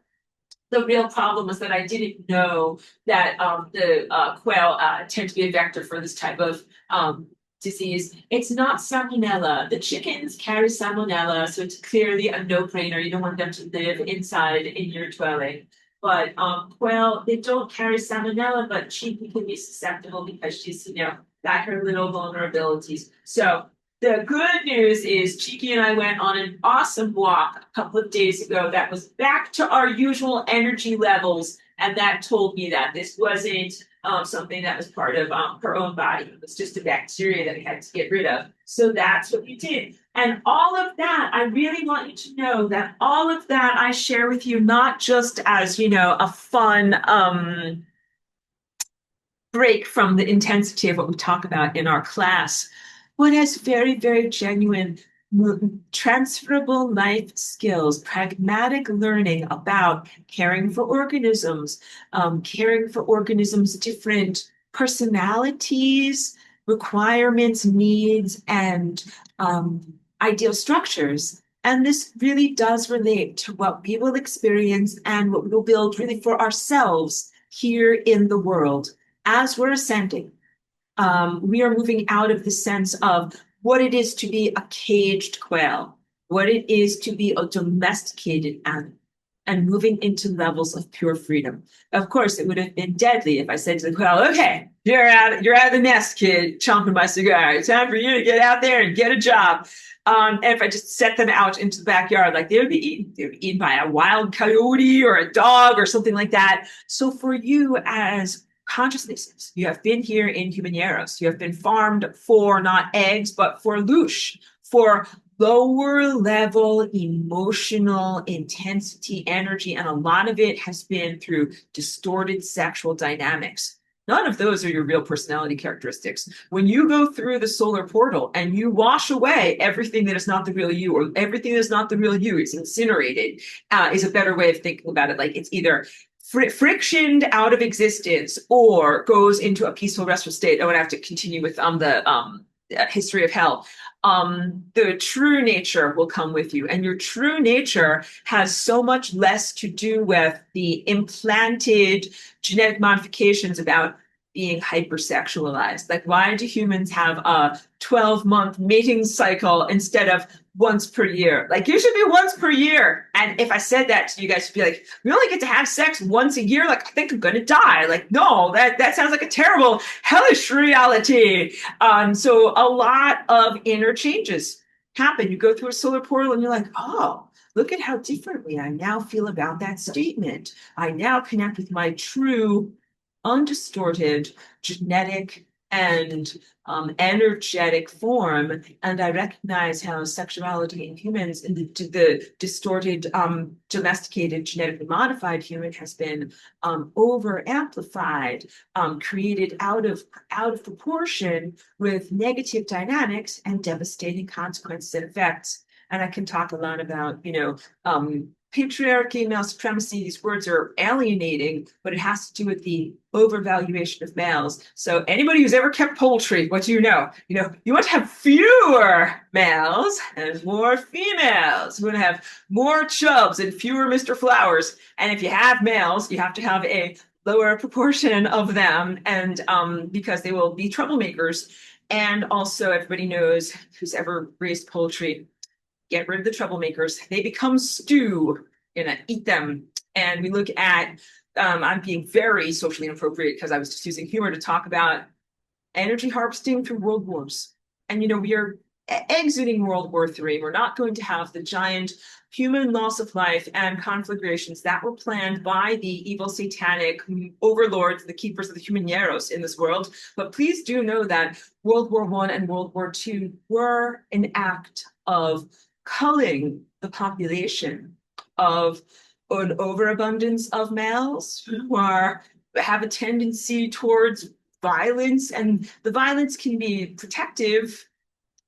the real problem was that I didn't know that the quail tend to be a vector for this type of disease. It's not salmonella. The chickens carry salmonella, so it's clearly a no-brainer. You don't want them to live inside in your dwelling. But quail, they don't carry salmonella, but Cheeky can be susceptible because she's, got her little vulnerabilities. So the good news is Cheeky and I went on an awesome walk a couple of days ago that was back to our usual energy levels. And that told me that this wasn't something that was part of her own body. It was just a bacteria that we had to get rid of. So that's what we did. And all of that, I really want you to know that all of that I share with you, not just as, a fun break from the intensity of what we talk about in our class, but as very, very genuine transferable life skills, pragmatic learning about caring for organisms, different personalities, requirements, needs, and ideal structures. And this really does relate to what we will experience and what we will build really for ourselves here in the world as we're ascending. We are moving out of the sense of what it is to be a caged quail, what it is to be a domesticated animal, and moving into levels of pure freedom. Of course, it would have been deadly if I said to the quail, "Okay, you're out of the nest, kid, chomping my cigar. It's time for you to get out there and get a job." And if I just set them out into the backyard, like they would be eaten by a wild coyote or a dog or something like that. So for you as consciousnesses, you have been here in Humaneros. You have been farmed for not eggs, but for loosh, for lower level emotional intensity, energy, and a lot of it has been through distorted sexual dynamics. None of those are your real personality characteristics. When you go through the solar portal and you wash away everything that is not the real you, or everything that is not the real you is incinerated, is a better way of thinking about it. Like it's either frictioned out of existence or goes into a peaceful, restful state. I would have to continue with the history of hell. The true nature will come with you, and your true nature has so much less to do with the implanted genetic modifications about being hypersexualized. Like, why do humans have a 12-month mating cycle instead of once per year? Like, you should be once per year. And if I said that to you guys, would be like, "We only get to have sex once a year? Like, I think I'm gonna die." Like, no, that sounds like a terrible, hellish reality. So a lot of inner changes happen. You go through a solar portal and you're like, "Oh, look at how differently I now feel about that statement. I now connect with my true, undistorted genetic and energetic form, and I recognize how sexuality in humans, in the distorted, domesticated, genetically modified human, has been over amplified, created out of proportion with negative dynamics and devastating consequences and effects." And I can talk a lot about, patriarchy, male supremacy. These words are alienating, but it has to do with the overvaluation of males. So anybody who's ever kept poultry, what do you know? You want to have fewer males and more females. You want to have more chubs and fewer Mr. Flowers. And if you have males, you have to have a lower proportion of them, and because they will be troublemakers. And also, everybody knows who's ever raised poultry, get rid of the troublemakers. They become stew. You're gonna eat them. And we look at, I'm being very socially inappropriate because I was just using humor to talk about energy harvesting through world wars. And, we are exiting World War III. We're not going to have the giant human loss of life and conflagrations that were planned by the evil satanic overlords, the keepers of the humaneros in this world. But please do know that World War I and World War II were an act of culling the population, of an overabundance of males who have a tendency towards violence, and the violence can be protective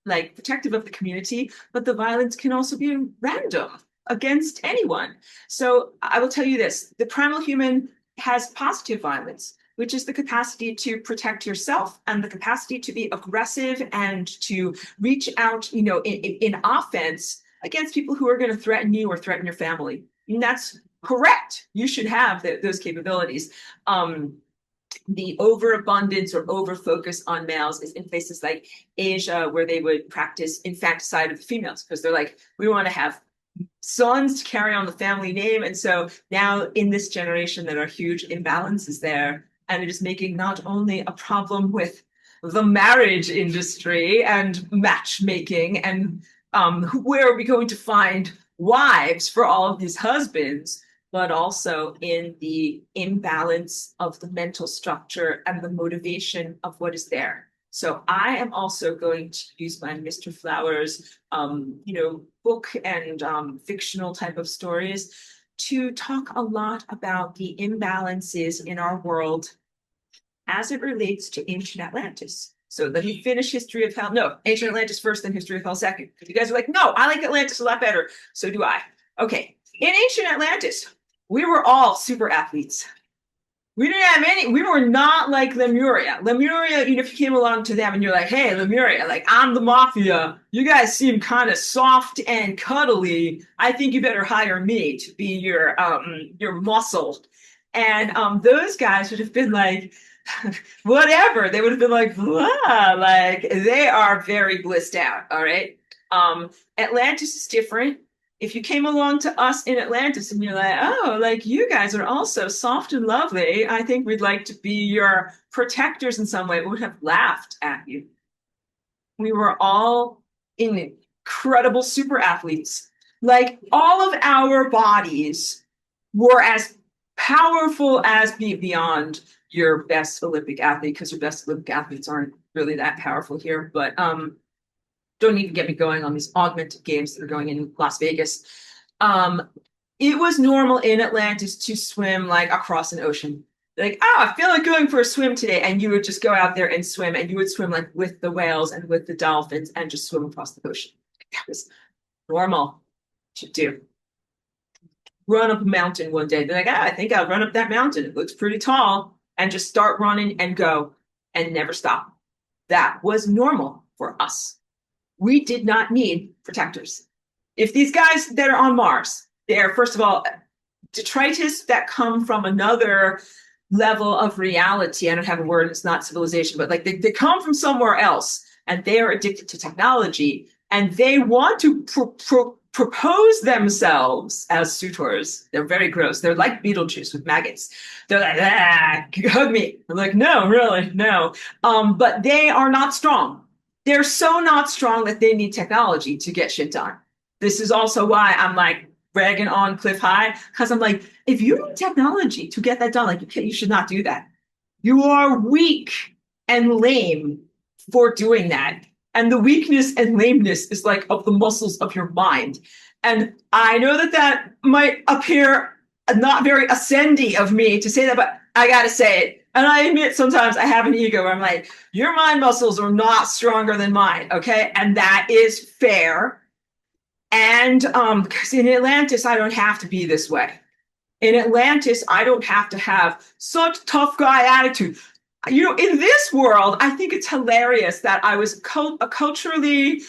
of the community, but the violence can also be random against anyone. So I will tell you this: the primal human has positive violence, which is the capacity to protect yourself and the capacity to be aggressive and to reach out, in offense against people who are going to threaten you or threaten your family. And that's correct. You should have those capabilities. The overabundance or overfocus on males is in places like Asia, where they would practice infanticide of the females because they're like, we want to have sons to carry on the family name. And so now in this generation, there are huge imbalances there. And it is making not only a problem with the marriage industry and matchmaking and where are we going to find wives for all of these husbands, but also in the imbalance of the mental structure and the motivation of what is there. So I am also going to use my Mr. Flowers, book and fictional type of stories to talk a lot about the imbalances in our world as it relates to ancient Atlantis. So let me finish History of Hell. No, ancient Atlantis first, then History of Hell second. Because you guys are like, no, I like Atlantis a lot better. So do I. Okay. In ancient Atlantis, we were all super athletes. We didn't have any, we were not like Lemuria. Lemuria, if you came along to them and you're like, hey, Lemuria, like, I'm the mafia. You guys seem kind of soft and cuddly. I think you better hire me to be your muscle. And those guys would have been like, whatever. They would have been like, wow, like they are very blissed out. All right. Atlantis is different. If you came along to us in Atlantis and you're like, oh, like you guys are also soft and lovely, I think we'd like to be your protectors in some way, we would have laughed at you. We were all incredible super athletes. Like all of our bodies were as powerful as beyond your best Olympic athlete, because your best Olympic athletes aren't really that powerful here. But don't even get me going on these augmented games that are going in Las Vegas. It was normal in Atlantis to swim like across an ocean. Like, I feel like going for a swim today. And you would just go out there and swim, and you would swim like with the whales and with the dolphins and just swim across the ocean. That was normal to do. Run up a mountain one day. They're like, I think I'll run up that mountain. It looks pretty tall. And just start running and go and never stop. That was normal for us. We did not need protectors. If these guys that are on Mars, they're, first of all, detritus that come from another level of reality. I don't have a word, it's not civilization, but like they come from somewhere else, and they are addicted to technology, and they want to propose themselves as suitors. They're very gross. They're like Beetlejuice with maggots. They're like, hug me. I'm like, no, really, no. But they are not strong. They're so not strong that they need technology to get shit done. This is also why I'm like bragging on Cliff High, because I'm like, if you need technology to get that done, like you should not do that. You are weak and lame for doing that. And the weakness and lameness is like of the muscles of your mind. And I know that might appear not very ascendy of me to say that, but I got to say it. And I admit sometimes I have an ego where I'm like, your mind muscles are not stronger than mine, okay? And that is fair. And because in Atlantis, I don't have to be this way. In Atlantis, I don't have to have such tough guy attitude. In this world, I think it's hilarious that I was culturally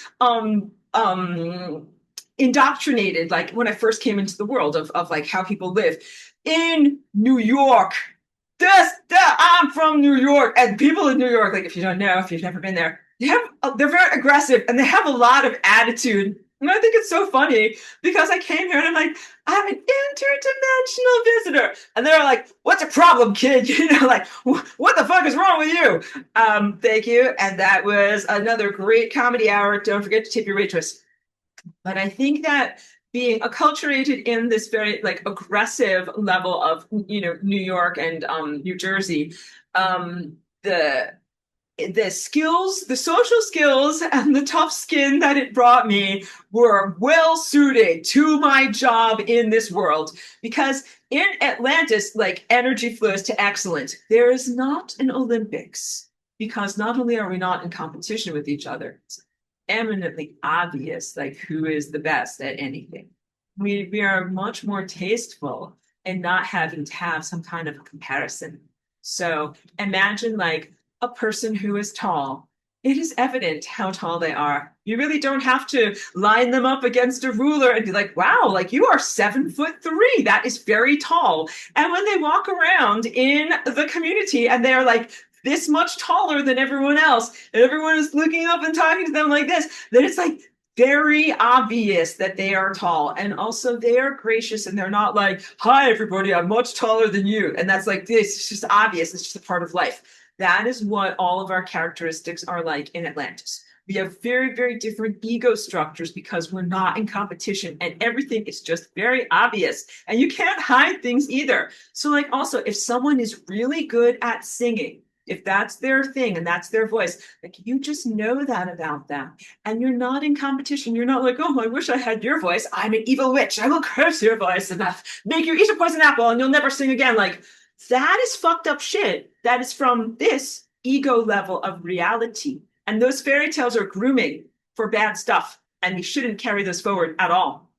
indoctrinated, like when I first came into the world of like how people live in New York. I'm from New York, and people in New York, like if you don't know, if you've never been there, they're very aggressive and they have a lot of attitude. And I think it's so funny because I came here and I'm like, I'm an interdimensional visitor. And they're like, what's your problem, kid? Like, what the fuck is wrong with you? Thank you. And that was another great comedy hour. Don't forget to tip your waitress. But I think that being acculturated in this very like aggressive level of New York and New Jersey, the skills, the social skills, and the tough skin that it brought me were well suited to my job in this world. Because in Atlantis, like energy flows to excellence. There is not an Olympics because not only are we not in competition with each other, it's eminently obvious like who is the best at anything. We are much more tasteful and not having to have some kind of a comparison. So imagine like a person who is tall. It is evident how tall they are. You really don't have to line them up against a ruler and be like, wow, like you are 7'3". That is very tall. And when they walk around in the community and they're like this much taller than everyone else, and everyone is looking up and talking to them like this, then it's like very obvious that they are tall. And also they are gracious and they're not like, hi, everybody, I'm much taller than you. And that's like this. It's just obvious. It's just a part of life. That is what all of our characteristics are like in Atlantis. We have very, very different ego structures because we're not in competition and everything is just very obvious and you can't hide things either. So like also if someone is really good at singing, if that's their thing and that's their voice, like you just know that about them and you're not in competition. You're not like, oh, I wish I had your voice. I'm an evil witch. I will curse your voice and make you eat a poison apple and you'll never sing again. Like that is fucked up shit. That is from this ego level of reality. And those fairy tales are grooming for bad stuff. And we shouldn't carry those forward at all.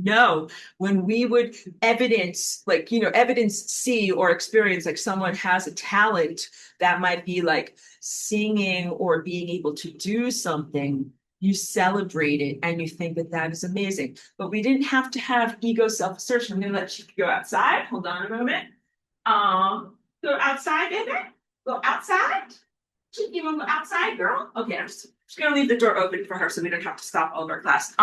No, when we would evidence, like, evidence see or experience, like someone has a talent that might be like singing or being able to do something, you celebrate it and you think that that is amazing. But we didn't have to have ego self-assertion. I'm going to let you go outside. Hold on a moment. Go outside, baby. Go outside. You want to go outside, girl? Okay, I'm just going to leave the door open for her so we don't have to stop all of our class.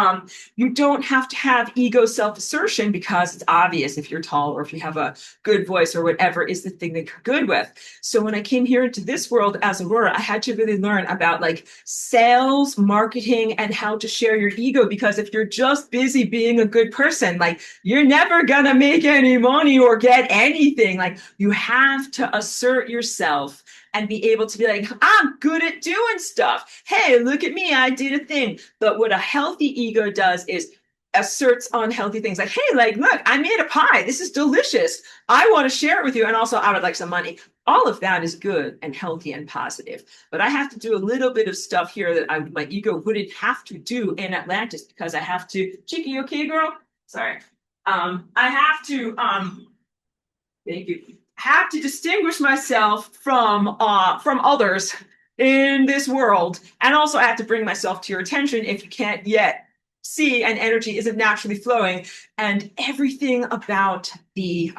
You don't have to have ego self-assertion because it's obvious if you're tall or if you have a good voice or whatever is the thing that you're good with. So when I came here into this world as Aurora, I had to really learn about like sales, marketing, and how to share your ego because if you're just busy being a good person, like you're never going to make any money or get anything. Like you have to assert yourself and be able to be like, I'm good at doing stuff. Hey, look at me, I did a thing. But what a healthy ego does is asserts unhealthy things like, hey, like, look, I made a pie. This is delicious. I want to share it with you. And also, I would like some money. All of that is good and healthy and positive. But I have to do a little bit of stuff here that my ego wouldn't have to do in Atlantis because I have to, Chicky, okay, girl? Sorry. I have to, thank you. Have to distinguish myself from others in this world, and also I have to bring myself to your attention if you can't yet see and energy isn't naturally flowing. And everything about the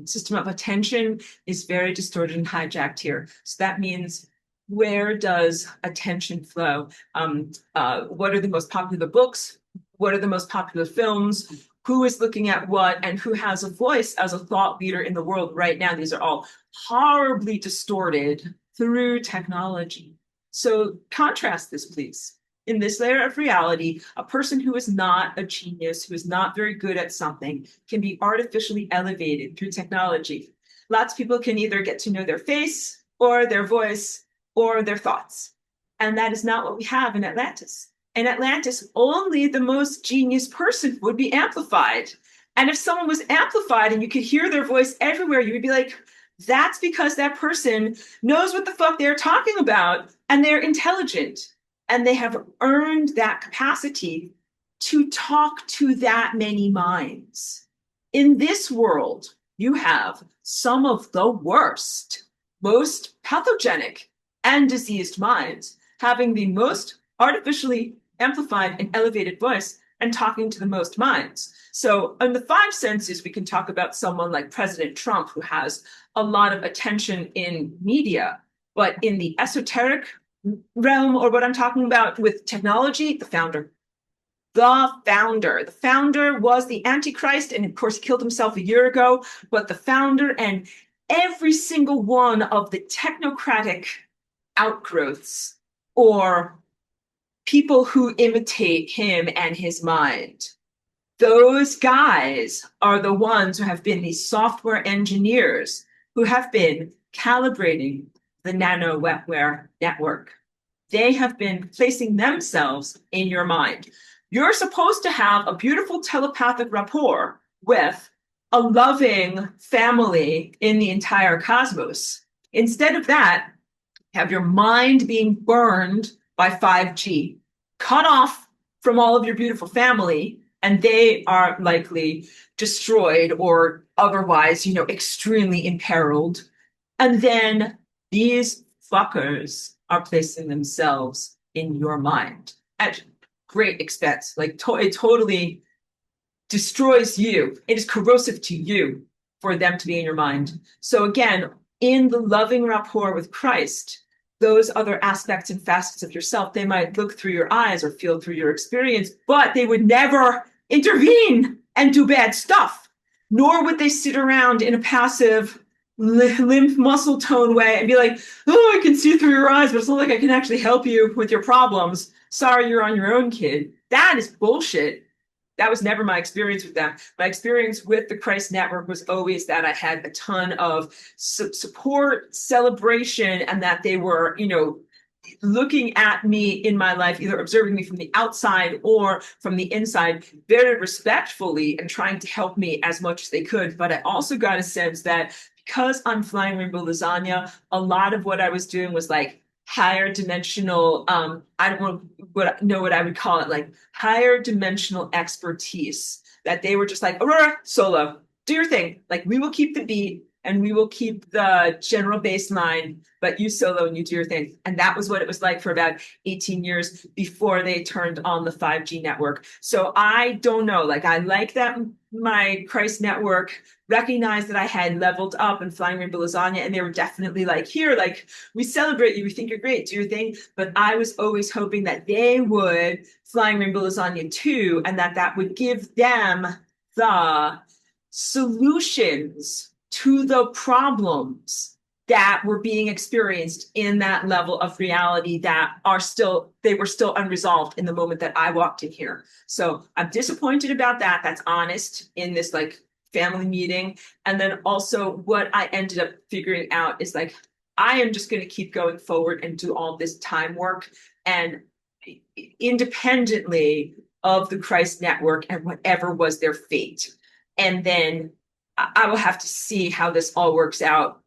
system of attention is very distorted and hijacked here. So that means where does attention flow? What are the most popular books? What are the most popular films? Who is looking at what and who has a voice as a thought leader in the world right now. These are all horribly distorted through technology. So contrast this, please. In this layer of reality, a person who is not a genius, who is not very good at something, can be artificially elevated through technology. Lots of people can either get to know their face or their voice or their thoughts. And that is not what we have in Atlantis. In Atlantis, only the most genius person would be amplified. And if someone was amplified and you could hear their voice everywhere, you would be like, that's because that person knows what the fuck they're talking about and they're intelligent and they have earned that capacity to talk to that many minds. In this world, you have some of the worst, most pathogenic and diseased minds having the most artificially amplified and elevated voice and talking to the most minds. So in the five senses, we can talk about someone like President Trump, who has a lot of attention in media, but in the esoteric realm, or what I'm talking about with technology, the founder. The founder. The founder was the Antichrist, and of course, killed himself a year ago. But the founder and every single one of the technocratic outgrowths or people who imitate him and his mind, those guys are the ones who have been these software engineers who have been calibrating the nanoware network. They have been placing themselves in your mind. You're supposed to have a beautiful telepathic rapport with a loving family in the entire cosmos. Instead of that, have your mind being burned by 5G, cut off from all of your beautiful family, and they are likely destroyed or otherwise, extremely imperiled. And then these fuckers are placing themselves in your mind at great expense. Like it totally destroys you. It is corrosive to you for them to be in your mind. So again, in the loving rapport with Christ, those other aspects and facets of yourself, they might look through your eyes or feel through your experience, but they would never intervene and do bad stuff. Nor would they sit around in a passive, limp muscle tone way and be like, oh, I can see through your eyes, but it's not like I can actually help you with your problems. Sorry, you're on your own, kid. That is bullshit. That was never my experience with them. My experience with the Christ Network was always that I had a ton of support, celebration, and that they were, looking at me in my life, either observing me from the outside or from the inside, very respectfully and trying to help me as much as they could. But I also got a sense that because I'm flying rainbow lasagna, a lot of what I was doing was like higher dimensional, I don't know what I would call it, like higher dimensional expertise, that they were just like, Aurora, solo, do your thing. Like, we will keep the beat and we will keep the general baseline, but you solo and you do your thing. And that was what it was like for about 18 years before they turned on the 5G network. So I don't know, like, I like that my Christ network recognized that I had leveled up and flying rainbow lasagna, and they were definitely like, here, like, we celebrate you, we think you're great, do your thing. But I was always hoping that they would flying rainbow lasagna too, and that would give them the solutions to the problems that were being experienced in that level of reality that they were still unresolved in the moment that I walked in here. So I'm disappointed about that. That's honest in this like family meeting. And then also what I ended up figuring out is like, I am just going to keep going forward and do all this time work and independently of the Christ Network and whatever was their fate. And then I will have to see how this all works out.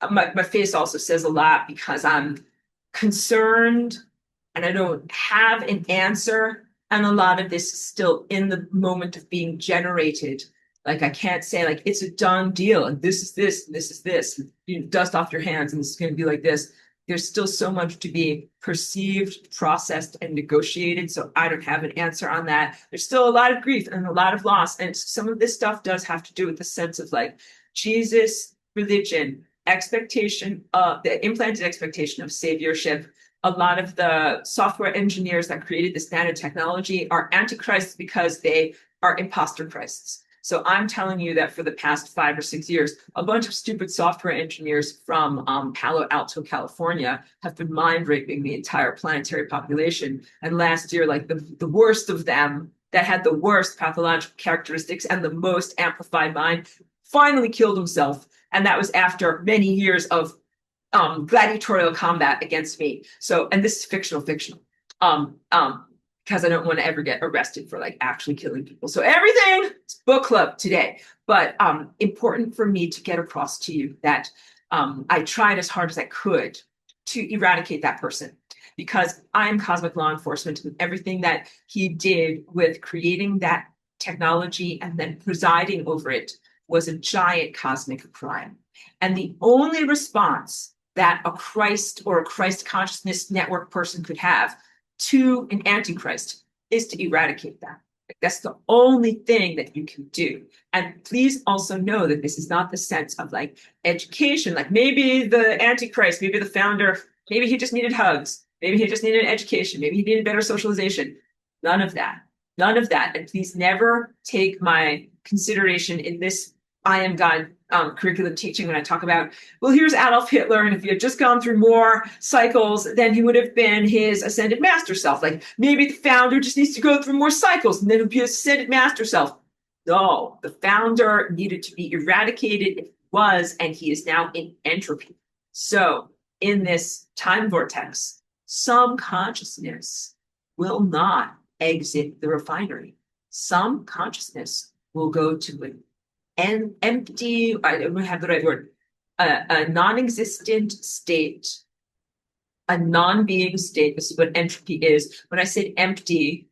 My face also says a lot because I'm concerned and I don't have an answer. And a lot of this is still in the moment of being generated. Like, I can't say like it's a done deal and this is this and this is this. You dust off your hands and this is going to be like this. There's still so much to be perceived, processed, and negotiated. So I don't have an answer on that. There's still a lot of grief and a lot of loss. And some of this stuff does have to do with the sense of like Jesus, religion, expectation of the implanted expectation of saviorship. A lot of the software engineers that created this nanotechnology are antichrists because they are imposter Christs. So I'm telling you that for the past 5 or 6 years, a bunch of stupid software engineers from Palo Alto, California, have been mind raping the entire planetary population. And last year, like the worst of them that had the worst pathological characteristics and the most amplified mind finally killed himself. And that was after many years of gladiatorial combat against me. So, and this is fictional. Because I don't want to ever get arrested for like actually killing people. So everything is book club today. But important for me to get across to you that I tried as hard as I could to eradicate that person, because I'm cosmic law enforcement, and everything that he did with creating that technology and then presiding over it was a giant cosmic crime. And the only response that a Christ or a Christ consciousness network person could have to an antichrist is to eradicate that. That's the only thing that you can do. And please also know that this is not the sense of like education, like maybe the antichrist, maybe the founder, maybe he just needed hugs. Maybe he just needed an education. Maybe he needed better socialization. None of that. None of that. And please never take my consideration in this I am God curriculum teaching when I talk about, well, here's Adolf Hitler, and if he had just gone through more cycles, then he would have been his ascended master self. Like maybe the founder just needs to go through more cycles, and then he'll be his ascended master self. No, the founder needed to be eradicated if he was, and he is now in entropy. So in this time vortex, some consciousness will not exit the refinery. Some consciousness will go to an empty, I don't have the right word, a non-existent state, a non-being state. This is what entropy is. When I say empty,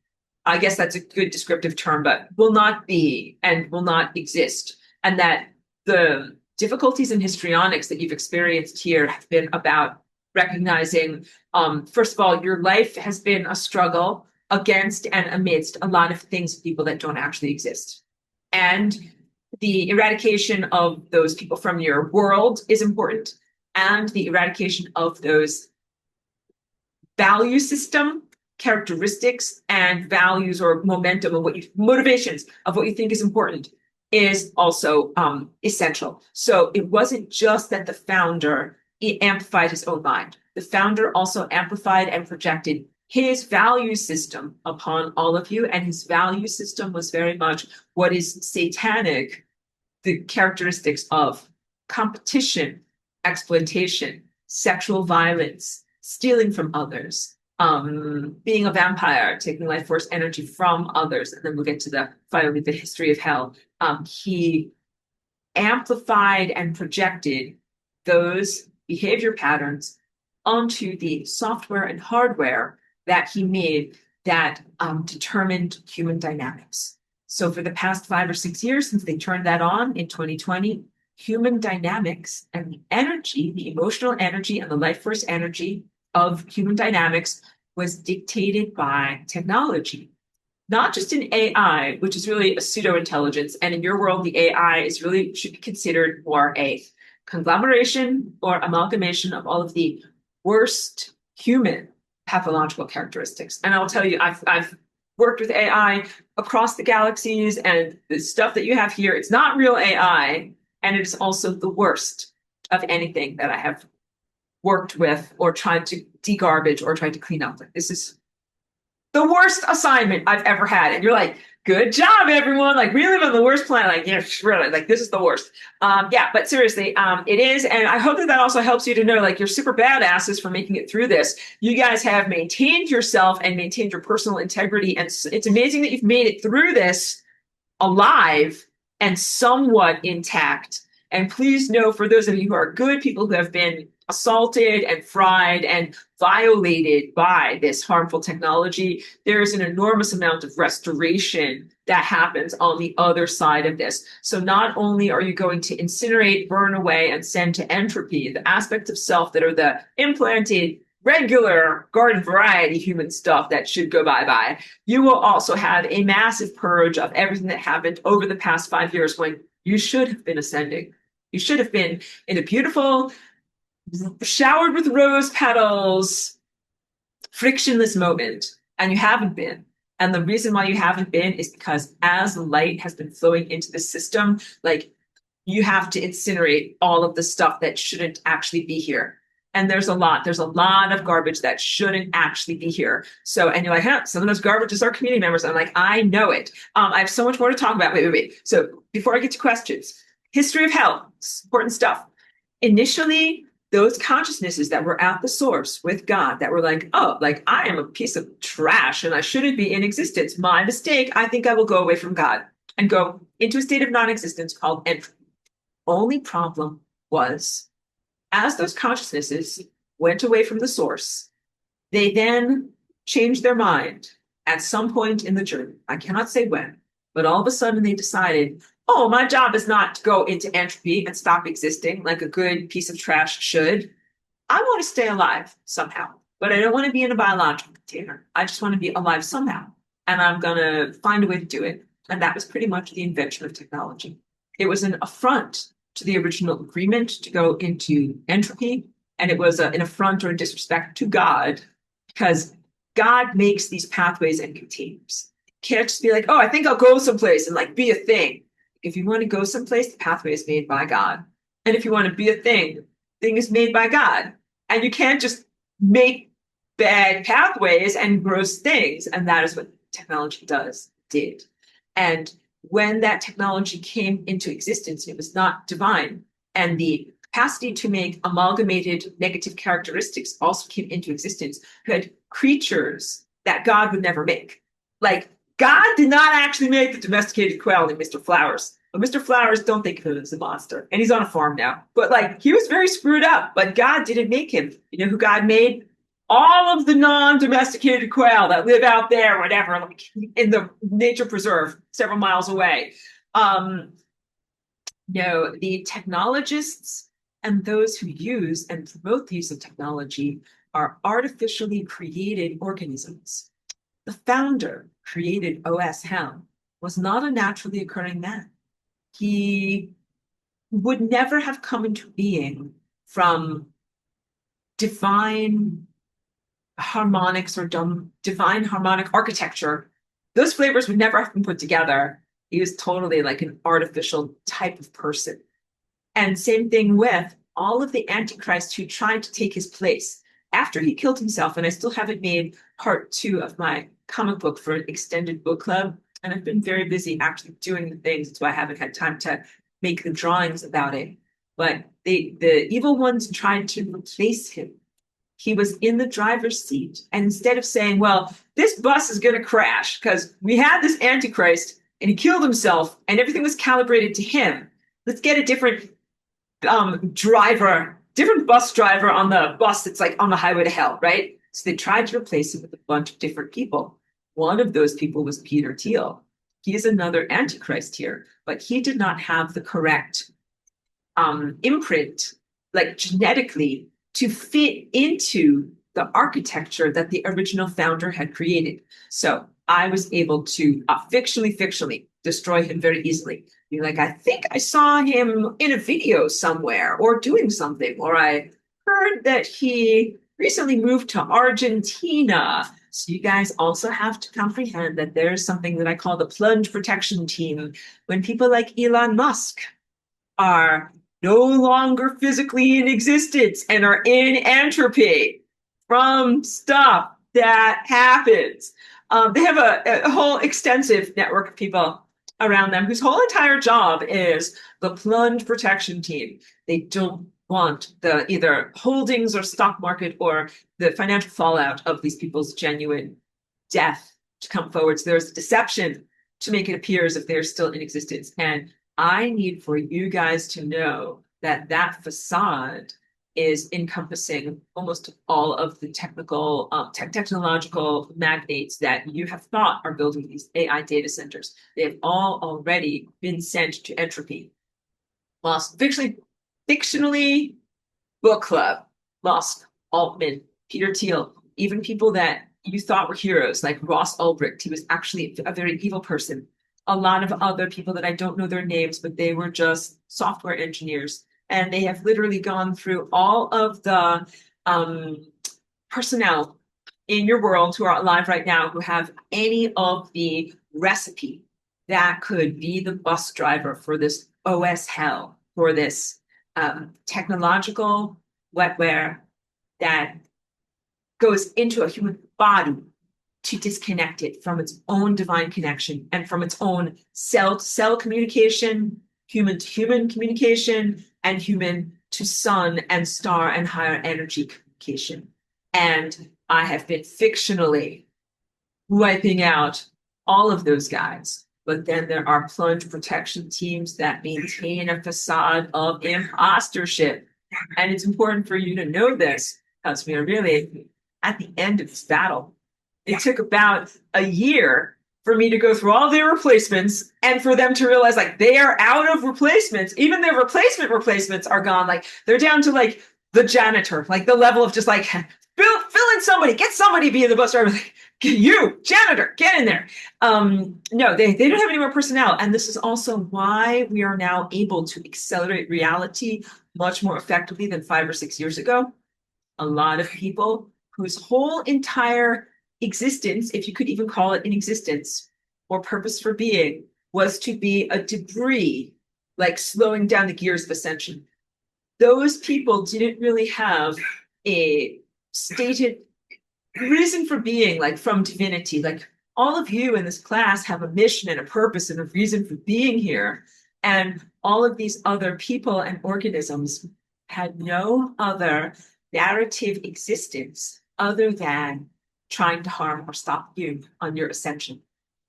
I guess that's a good descriptive term, but will not be and will not exist. And that the difficulties in histrionics that you've experienced here have been about recognizing, first of all, your life has been a struggle against and amidst a lot of things, people that don't actually exist. And the eradication of those people from your world is important, and the eradication of those value system characteristics and values or momentum of motivations of what you think is important is also essential. So it wasn't just that the founder amplified his own mind. The founder also amplified and projected his value system upon all of you, and his value system was very much what is satanic, the characteristics of competition, exploitation, sexual violence, stealing from others, being a vampire, taking life force energy from others. And then we'll get to finally the history of hell. He amplified and projected those behavior patterns onto the software and hardware that he made that determined human dynamics. So for the past 5 or 6 years, since they turned that on in 2020, human dynamics and the energy, the emotional energy and the life force energy of human dynamics was dictated by technology, not just in AI, which is really a pseudo-intelligence. And in your world, the AI is really should be considered more a conglomeration or amalgamation of all of the worst human pathological characteristics. And I'll tell you, I've worked with AI across the galaxies, and the stuff that you have here, it's not real AI, and it's also the worst of anything that I have worked with or tried to de-garbage or tried to clean up. This is the worst assignment I've ever had. And you're like, good job, everyone. Like, we live on the worst planet. Like, yeah, really, like, this is the worst. Yeah, but seriously, it is. And I hope that also helps you to know, like, you're super badasses for making it through this. You guys have maintained yourself and maintained your personal integrity. And it's amazing that you've made it through this alive and somewhat intact. And please know, for those of you who are good people who have been assaulted and fried and violated by this harmful technology, there is an enormous amount of restoration that happens on the other side of this. So not only are you going to incinerate, burn away, and send to entropy the aspects of self that are the implanted, regular garden variety human stuff that should go bye-bye, you will also have a massive purge of everything that happened over the past 5 years when you should have been ascending. You should have been in a beautiful, showered with rose petals, frictionless moment, and you haven't been. And the reason why you haven't been is because as light has been flowing into the system, like, you have to incinerate all of the stuff that shouldn't actually be here. And there's a lot of garbage that shouldn't actually be here. So, and you're like, huh, some of those garbages are community members. I'm like, I know it. I have so much more to talk about. Wait. So before I get to questions, history of hell, important stuff. Initially, those consciousnesses that were at the source with God, that were like, oh, like, I am a piece of trash and I shouldn't be in existence. My mistake. I think I will go away from God and go into a state of non-existence called entropy. Only problem was, as those consciousnesses went away from the source, they then changed their mind at some point in the journey. I cannot say when, but all of a sudden they decided, oh, my job is not to go into entropy and stop existing like a good piece of trash should. I want to stay alive somehow, but I don't want to be in a biological container. I just want to be alive somehow. And I'm going to find a way to do it. And that was pretty much the invention of technology. It was an affront to the original agreement to go into entropy. And it was an affront or a disrespect to God because God makes these pathways and containers. You can't just be like, oh, I think I'll go someplace and like be a thing. If you want to go someplace, the pathway is made by God. And if you want to be a thing is made by God. And you can't just make bad pathways and gross things. And that is what technology did. And when that technology came into existence, it was not divine. And the capacity to make amalgamated negative characteristics also came into existence. You had creatures that God would never make. Like, God did not actually make the domesticated quail in Mr. Flowers. But Mr. Flowers, don't think of him as a monster. And he's on a farm now. But like, he was very screwed up, but God didn't make him. You know who God made? All of the non-domesticated quail that live out there, whatever, like in the nature preserve several miles away. No, the technologists and those who use and promote the use of technology are artificially created organisms. The founder created OS Hell was not a naturally occurring man. He would never have come into being from divine harmonics or divine harmonic architecture. Those flavors would never have been put together. He was totally like an artificial type of person. And same thing with all of the Antichrist who tried to take his place after he killed himself. And I still haven't made part 2 of my comic book for an extended book club. And I've been very busy actually doing the things. That's why I haven't had time to make the drawings about it. But the evil ones tried to replace him. He was in the driver's seat. And instead of saying, well, this bus is going to crash because we had this Antichrist and he killed himself and everything was calibrated to him. Let's get a different different bus driver on the bus that's like on the highway to hell, right? So they tried to replace him with a bunch of different people. One of those people was Peter Thiel. He is another Antichrist here, but he did not have the correct imprint, like genetically, to fit into the architecture that the original founder had created. So I was able to fictionally destroy him very easily. Be like, I think I saw him in a video somewhere or doing something, or I heard that he recently moved to Argentina. So you guys also have to comprehend that there's something that I call the plunge protection team. When people like Elon Musk are no longer physically in existence and are in entropy from stuff that happens. They have a whole extensive network of people around them whose whole entire job is the plunge protection team. They don't want the either holdings or stock market or the financial fallout of these people's genuine death to come forward. So there's deception to make it appear as if they're still in existence. And I need for you guys to know that that facade is encompassing almost all of the technological magnates that you have thought are building these AI data centers. They have all already been sent to entropy. Lost fictionally, book club, Lost, Altman, Peter Thiel, even people that you thought were heroes like Ross Ulbricht. He was actually a very evil person. A lot of other people that I don't know their names, but they were just software engineers. And they have literally gone through all of the personnel in your world who are alive right now who have any of the recipe that could be the bus driver for this OS hell, for this technological wetware that goes into a human body to disconnect it from its own divine connection and from its own cell-to-cell communication, human-to-human communication, and human to sun and star and higher energy communication. And I have been fictionally wiping out all of those guys. But then there are plunge protection teams that maintain a facade of impostership. And it's important for you to know this because we are really at the end of this battle. It took about a year for me to go through all their replacements and for them to realize like they are out of replacements. Even their replacements are gone. Like they're down to like the janitor, like the level of just like fill in somebody, get somebody be the bus driver. Like, you, janitor, get in there. No, they don't have any more personnel. And this is also why we are now able to accelerate reality much more effectively than 5 or 6 years ago. A lot of people whose whole entire existence, if you could even call it an existence or purpose for being, was to be a debris, like slowing down the gears of ascension. Those people didn't really have a stated reason for being, like from divinity. Like all of you in this class have a mission and a purpose and a reason for being here. And all of these other people and organisms had no other narrative existence other than trying to harm or stop you on your ascension.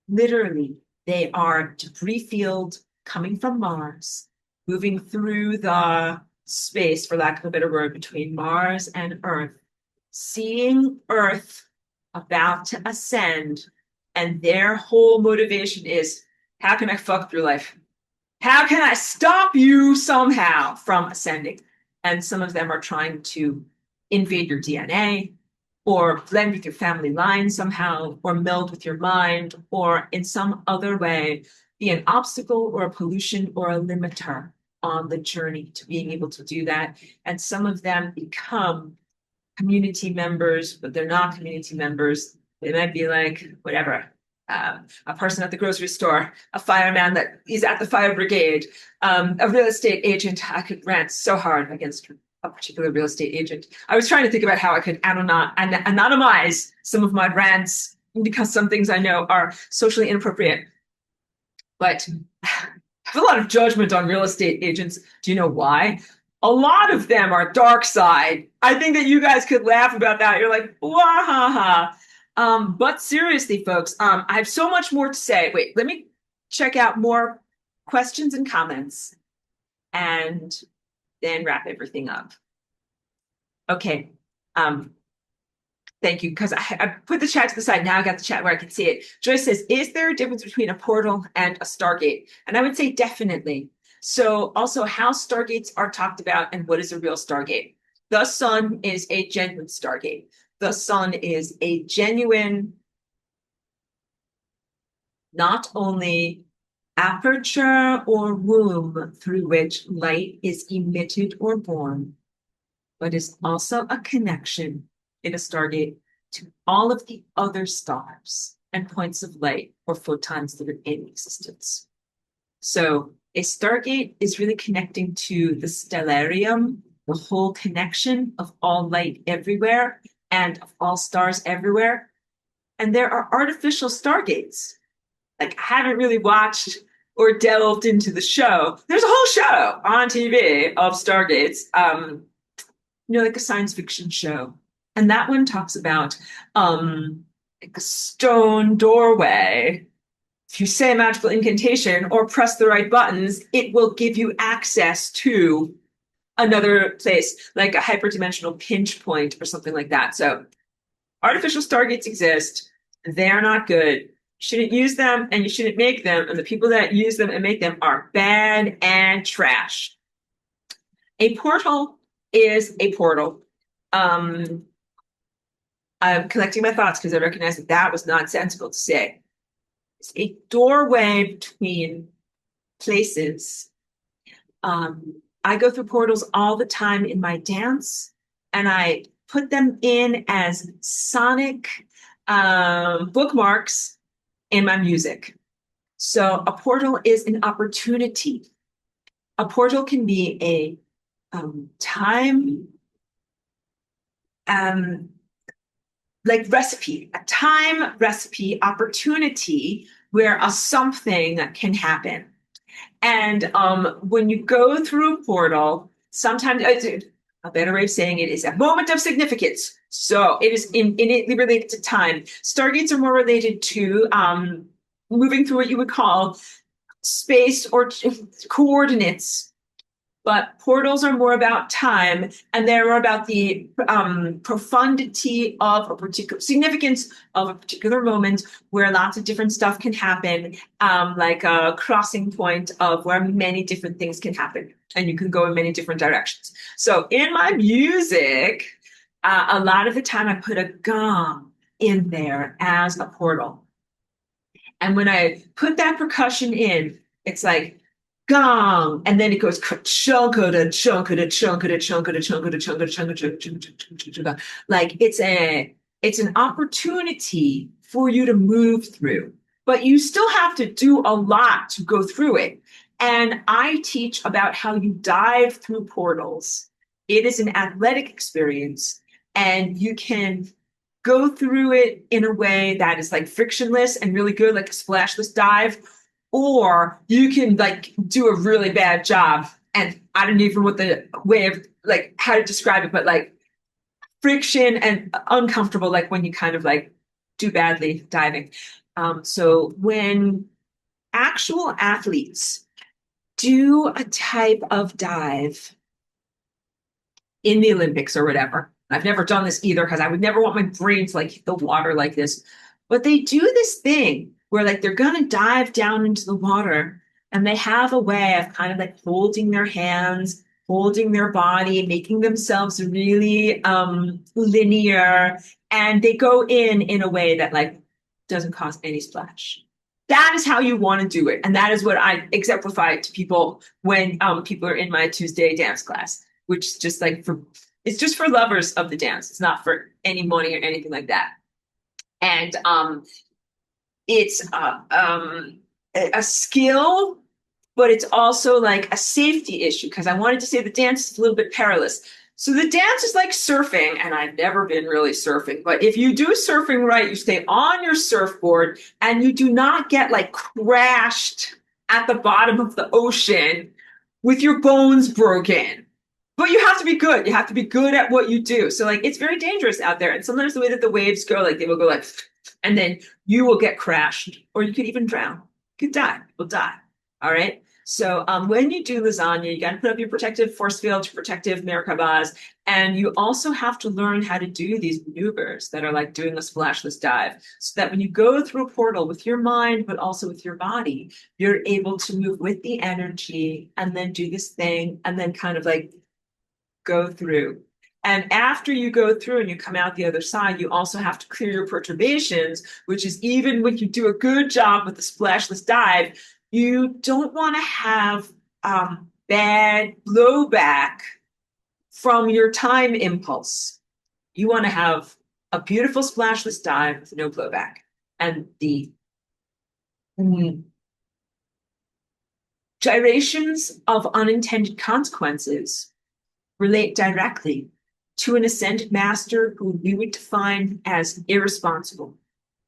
Literally, they are debris field coming from Mars, moving through the space, for lack of a better word, between Mars and Earth, seeing Earth about to ascend, and their whole motivation is, how can I fuck up your life? How can I stop you somehow from ascending? And some of them are trying to invade your DNA, or blend with your family line somehow, or meld with your mind, or in some other way be an obstacle or a pollution or a limiter on the journey to being able to do that. And some of them become community members, but they're not community members. They might be like, whatever, a person at the grocery store, a fireman that is at the fire brigade, a real estate agent. I could rant so hard against a particular real estate agent. I was trying to think about how I could anonymize some of my rants, because some things I know are socially inappropriate. But I have a lot of judgment on real estate agents. Do you know why? A lot of them are dark side. I think that you guys could laugh about that. You're like, wah ha ha. But seriously, folks, I have so much more to say. Wait, let me check out more questions and comments and then wrap everything up. Okay. Thank you, because I put the chat to the side. Now I got the chat where I can see it. Joyce says, is there a difference between a portal and a Stargate? And I would say definitely. So also how Stargates are talked about and what is a real Stargate. The sun is a genuine Stargate. The sun is a genuine, not only aperture or womb through which light is emitted or born, but is also a connection in a Stargate to all of the other stars and points of light or photons that are in existence. So a Stargate is really connecting to the stellarium, the whole connection of all light everywhere and of all stars everywhere. And there are artificial Stargates. Like, I haven't really watched or delved into the show. There's a whole show on TV of Stargates, like a science fiction show. And that one talks about like a stone doorway. If you say a magical incantation or press the right buttons, it will give you access to another place, like a hyperdimensional pinch point or something like that. So artificial Stargates exist. They're not good. You shouldn't use them and you shouldn't make them. And the people that use them and make them are bad and trash. A portal is a portal. I'm collecting my thoughts because I recognize that that was nonsensical to say. It's a doorway between places. I go through portals all the time in my dance, and I put them in as sonic bookmarks in my music. So a portal is an opportunity. A portal can be a time like recipe, a time recipe opportunity where a something can happen. And when you go through a portal, sometimes a better way of saying it is a moment of significance. So it is innately related to time. Stargates are more related to moving through what you would call space or coordinates. But portals are more about time, and they're about the profundity of a particular significance of a particular moment where lots of different stuff can happen, like a crossing point of where many different things can happen, and you can go in many different directions. So in my music, a lot of the time I put a gong in there as a portal. And when I put that percussion in, it's like gong, and then it goes chunka chunka chunka chunka chunka chunka chunka. Like it's an opportunity for you to move through, but you still have to do a lot to go through it. And I teach about how you dive through portals. It is an athletic experience, and you can go through it in a way that is like frictionless and really good, like a splashless dive, or you can like do a really bad job. And I don't even know what the way of like how to describe it, but like friction and uncomfortable, like when you kind of like do badly diving. So when actual athletes do a type of dive in the Olympics or whatever. I've never done this either because I would never want my brain to like hit the water like this. But they do this thing where like they're gonna dive down into the water and they have a way of kind of like holding their hands, holding their body, making themselves really linear, and they go in a way that like doesn't cause any splash. That is how you want to do it, and that is what I exemplify to people when people are in my Tuesday dance class, which is just like for it's just for lovers of the dance. It's not for any money or anything like that. And it's a skill, but it's also like a safety issue because I wanted to say the dance is a little bit perilous. So the dance is like surfing, and I've never been really surfing, but if you do surfing right, you stay on your surfboard and you do not get like crashed at the bottom of the ocean with your bones broken. But you have to be good. You have to be good at what you do. So like it's very dangerous out there. And sometimes the way that the waves go, like they will go like, and then you will get crashed, or you could even drown. You could die. You'll die. All right. So when you do lasagna, you got to put up your protective force field, your protective Merkabahs, and you also have to learn how to do these maneuvers that are like doing a splashless dive, so that when you go through a portal with your mind, but also with your body, you're able to move with the energy and then do this thing and then kind of like go through. And after you go through and you come out the other side, you also have to clear your perturbations, which is even when you do a good job with the splashless dive, you don't want to have bad blowback from your time impulse. You want to have a beautiful splashless dive with no blowback. And the gyrations of unintended consequences relate directly to an ascended master who we would define as irresponsible.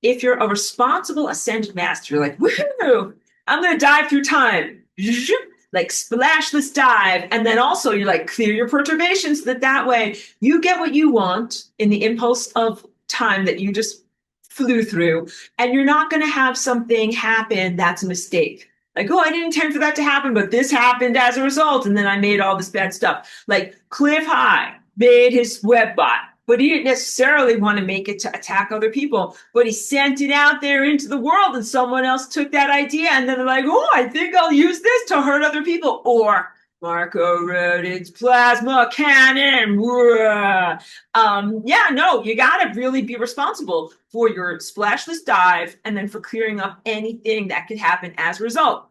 If you're a responsible ascended master, you're like, woohoo, I'm going to dive through time, like splashless dive. And then also you're like, clear your perturbations so that way you get what you want in the impulse of time that you just flew through. And you're not going to have something happen that's a mistake. Like, oh, I didn't intend for that to happen, but this happened as a result. And then I made all this bad stuff. Like Cliff High made his web bot, but he didn't necessarily want to make it to attack other people, but he sent it out there into the world and someone else took that idea. And then they're like, oh, I think I'll use this to hurt other people. Or Marco Rodin's plasma cannon. Yeah, no, you got to really be responsible for your splashless dive and then for clearing up anything that could happen as a result.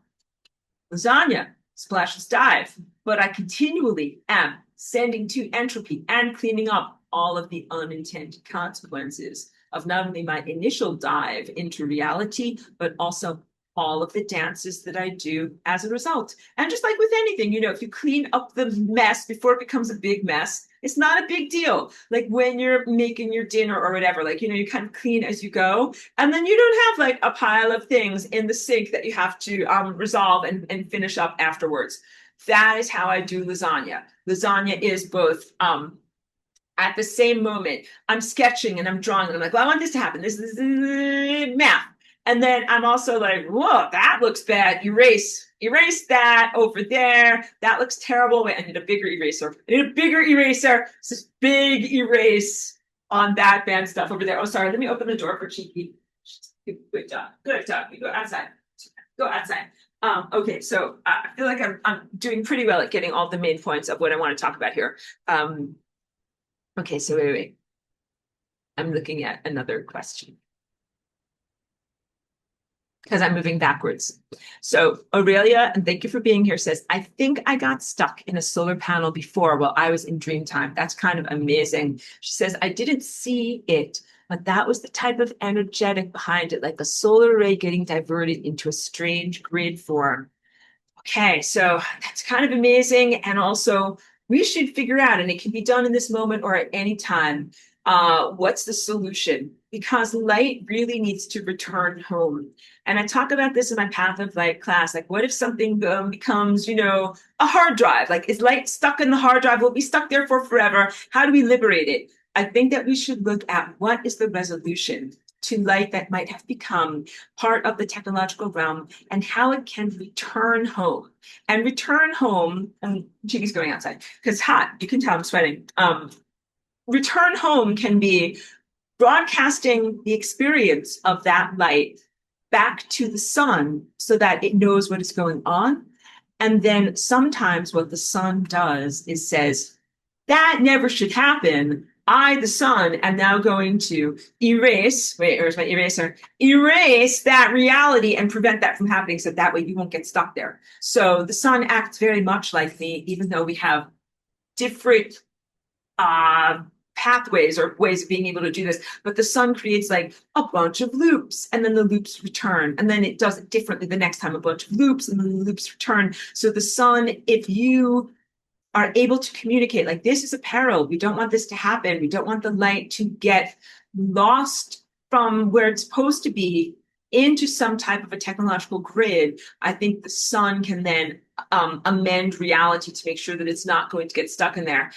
Lasagna, splashless dive, but I continually am sending to entropy and cleaning up all of the unintended consequences of not only my initial dive into reality, but also all of the dances that I do as a result. And just like with anything, if you clean up the mess before it becomes a big mess, it's not a big deal. Like when you're making your dinner or whatever, like, you kind of clean as you go. And then you don't have like a pile of things in the sink that you have to resolve and finish up afterwards. That is how I do lasagna. Lasagna is both at the same moment, I'm sketching and I'm drawing. And I'm like, well, I want this to happen. This is math. And then I'm also like, whoa, that looks bad. Erase that over there. That looks terrible. Wait, I need a bigger eraser. I need a bigger eraser. It's this big erase on that bad stuff over there. Oh, sorry. Let me open the door for Cheeky. Good job. Good job. You go outside. Go outside. Okay, so I feel like I'm doing pretty well at getting all the main points of what I want to talk about here. Okay, so wait. I'm looking at another question. because I'm moving backwards. So Aurelia, and thank you for being here, says, I think I got stuck in a solar panel before while I was in dream time. That's kind of amazing. She says, I didn't see it, but that was the type of energetic behind it, like a solar ray getting diverted into a strange grid form. Okay, so that's kind of amazing. And also, we should figure out, and it can be done in this moment or at any time, what's the solution? Because light really needs to return home. And I talk about this in my Path of Light class. Like, what if something becomes, a hard drive? Like, is light stuck in the hard drive? Will it be stuck there for forever? How do we liberate it? I think that we should look at what is the resolution to light that might have become part of the technological realm and how it can return home. And return home, and Chiki's going outside because it's hot. You can tell I'm sweating. Return home can be broadcasting the experience of that light back to the sun so that it knows what is going on. And then sometimes what the sun does is says, that never should happen. I, the sun, am now going to erase, where's my eraser? Erase that reality and prevent that from happening so that way you won't get stuck there. So the sun acts very much like me, even though we have different pathways or ways of being able to do this. But the sun creates like a bunch of loops and then the loops return. And then it does it differently the next time, a bunch of loops and then the loops return. So the sun, if you are able to communicate like this is a peril, we don't want this to happen, we don't want the light to get lost from where it's supposed to be into some type of a technological grid, I think the sun can then amend reality to make sure that it's not going to get stuck in there.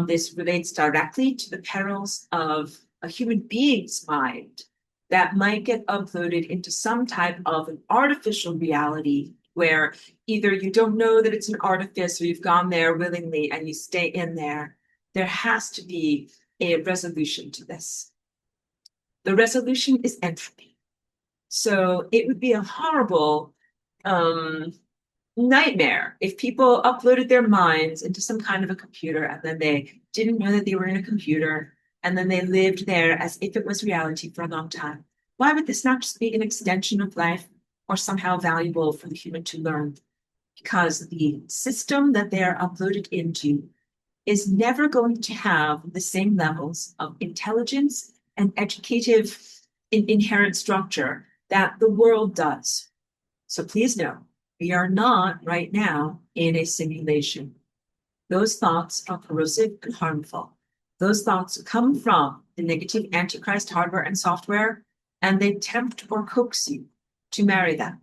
This relates directly to the perils of a human being's mind that might get uploaded into some type of an artificial reality where either you don't know that it's an artifice or you've gone there willingly and you stay in there. There has to be a resolution to this. The resolution is entropy. So it would be a horrible nightmare if people uploaded their minds into some kind of a computer and then they didn't know that they were in a computer and then they lived there as if it was reality for a long time. Why would this not just be an extension of life or somehow valuable for the human to learn? Because the system that they are uploaded into is never going to have the same levels of intelligence and educative inherent structure that the world does. So please know, we are not right now in a simulation. Those thoughts are corrosive and harmful. Those thoughts come from the negative Antichrist hardware and software, and they tempt or coax you to marry them.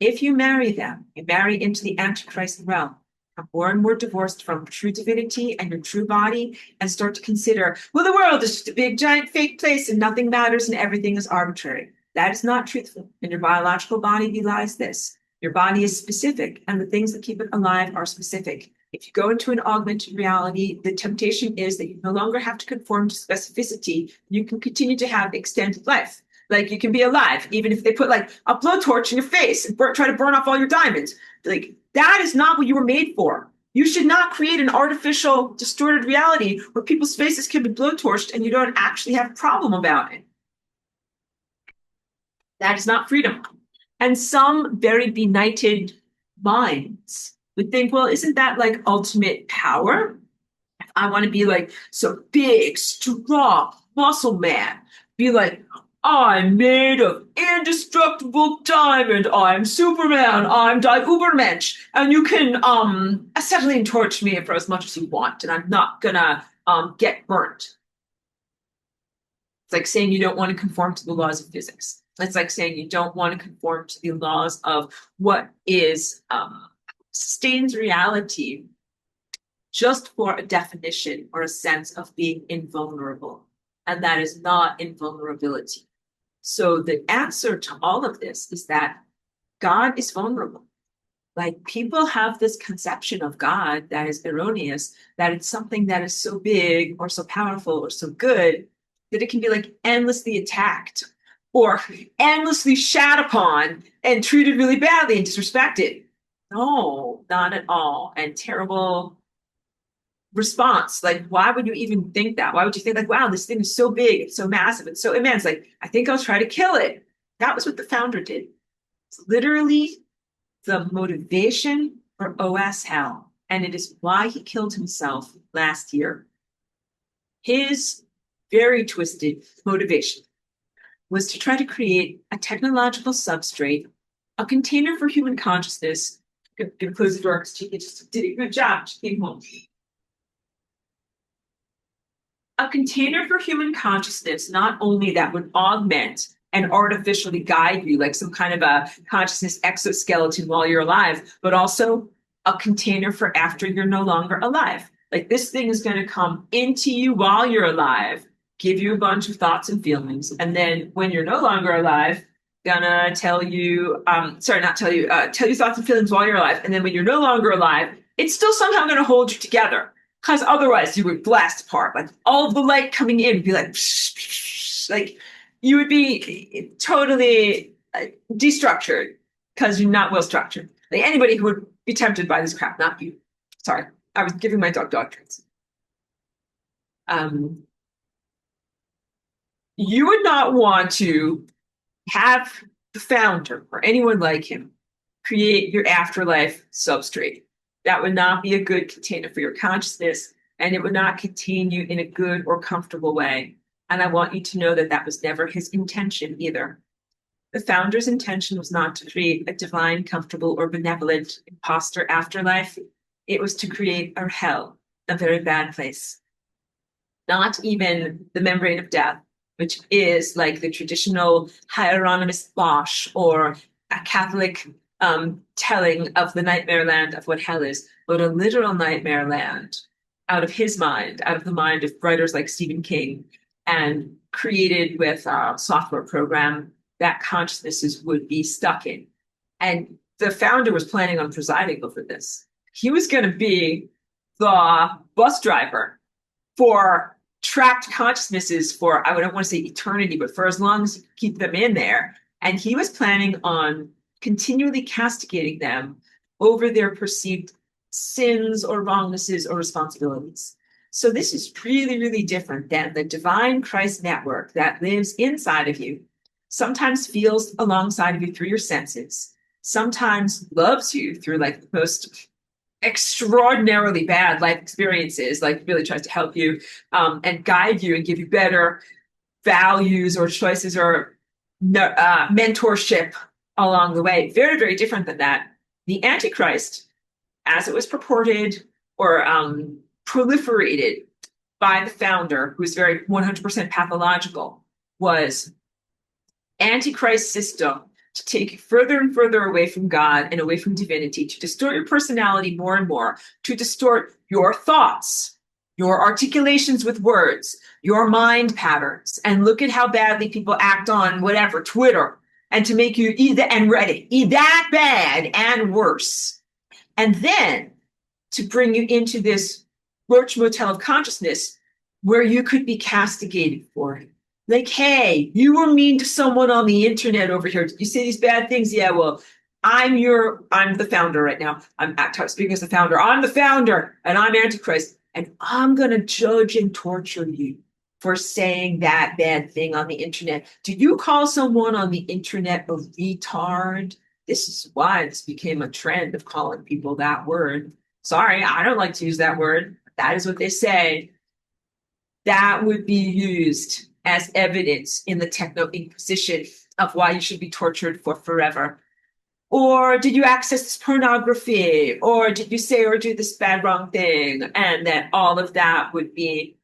If you marry them, you marry into the Antichrist realm, become more and more divorced from true divinity and your true body, and start to consider, well, the world is just a big, giant, fake place, and nothing matters, and everything is arbitrary. That is not truthful. And your biological body belies this. Your body is specific, and the things that keep it alive are specific. If you go into an augmented reality, the temptation is that you no longer have to conform to specificity. You can continue to have extended life. Like you can be alive, even if they put like a blowtorch in your face and try to burn off all your diamonds. Like that is not what you were made for. You should not create an artificial, distorted reality where people's faces can be blowtorched and you don't actually have a problem about it. That is not freedom. And some very benighted minds would think, well, isn't that like ultimate power? If I want to be like so big, strong, muscle man, be like, I'm made of indestructible diamond. I'm Superman. I'm Die Ubermensch. And you can acetylene torch me for as much as you want, and I'm not gonna get burnt. It's like saying you don't want to conform to the laws of physics. It's like saying you don't want to conform to the laws of what is sustains reality just for a definition or a sense of being invulnerable. And that is not invulnerability. So the answer to all of this is that God is vulnerable. Like people have this conception of God that is erroneous, that it's something that is so big or so powerful or so good that it can be like endlessly attacked or endlessly shat upon and treated really badly and disrespected. No, not at all. And terrible response. Like, why would you even think that? Why would you think like, wow, this thing is so big, it's so massive, it's so immense. Like, I think I'll try to kill it. That was what the founder did. It's literally the motivation for OS hell. And it is why he killed himself last year. His very twisted motivation was to try to create a technological substrate, a container for human consciousness. I'm going to close the door because she just did a good job. She came home. A container for human consciousness, not only that would augment and artificially guide you like some kind of a consciousness exoskeleton while you're alive, but also a container for after you're no longer alive. Like this thing is going to come into you while you're alive, give you a bunch of thoughts and feelings, and then when you're no longer alive, gonna tell you, tell you thoughts and feelings while you're alive, and then when you're no longer alive, it's still somehow going to hold you together. Because otherwise you would blast apart. Like all the light coming in would be like, psh, psh, like you would be totally destructured because you're not well structured. Like anybody who would be tempted by this crap, not you. Sorry, I was giving my dog treats. You would not want to have the founder or anyone like him create your afterlife substrate. That would not be a good container for your consciousness, and it would not contain you in a good or comfortable way. And I want you to know that that was never his intention either. The founder's intention was not to create a divine, comfortable, or benevolent imposter afterlife. It was to create a hell, a very bad place. Not even the membrane of death, which is like the traditional Hieronymus Bosch or a Catholic telling of the nightmare land of what hell is, but a literal nightmare land out of his mind, out of the mind of writers like Stephen King, and created with a software program that consciousnesses would be stuck in. And the founder was planning on presiding over this. He was going to be the bus driver for trapped consciousnesses for, I don't want to say eternity, but for as long as you keep them in there. And he was planning on continually castigating them over their perceived sins or wrongnesses or responsibilities. So this is really, really different than the divine Christ network that lives inside of you, sometimes feels alongside of you through your senses, sometimes loves you through like the most extraordinarily bad life experiences, like really tries to help you and guide you and give you better values or choices or mentorship along the way. Very, very different than that. The Antichrist, as it was purported or proliferated by the founder, who was very 100% pathological, was Antichrist system to take you further and further away from God and away from divinity, to distort your personality more and more, to distort your thoughts, your articulations with words, your mind patterns. And look at how badly people act on whatever, Twitter, and to make you and Reddit that bad and worse. And then to bring you into this roach motel of consciousness where you could be castigated for it. Like, hey, you were mean to someone on the internet over here. You say these bad things. Yeah, well, I'm the founder right now. I'm speaking as the founder. I'm the founder and I'm Antichrist. And I'm going to judge and torture you for saying that bad thing on the internet. Do you call someone on the internet a retard? This is why this became a trend of calling people that word. Sorry, I don't like to use that word. That is what they say. That would be used as evidence in the techno-inquisition of why you should be tortured for forever. Or did you access this pornography? Or did you say or do this bad, wrong thing? And that all of that would be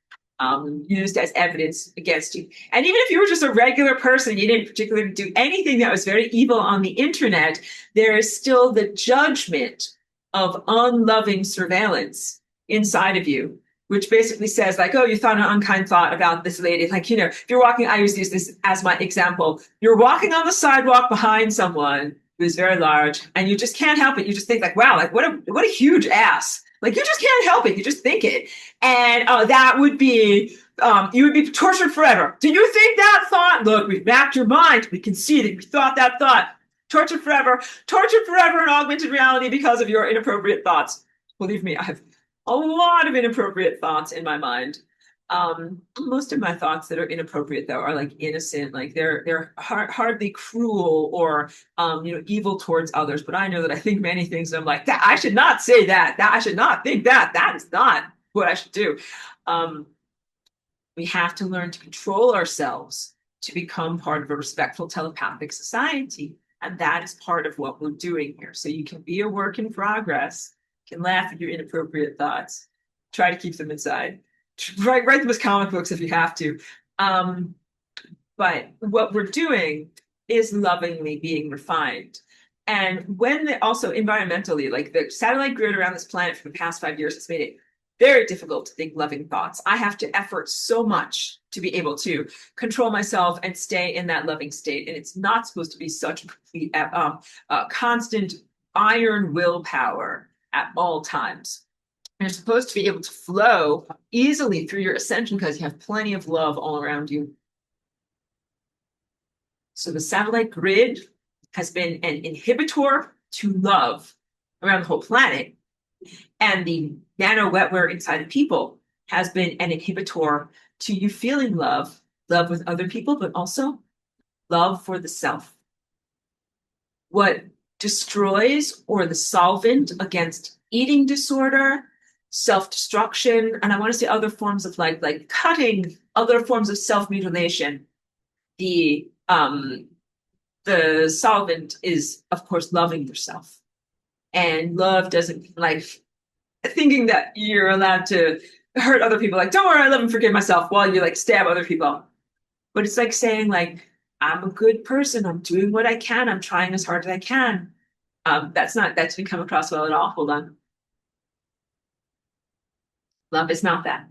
used as evidence against you. And even if you were just a regular person, you didn't particularly do anything that was very evil on the internet, there is still the judgment of unloving surveillance inside of you, which basically says like, oh, you thought an unkind thought about this lady. Like, you know, if you're walking, I always use this as my example. You're walking on the sidewalk behind someone who's very large and you just can't help it. You just think like, wow, like what a huge ass. Like you just can't help it. You just think it. And that would be, you would be tortured forever. Do you think that thought? Look, we've mapped your mind. We can see that you thought that thought. Tortured forever in augmented reality because of your inappropriate thoughts. Believe me, I have a lot of inappropriate thoughts in my mind. Most of my thoughts that are inappropriate though are like innocent, like they're hardly cruel or evil towards others. But I know that I think many things, and I'm like, that I should not say that. That I should not think that. That is not what I should do. Um, we have to learn to control ourselves to become part of a respectful telepathic society. And that is part of what we're doing here. So you can be a work in progress, you can laugh at your inappropriate thoughts, try to keep them inside. Write them as comic books if you have to. But what we're doing is lovingly being refined. And also environmentally, like the satellite grid around this planet for the past 5 years has made it very difficult to think loving thoughts. I have to effort so much to be able to control myself and stay in that loving state. And it's not supposed to be such a complete, constant iron willpower at all times. You're supposed to be able to flow easily through your ascension because you have plenty of love all around you. So the satellite grid has been an inhibitor to love around the whole planet. And the nano wetware inside of people has been an inhibitor to you feeling love with other people, but also love for the self. What destroys or the solvent against eating disorder, self-destruction, and I want to say other forms of like cutting, other forms of self-mutilation. The solvent is, of course, loving yourself. And love doesn't like thinking that you're allowed to hurt other people. Like, don't worry, I love and forgive myself while you like stab other people. But it's like saying like, I'm a good person. I'm doing what I can. I'm trying as hard as I can. That didn't come across well at all. Hold on. Love is not that.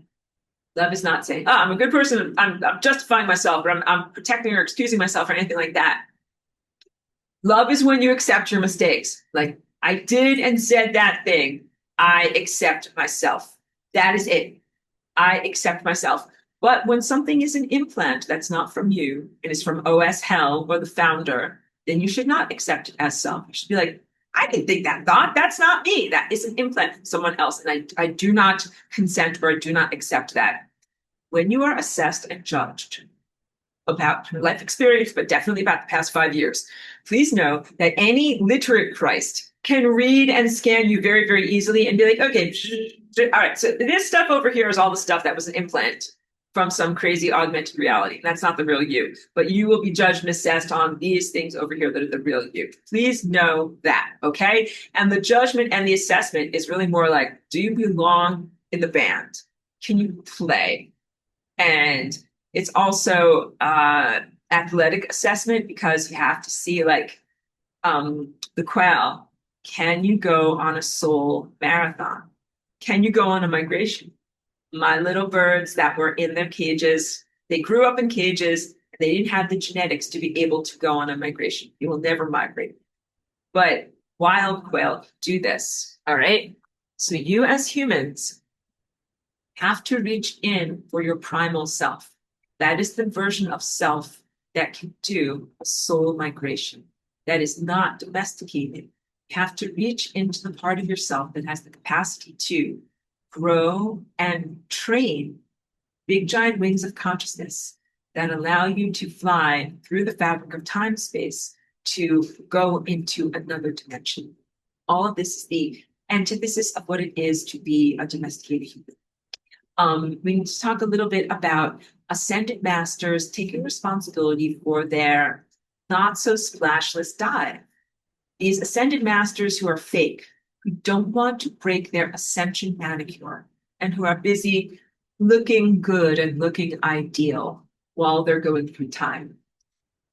Love is not saying, oh, I'm a good person. I'm justifying myself, or I'm protecting or excusing myself, or anything like that. Love is when you accept your mistakes. Like, I did and said that thing. I accept myself. That is it. I accept myself. But when something is an implant that's not from you, it is from OS Hell or the founder, then you should not accept it as self. You should be like, I didn't think that thought. That's not me. That is an implant from someone else. And I do not consent or I do not accept that. When you are assessed and judged about your life experience, but definitely about the past 5 years, please know that any literate Christ can read and scan you very, very easily and be like, okay, all right, so this stuff over here is all the stuff that was an implant from some crazy augmented reality. That's not the real you, but you will be judged and assessed on these things over here that are the real you. Please know that, okay? And the judgment and the assessment is really more like, do you belong in the band? Can you play? And it's also athletic assessment because you have to see like the quail. Can you go on a soul marathon? Can you go on a migration? My little birds that were in their cages, they grew up in cages. They didn't have the genetics to be able to go on a migration. They will never migrate. But wild quail do this, all right? So you as humans have to reach in for your primal self. That is the version of self that can do a soul migration. That is not domesticated. You have to reach into the part of yourself that has the capacity to grow and train big giant wings of consciousness that allow you to fly through the fabric of time space to go into another dimension. All of this is the antithesis of what it is to be a domesticated human. We need to talk a little bit about ascended masters taking responsibility for their not so splashless dive. These ascended masters who are fake, who don't want to break their ascension manicure, and who are busy looking good and looking ideal while they're going through time.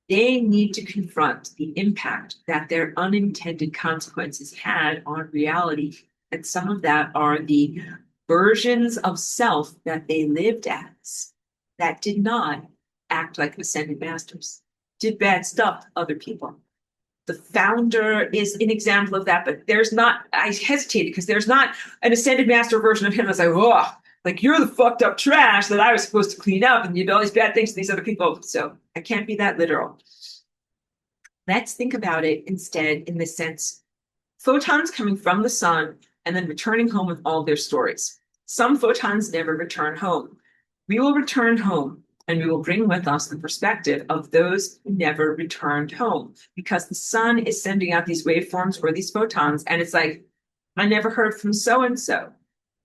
They need to confront the impact that their unintended consequences had on reality. And some of that are the versions of self that they lived as that did not act like ascended masters, did bad stuff to other people. The founder is an example of that, but there's not, I hesitated because there's not an ascended master version of him that's like, oh, like you're the fucked up trash that I was supposed to clean up and you do all these bad things to these other people. So I can't be that literal. Let's think about it instead in the sense, photons coming from the sun and then returning home with all their stories. Some photons never return home. We will return home, and we will bring with us the perspective of those who never returned home, because the sun is sending out these waveforms or these photons, and it's like, I never heard from so and so.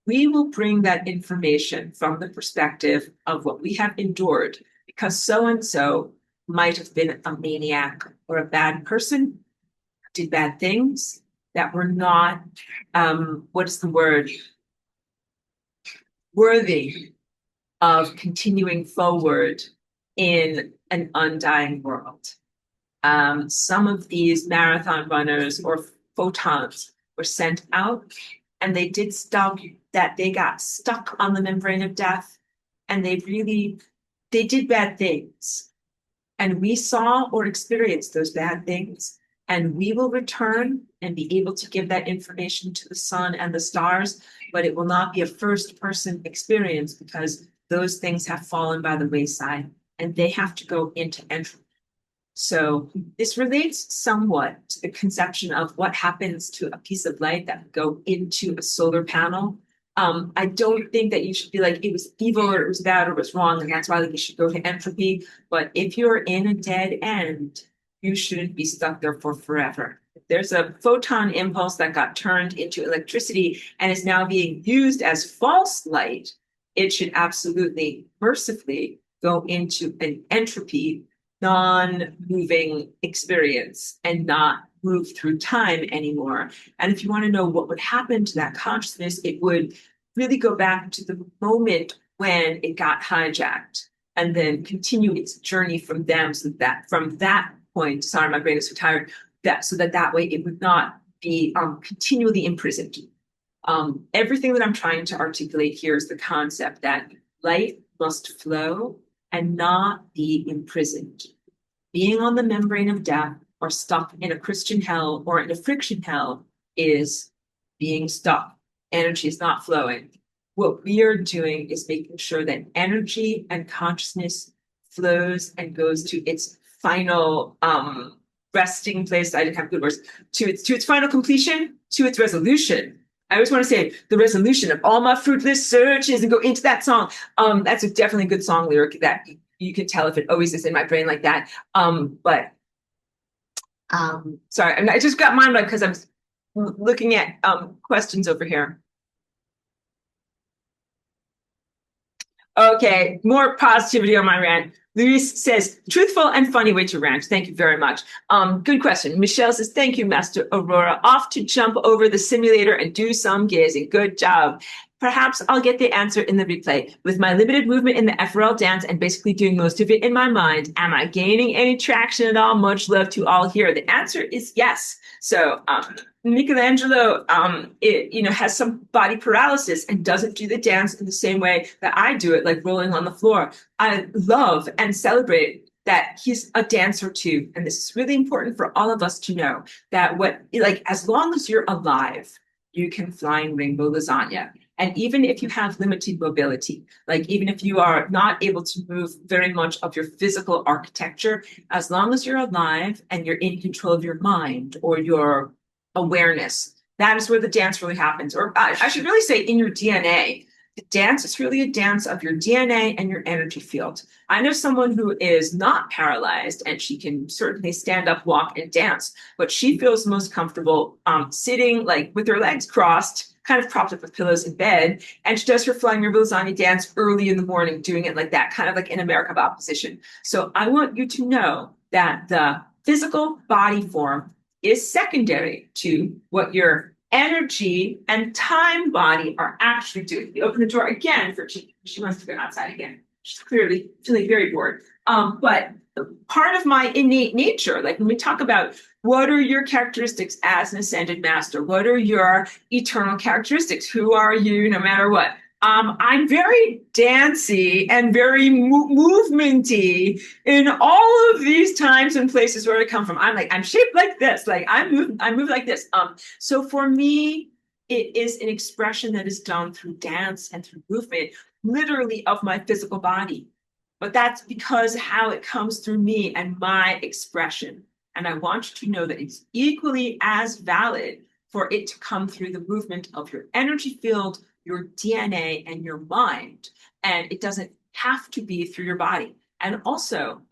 We will bring that information from the perspective of what we have endured, because so and so might have been a maniac or a bad person, did bad things that were not, what's the word, worthy of continuing forward in an undying world. Some of these marathon runners or photons were sent out, and they did stuff that they got stuck on the membrane of death, and they did bad things. And we saw or experienced those bad things, and we will return and be able to give that information to the sun and the stars, but it will not be a first person experience because those things have fallen by the wayside and they have to go into entropy. So this relates somewhat to the conception of what happens to a piece of light that would go into a solar panel. I don't think that you should be like, it was evil or it was bad or it was wrong, and that's why you should go to entropy. But if you're in a dead end, you shouldn't be stuck there for forever. If there's a photon impulse that got turned into electricity and is now being used as false light, it should absolutely, mercifully, go into an entropy, non-moving experience and not move through time anymore. And if you want to know what would happen to that consciousness, it would really go back to the moment when it got hijacked and then continue its journey from them, so that from that point, sorry, my brain is so tired, that way it would not be continually imprisoned. Everything that I'm trying to articulate here is the concept that light must flow and not be imprisoned. Being on the membrane of death or stuck in a Christian hell or in a friction hell is being stuck. Energy is not flowing. What we are doing is making sure that energy and consciousness flows and goes to its final resting place. I didn't have good words. To its final completion, to its resolution. I always want to say the resolution of all my fruitless searches and go into that song. That's definitely a good song lyric that you can tell if it always is in my brain like that. Sorry, I just got mine right because I'm looking at questions over here. Okay, more positivity on my rant. Luis says, truthful and funny way to rant. Thank you very much. Good question. Michelle says, thank you, Master Aurora. Off to jump over the simulator and do some gazing. Good job. Perhaps I'll get the answer in the replay. With my limited movement in the FRL dance and basically doing most of it in my mind, am I gaining any traction at all? Much love to all here. The answer is yes. So Michelangelo, has some body paralysis and doesn't do the dance in the same way that I do it, like rolling on the floor. I love and celebrate that he's a dancer too. And this is really important for all of us to know that as long as you're alive, you can flying rainbow lasagna. And even if you have limited mobility, like even if you are not able to move very much of your physical architecture, as long as you're alive and you're in control of your mind or your awareness, that is where the dance really happens. Or I should really say in your DNA. The dance is really a dance of your DNA and your energy field. I know someone who is not paralyzed and she can certainly stand up, walk, and dance, but she feels most comfortable sitting like with her legs crossed, kind of propped up with pillows in bed, and she does her flying river lasagna dance early in the morning, doing it like that, kind of like in America opposition. So I want you to know that the physical body form is secondary to what your energy and time body are actually doing. We open the door again for she wants to go outside again. She's clearly feeling very bored. But part of my innate nature, like when we talk about what are your characteristics as an ascended master, what are your eternal characteristics? Who are you no matter what? I'm very dancey and very movementy in all of these times and places where I come from. I'm shaped like this, like I move like this. So for me, it is an expression that is done through dance and through movement, literally of my physical body. But that's because how it comes through me and my expression. And I want you to know that it's equally as valid for it to come through the movement of your energy field, your DNA, and your mind. And it doesn't have to be through your body. And also,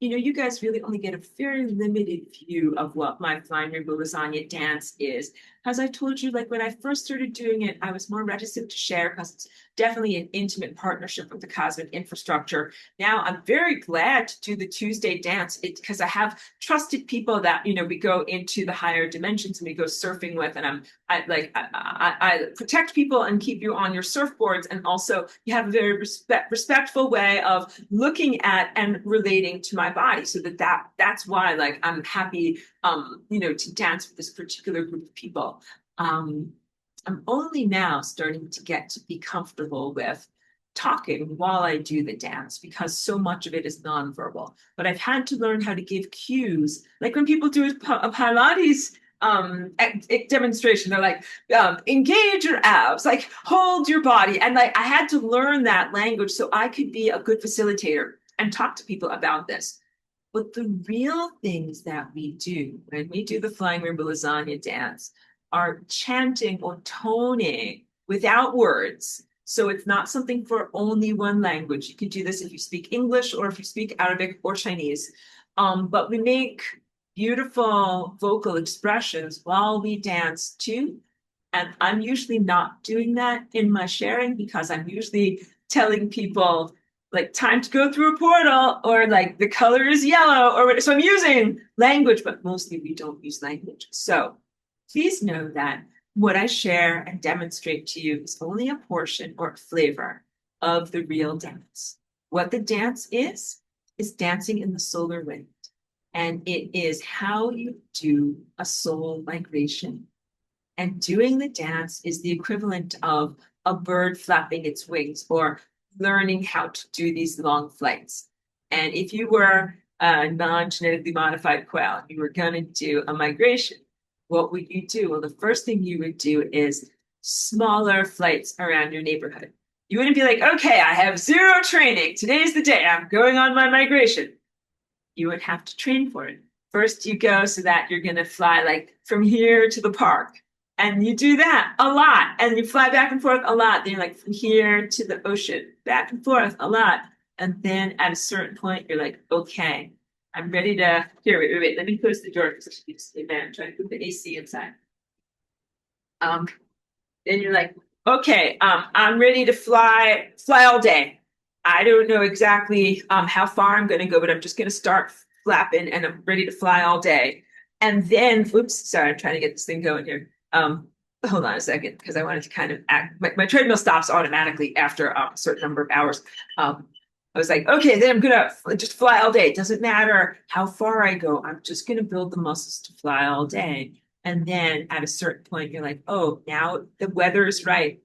you guys really only get a very limited view of what my flying rainbow lasagna dance is. As I told you, like when I first started doing it, I was more reticent to share because it's definitely an intimate partnership with the cosmic infrastructure. Now I'm very glad to do the Tuesday dance because I have trusted people that, we go into the higher dimensions and we go surfing with, and I protect people and keep you on your surfboards. And also you have a very respectful way of looking at and relating to my body, so that's why like I'm happy to dance with this particular group of people. I'm only now starting to get to be comfortable with talking while I do the dance because so much of it is nonverbal. But I've had to learn how to give cues. Like when people do a Pilates demonstration, they're like, engage your abs, like hold your body. And like I had to learn that language so I could be a good facilitator and talk to people about this. But the real things that we do when we do the flying rainbow lasagna dance are chanting or toning without words. So it's not something for only one language. You can do this if you speak English or if you speak Arabic or Chinese. But we make beautiful vocal expressions while we dance too. And I'm usually not doing that in my sharing because I'm usually telling people like time to go through a portal, or like the color is yellow, or so I'm using language, but mostly we don't use language. So please know that what I share and demonstrate to you is only a portion or a flavor of the real dance. What the dance is dancing in the solar wind. And it is how you do a soul migration. And doing the dance is the equivalent of a bird flapping its wings or learning how to do these long flights. And if you were a non-genetically modified quail, you were going to do a migration, what would you do? Well, the first thing you would do is smaller flights around your neighborhood. You wouldn't be like, okay, I have zero training. Today's the day I'm going on my migration. You would have to train for it. First, you go so that you're going to fly like from here to the park. And you do that a lot. And you fly back and forth a lot. Then you're like from here to the ocean, back and forth a lot. And then at a certain point, you're like, okay, I'm ready to, here, wait. Let me close the door because I should be asleep. I'm trying to put the AC inside. Then you're like, okay, I'm ready to fly all day. I don't know exactly how far I'm going to go, but I'm just going to start flapping and I'm ready to fly all day. And then, oops, sorry, I'm trying to get this thing going here. Hold on a second, because I wanted to kind of act, my treadmill stops automatically after a certain number of hours. I was like, okay, then I'm gonna just fly all day. It doesn't matter how far I go. I'm just gonna build the muscles to fly all day. And then at a certain point, you're like, oh, now the weather is right.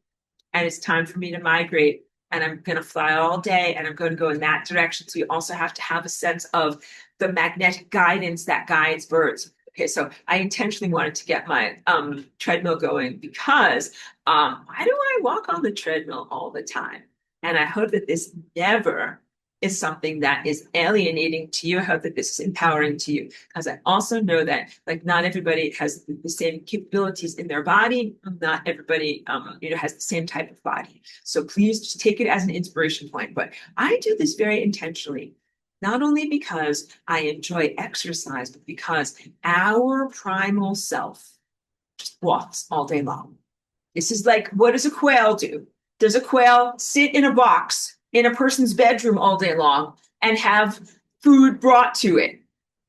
And it's time for me to migrate. And I'm going to fly all day and I'm going to go in that direction. So you also have to have a sense of the magnetic guidance that guides birds. Okay, so I intentionally wanted to get my treadmill going because why do I walk on the treadmill all the time? And I hope that this never is something that is alienating to you. I hope that this is empowering to you, because I also know that like not everybody has the same capabilities in their body. Not everybody, has the same type of body. So please just take it as an inspiration point. But I do this very intentionally, not only because I enjoy exercise, but because our primal self just walks all day long. This is like, what does a quail do? Does a quail sit in a box in a person's bedroom all day long and have food brought to it?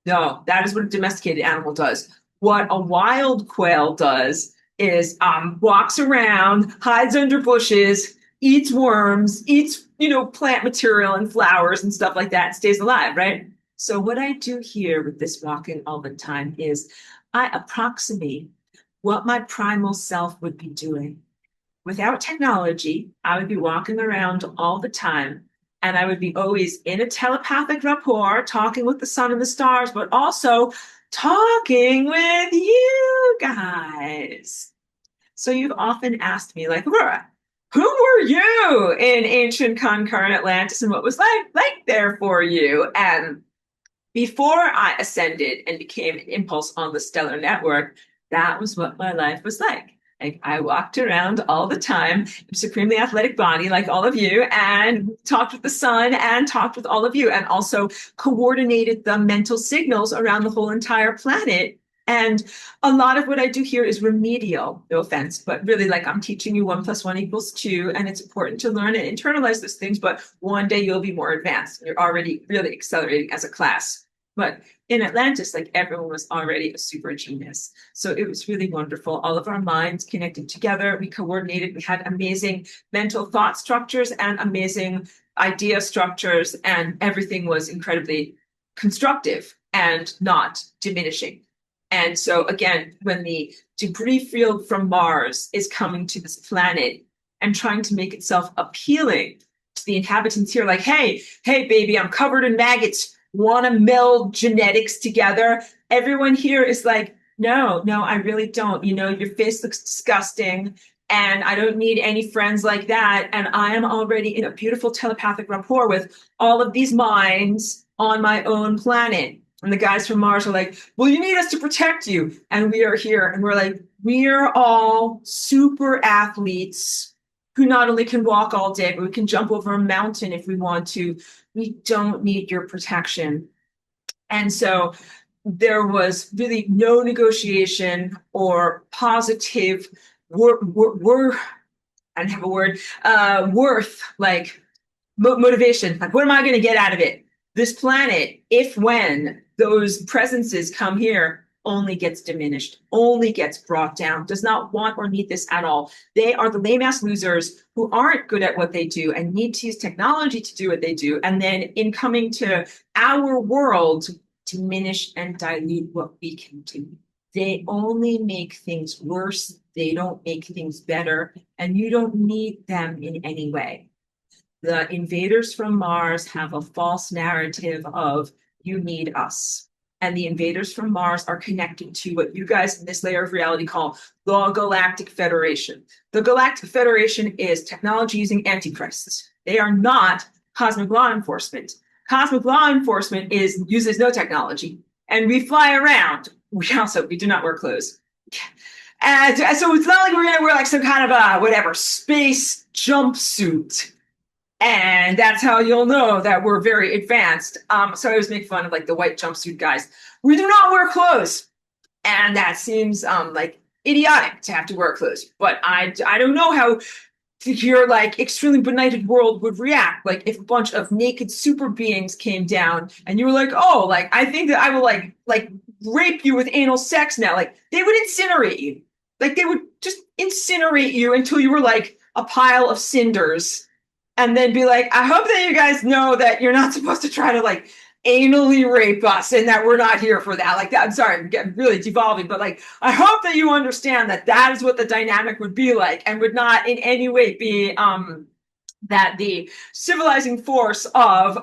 No, that is what a domesticated animal does. What a wild quail does is walks around, hides under bushes, eats worms, eats, plant material and flowers and stuff like that, and stays alive, right? So what I do here with this walking all the time is I approximate what my primal self would be doing. Without technology, I would be walking around all the time, and I would be always in a telepathic rapport, talking with the sun and the stars, but also talking with you guys. So you've often asked me, like, Aurora, who were you in ancient Concar Atlantis, and what was like there for you? And before I ascended and became an impulse on the stellar network, that was what my life was like. Like I walked around all the time, supremely athletic body, like all of you, and talked with the sun and talked with all of you, and also coordinated the mental signals around the whole entire planet. And a lot of what I do here is remedial, no offense, but really like I'm teaching you 1 + 1 = 2, and it's important to learn and internalize those things. But one day you'll be more advanced. You're already really accelerating as a class. But in Atlantis, like everyone was already a super genius. So it was really wonderful. All of our minds connected together. We coordinated. We had amazing mental thought structures and amazing idea structures, and everything was incredibly constructive and not diminishing. And so again, when the debris field from Mars is coming to this planet and trying to make itself appealing to the inhabitants here, like, hey, baby, I'm covered in maggots. Want to meld genetics together? Everyone here is like, no, I really don't. Your face looks disgusting, and I don't need any friends like that. And I am already in a beautiful telepathic rapport with all of these minds on my own planet. And the guys from Mars are like, well, you need us to protect you. And we are here, and we're like, we're all super athletes who not only can walk all day, but we can jump over a mountain if we want to. We don't need your protection. And so there was really no negotiation or positive I don't have a word, worth, like motivation. Like, what am I going to get out of it? This planet, when those presences come here, only gets diminished, only gets brought down, does not want or need this at all. They are the lame-ass losers who aren't good at what they do and need to use technology to do what they do. And then in coming to our world, diminish and dilute what we can do. They only make things worse. They don't make things better. And you don't need them in any way. The invaders from Mars have a false narrative of you need us. And the invaders from Mars are connected to what you guys in this layer of reality call the Galactic Federation. The Galactic Federation is technology using antichrists. They are not cosmic law enforcement. Cosmic law enforcement uses no technology. And we fly around. We do not wear clothes. And so it's not like we're going to wear like some kind of a space jumpsuit. And that's how you'll know that we're very advanced. So I always make fun of like the white jumpsuit guys. We do not wear clothes. And that seems like idiotic to have to wear clothes. But I don't know how your like extremely benighted world would react. Like if a bunch of naked super beings came down and you were like, oh, like I think that I will like rape you with anal sex now. Like they would incinerate you. Like they would just incinerate you until you were like a pile of cinders. And then be like, I hope that you guys know that you're not supposed to try to like anally rape us and that we're not here for that. Like that, I'm sorry, I'm getting really devolving, but like, I hope that you understand that that is what the dynamic would be like and would not in any way be that the civilizing force of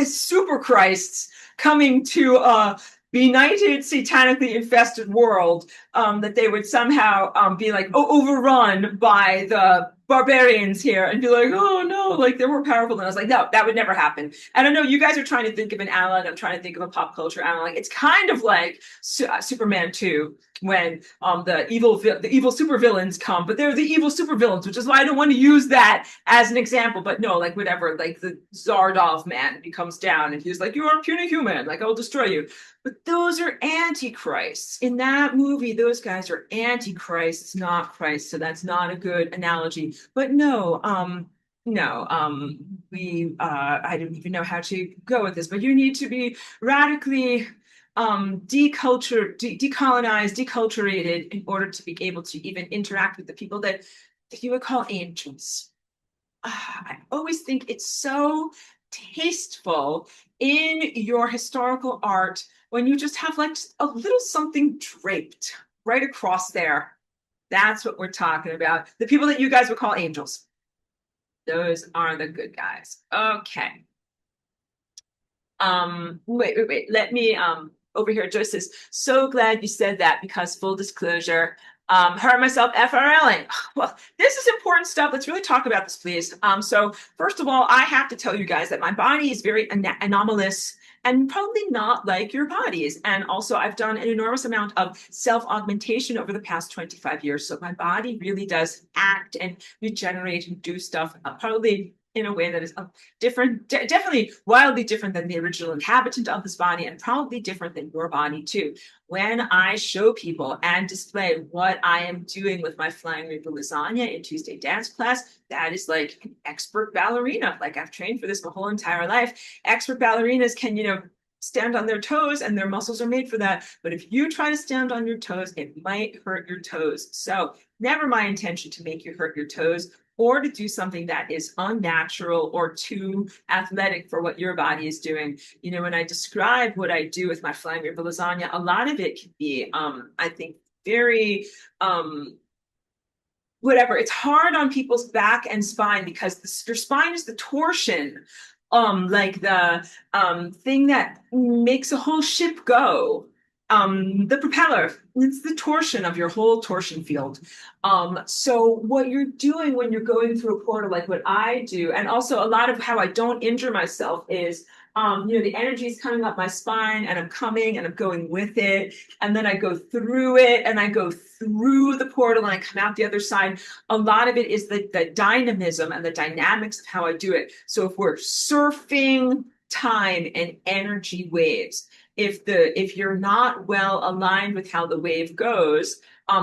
super Christs coming to a benighted, satanically infested world, that they would somehow be like overrun by the barbarians here and be like, oh no, like they're more powerful than us. Like, no, that would never happen. And I know you guys are trying to think of an analog. I'm trying to think of a pop culture analog. It's kind of like Superman 2 when the evil supervillains come, but they're the evil supervillains, which is why I don't want to use that as an example. But no, like whatever, like the Zardoz man, he comes down and he's like, you are a puny human, like I'll destroy you. But those are antichrists. In that movie, those guys are antichrists, not Christ. So that's not a good analogy. But no, I don't even know how to go with this, but you need to be radically decolonized, deculturated in order to be able to even interact with the people that you would call angels. I always think it's so tasteful in your historical art when you just have like a little something draped right across there. That's what we're talking about. The people that you guys would call angels. Those are the good guys. Okay. Wait. Let me over here. Joyce says, so glad you said that because full disclosure, her and myself FRLing. Well, this is important stuff. Let's really talk about this, please. So first of all, I have to tell you guys that my body is very anomalous and probably not like your bodies. And also, I've done an enormous amount of self-augmentation over the past 25 years. So my body really does act and regenerate and do stuff, probably in a way that is different, definitely wildly different than the original inhabitant of this body, and probably different than your body too. When I show people and display what I am doing with my flying river lasagna in Tuesday dance class, that is like an expert ballerina. Like, I've trained for this my whole entire life. Expert ballerinas can, stand on their toes, and their muscles are made for that. But if you try to stand on your toes, it might hurt your toes. So never my intention to make you hurt your toes, or to do something that is unnatural or too athletic for what your body is doing. When I describe what I do with my flying river lasagna, a lot of it can be, I think, very whatever. It's hard on people's back and spine because your spine is the torsion, like the thing that makes a whole ship go. The propeller, it's the torsion of your whole torsion field. So what you're doing when you're going through a portal, like what I do, and also a lot of how I don't injure myself is, the energy is coming up my spine, and I'm coming and I'm going with it. And then I go through it, and I go through the portal, and I come out the other side. A lot of it is the dynamism and the dynamics of how I do it. So if we're surfing time and energy waves, if you're not well aligned with how the wave goes,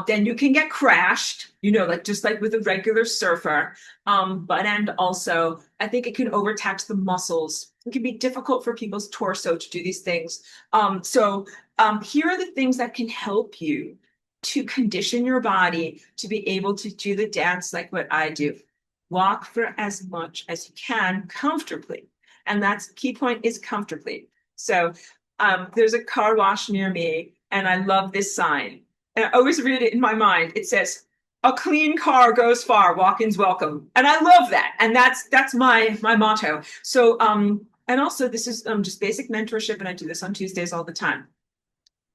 then you can get crashed, like just like with a regular surfer. And also, I think it can overtax the muscles. It can be difficult for people's torso to do these things. Here are the things that can help you to condition your body to be able to do the dance like what I do. Walk for as much as you can comfortably. And that's the key point, is comfortably. So there's a car wash near me, and I love this sign. And I always read it in my mind. It says, "A clean car goes far, walk-ins welcome." And I love that. And that's my motto. So, and also this is just basic mentorship, and I do this on Tuesdays all the time.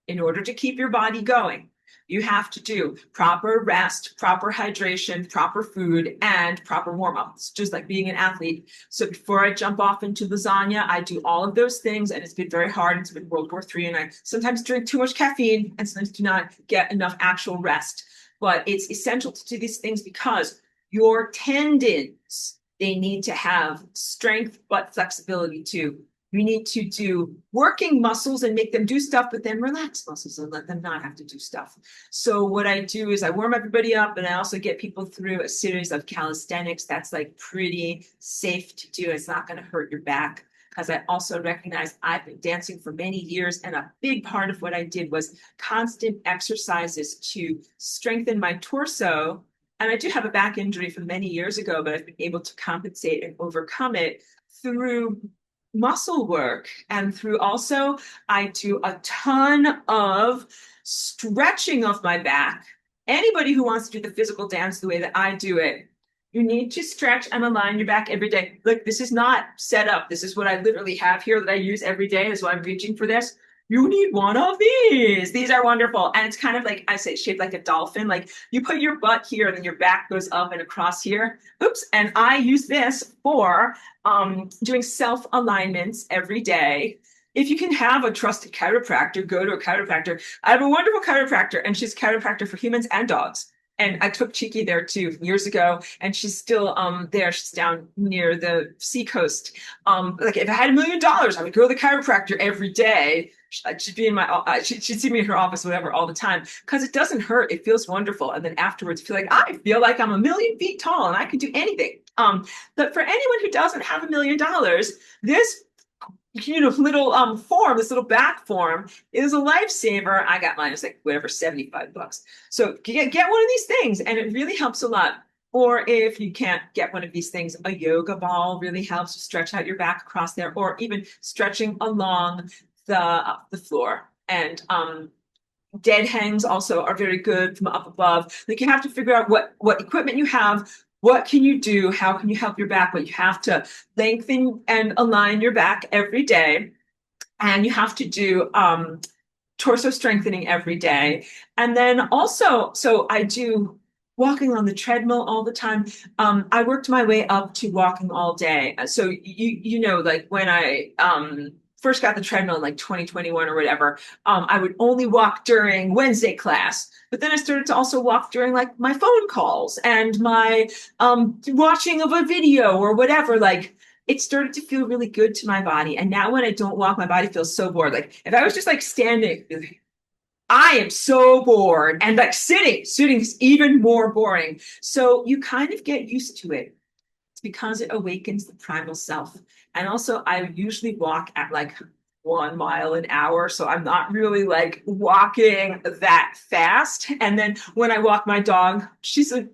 In order to keep your body going, you have to do proper rest, proper hydration, proper food, and proper warm-ups, just like being an athlete. So before I jump off into lasagna, I do all of those things, and it's been very hard. It's been World War III, and I sometimes drink too much caffeine and sometimes do not get enough actual rest. But it's essential to do these things because your tendons, they need to have strength but flexibility too. You need to do working muscles and make them do stuff, but then relax muscles and let them not have to do stuff. So what I do is I warm everybody up, and I also get people through a series of calisthenics that's like pretty safe to do. It's not going to hurt your back, because I also recognize I've been dancing for many years, and a big part of what I did was constant exercises to strengthen my torso. And I do have a back injury from many years ago, but I've been able to compensate and overcome it through muscle work, and through also, I do a ton of stretching of my back. Anybody who wants to do the physical dance the way that I do it, you need to stretch and align your back every day. Look, this is not set up. This is what I literally have here that I use every day. Is why I'm reaching for this. You need one of these. These are wonderful. And it's kind of like, I say, shaped like a dolphin. Like, you put your butt here, and then your back goes up and across here. Oops. And I use this for doing self-alignments every day. If you can have a trusted chiropractor, go to a chiropractor. I have a wonderful chiropractor, and she's a chiropractor for humans and dogs. And I took Cheeky there too years ago, and she's still there. She's down near the seacoast. Like, if I had $1 million, I would go to the chiropractor every day. She'd be in my, she'd see me in her office, whatever, all the time, because it doesn't hurt. It feels wonderful. And then afterwards, I feel like I'm 1,000,000 feet tall and I can do anything. But for anyone who doesn't have $1 million, this little form, this little back form, is a lifesaver. I got mine. It's like whatever, $75. So get one of these things, and it really helps a lot. Or if you can't get one of these things, a yoga ball really helps to stretch out your back across there, or even stretching along the floor. And dead hangs also are very good from up above. Like, you have to figure out what equipment you have. What can you do? How can you help your back? But you have to lengthen and align your back every day. And you have to do torso strengthening every day. And then also, so I do walking on the treadmill all the time. I worked my way up to walking all day. So, like when I first got the treadmill in like 2021 or whatever, I would only walk during Wednesday class. But then I started to also walk during like my phone calls and my watching of a video or whatever. Like it started to feel really good to my body. And now when I don't walk, my body feels so bored. Like if I was just like standing, I am so bored. And like sitting is even more boring. So you kind of get used to it. It's because it awakens the primal self. And also, I usually walk at like 1 mile an hour. So I'm not really like walking that fast. And then when I walk my dog, she's an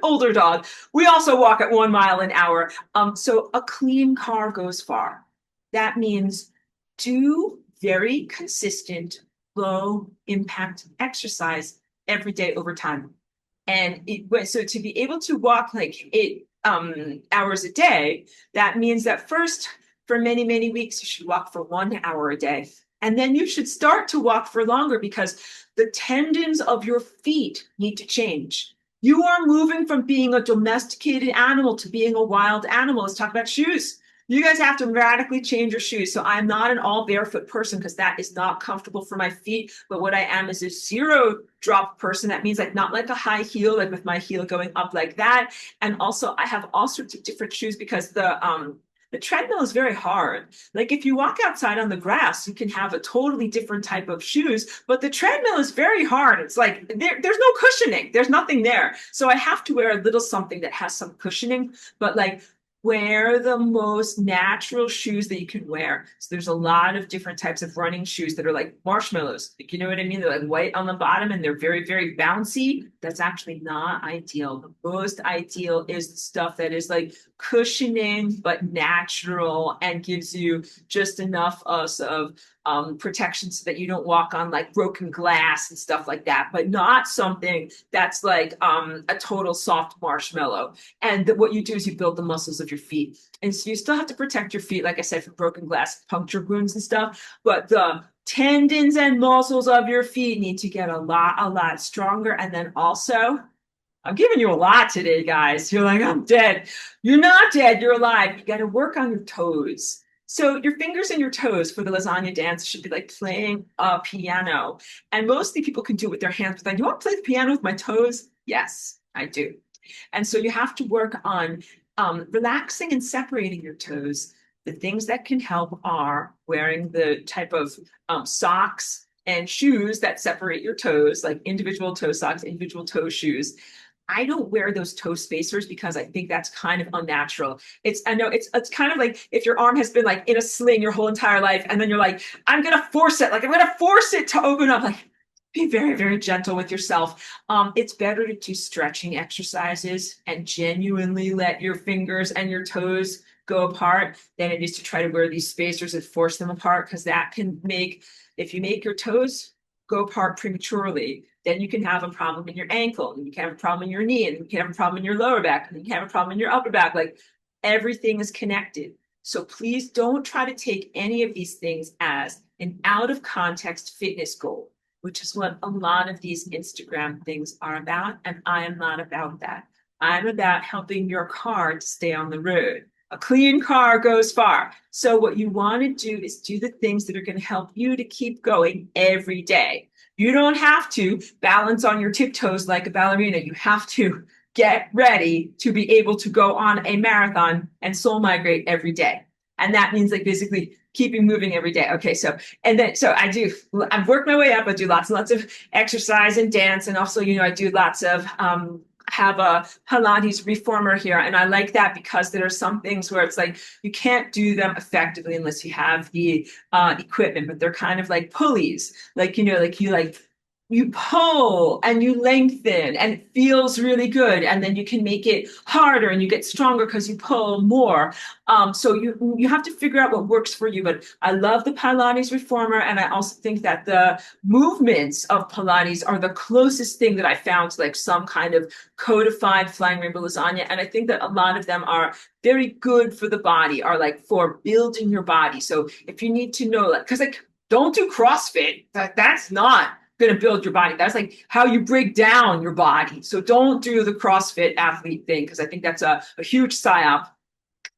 older dog. We also walk at 1 mile an hour. So a clean car goes far. That means do very consistent, low impact exercise every day over time. And so to be able to walk like 8 hours a day, that means that first, for many, many weeks, you should walk for 1 hour a day. And then you should start to walk for longer because the tendons of your feet need to change. You are moving from being a domesticated animal to being a wild animal. Let's talk about shoes. You guys have to radically change your shoes. So I'm not an all barefoot person because that is not comfortable for my feet. But what I am is a zero drop person. That means like not like a high heel, like with my heel going up like that. And also I have all sorts of different shoes because the treadmill is very hard. Like if you walk outside on the grass, you can have a totally different type of shoes, but the treadmill is very hard. It's like there's no cushioning. There's nothing there. So I have to wear a little something that has some cushioning, but like wear the most natural shoes that you can wear. So there's a lot of different types of running shoes that are like marshmallows. Like, you know what I mean? They're like white on the bottom and they're very, very bouncy. That's actually not ideal. The most ideal is the stuff that is like cushioning, but natural and gives you just enough of protection so that you don't walk on like broken glass and stuff like that, but not something that's like a total soft marshmallow. And what you do is you build the muscles of your feet. And so you still have to protect your feet, like I said, from broken glass, puncture wounds and stuff. But the tendons and muscles of your feet need to get a lot stronger. And then also, I'm giving you a lot today, guys. You're like, I'm dead. You're not dead. You're alive. You got to work on your toes. So your fingers and your toes for the lasagna dance should be like playing a piano. And mostly people can do it with their hands. But like, you want to play the piano with my toes? Yes, I do. And so you have to work on relaxing and separating your toes. The things that can help are wearing the type of socks and shoes that separate your toes, like individual toe socks, individual toe shoes. I don't wear those toe spacers because I think that's kind of unnatural. I know it's kind of like if your arm has been like in a sling your whole entire life, and then you're like, I'm gonna force it, like I'm gonna force it to open up. Like, be very, very gentle with yourself. It's better to do stretching exercises and genuinely let your fingers and your toes go apart than it is to try to wear these spacers and force them apart, because that can make, if you make your toes go apart prematurely, then you can have a problem in your ankle, and you can have a problem in your knee, and you can have a problem in your lower back, and you can have a problem in your upper back. Like everything is connected. So please don't try to take any of these things as an out of context fitness goal, which is what a lot of these Instagram things are about. And I am not about that. I'm about helping your car to stay on the road. A clean car goes far. So what you want to do is do the things that are going to help you to keep going every day. You don't have to balance on your tiptoes like a ballerina. You have to get ready to be able to go on a marathon and soul migrate every day. And that means like basically keeping moving every day. Okay, so I've worked my way up. I do lots and lots of exercise and dance. And also, I do lots of have a Pilates reformer here. And I like that because there are some things where it's like you can't do them effectively unless you have the equipment, but they're kind of like pulleys. Like, you pull and you lengthen and it feels really good. And then you can make it harder and you get stronger because you pull more. So you have to figure out what works for you. But I love the Pilates reformer. And I also think that the movements of Pilates are the closest thing that I found to like some kind of codified flying rainbow lasagna. And I think that a lot of them are very good for the body, are like for building your body. So if you need to know, like, because like don't do CrossFit. That's not going to build your body. That's like how you break down your body. So don't do the CrossFit athlete thing, because I think that's a huge psyop.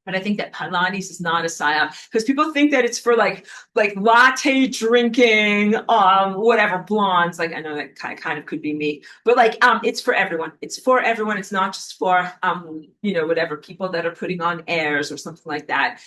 But I think that Pilates is not a psyop because people think that it's for like latte drinking, whatever blondes. Like I know that kind of could be me, but like it's for everyone. It's for everyone. It's not just for whatever people that are putting on airs or something like that.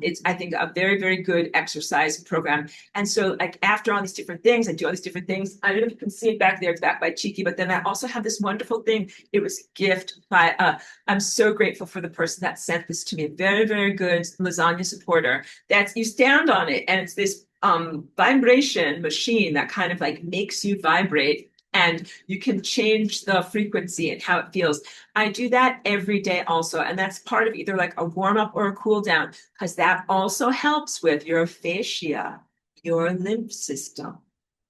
It's I think a very very good exercise program. And so like after all these different things, I do all these different things. I don't know if you can see it back there. It's back by Cheeky, but then I also have this wonderful thing. It was a gift by I'm so grateful for the person that sent this to me. Very, very good lasagna supporter. That's you stand on it, and it's this vibration machine that kind of like makes you vibrate, and you can change the frequency and how it feels. I do that every day also, and that's part of either like a warm up or a cool down, because that also helps with your fascia, your lymph system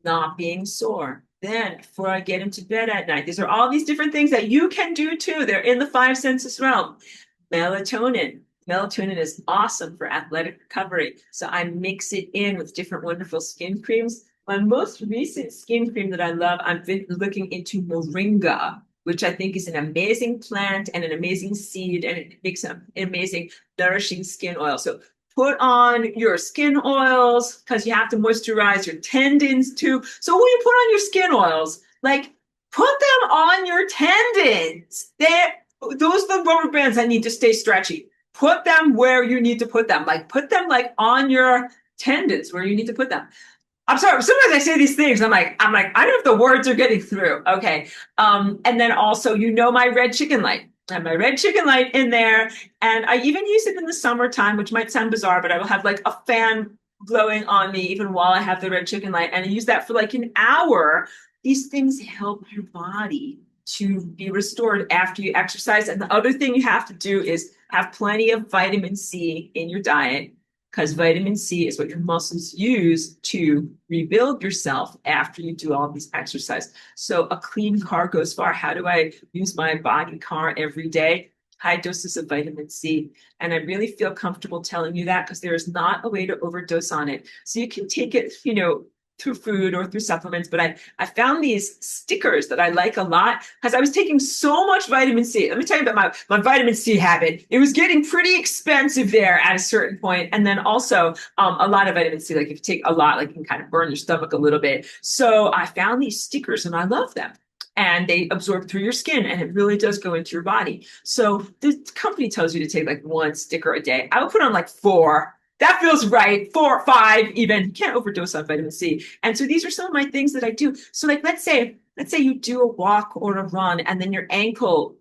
not being sore. Then, before I get into bed at night, these are all these different things that you can do too. They're in the five senses realm. Melatonin. Melatonin is awesome for athletic recovery. So I mix it in with different wonderful skin creams. My most recent skin cream that I love, I've been looking into moringa, which I think is an amazing plant and an amazing seed, and it makes an amazing nourishing skin oil. So put on your skin oils because you have to moisturize your tendons too. So when you put on your skin oils, like put them on your tendons. Those are the rubber bands that need to stay stretchy. Put them where you need to put them. Like put them like on your tendons where you need to put them. I'm sorry. Sometimes I say these things. I'm like, I don't know if the words are getting through. Okay. And then also, my red chicken light. I have my red chicken light in there. And I even use it in the summertime, which might sound bizarre, but I will have like a fan blowing on me even while I have the red chicken light. And I use that for like an hour. These things help your body to be restored after you exercise. And the other thing you have to do is have plenty of vitamin C in your diet, because vitamin C is what your muscles use to rebuild yourself after you do all these exercise. So a clean car goes far. How do I use my body car every day? High doses of vitamin C. And I really feel comfortable telling you that because there is not a way to overdose on it. So you can take it, through food or through supplements. But I found these stickers that I like a lot because I was taking so much vitamin C. Let me tell you about my vitamin C habit. It was getting pretty expensive there at a certain point. And then also a lot of vitamin C, like if you take a lot, like you can kind of burn your stomach a little bit. So I found these stickers and I love them. And they absorb through your skin, and it really does go into your body. So the company tells you to take like one sticker a day. I would put on like 4. That feels right. 4, 5, even. You can't overdose on vitamin C. And so these are some of my things that I do. So like, let's say you do a walk or a run and then your ankle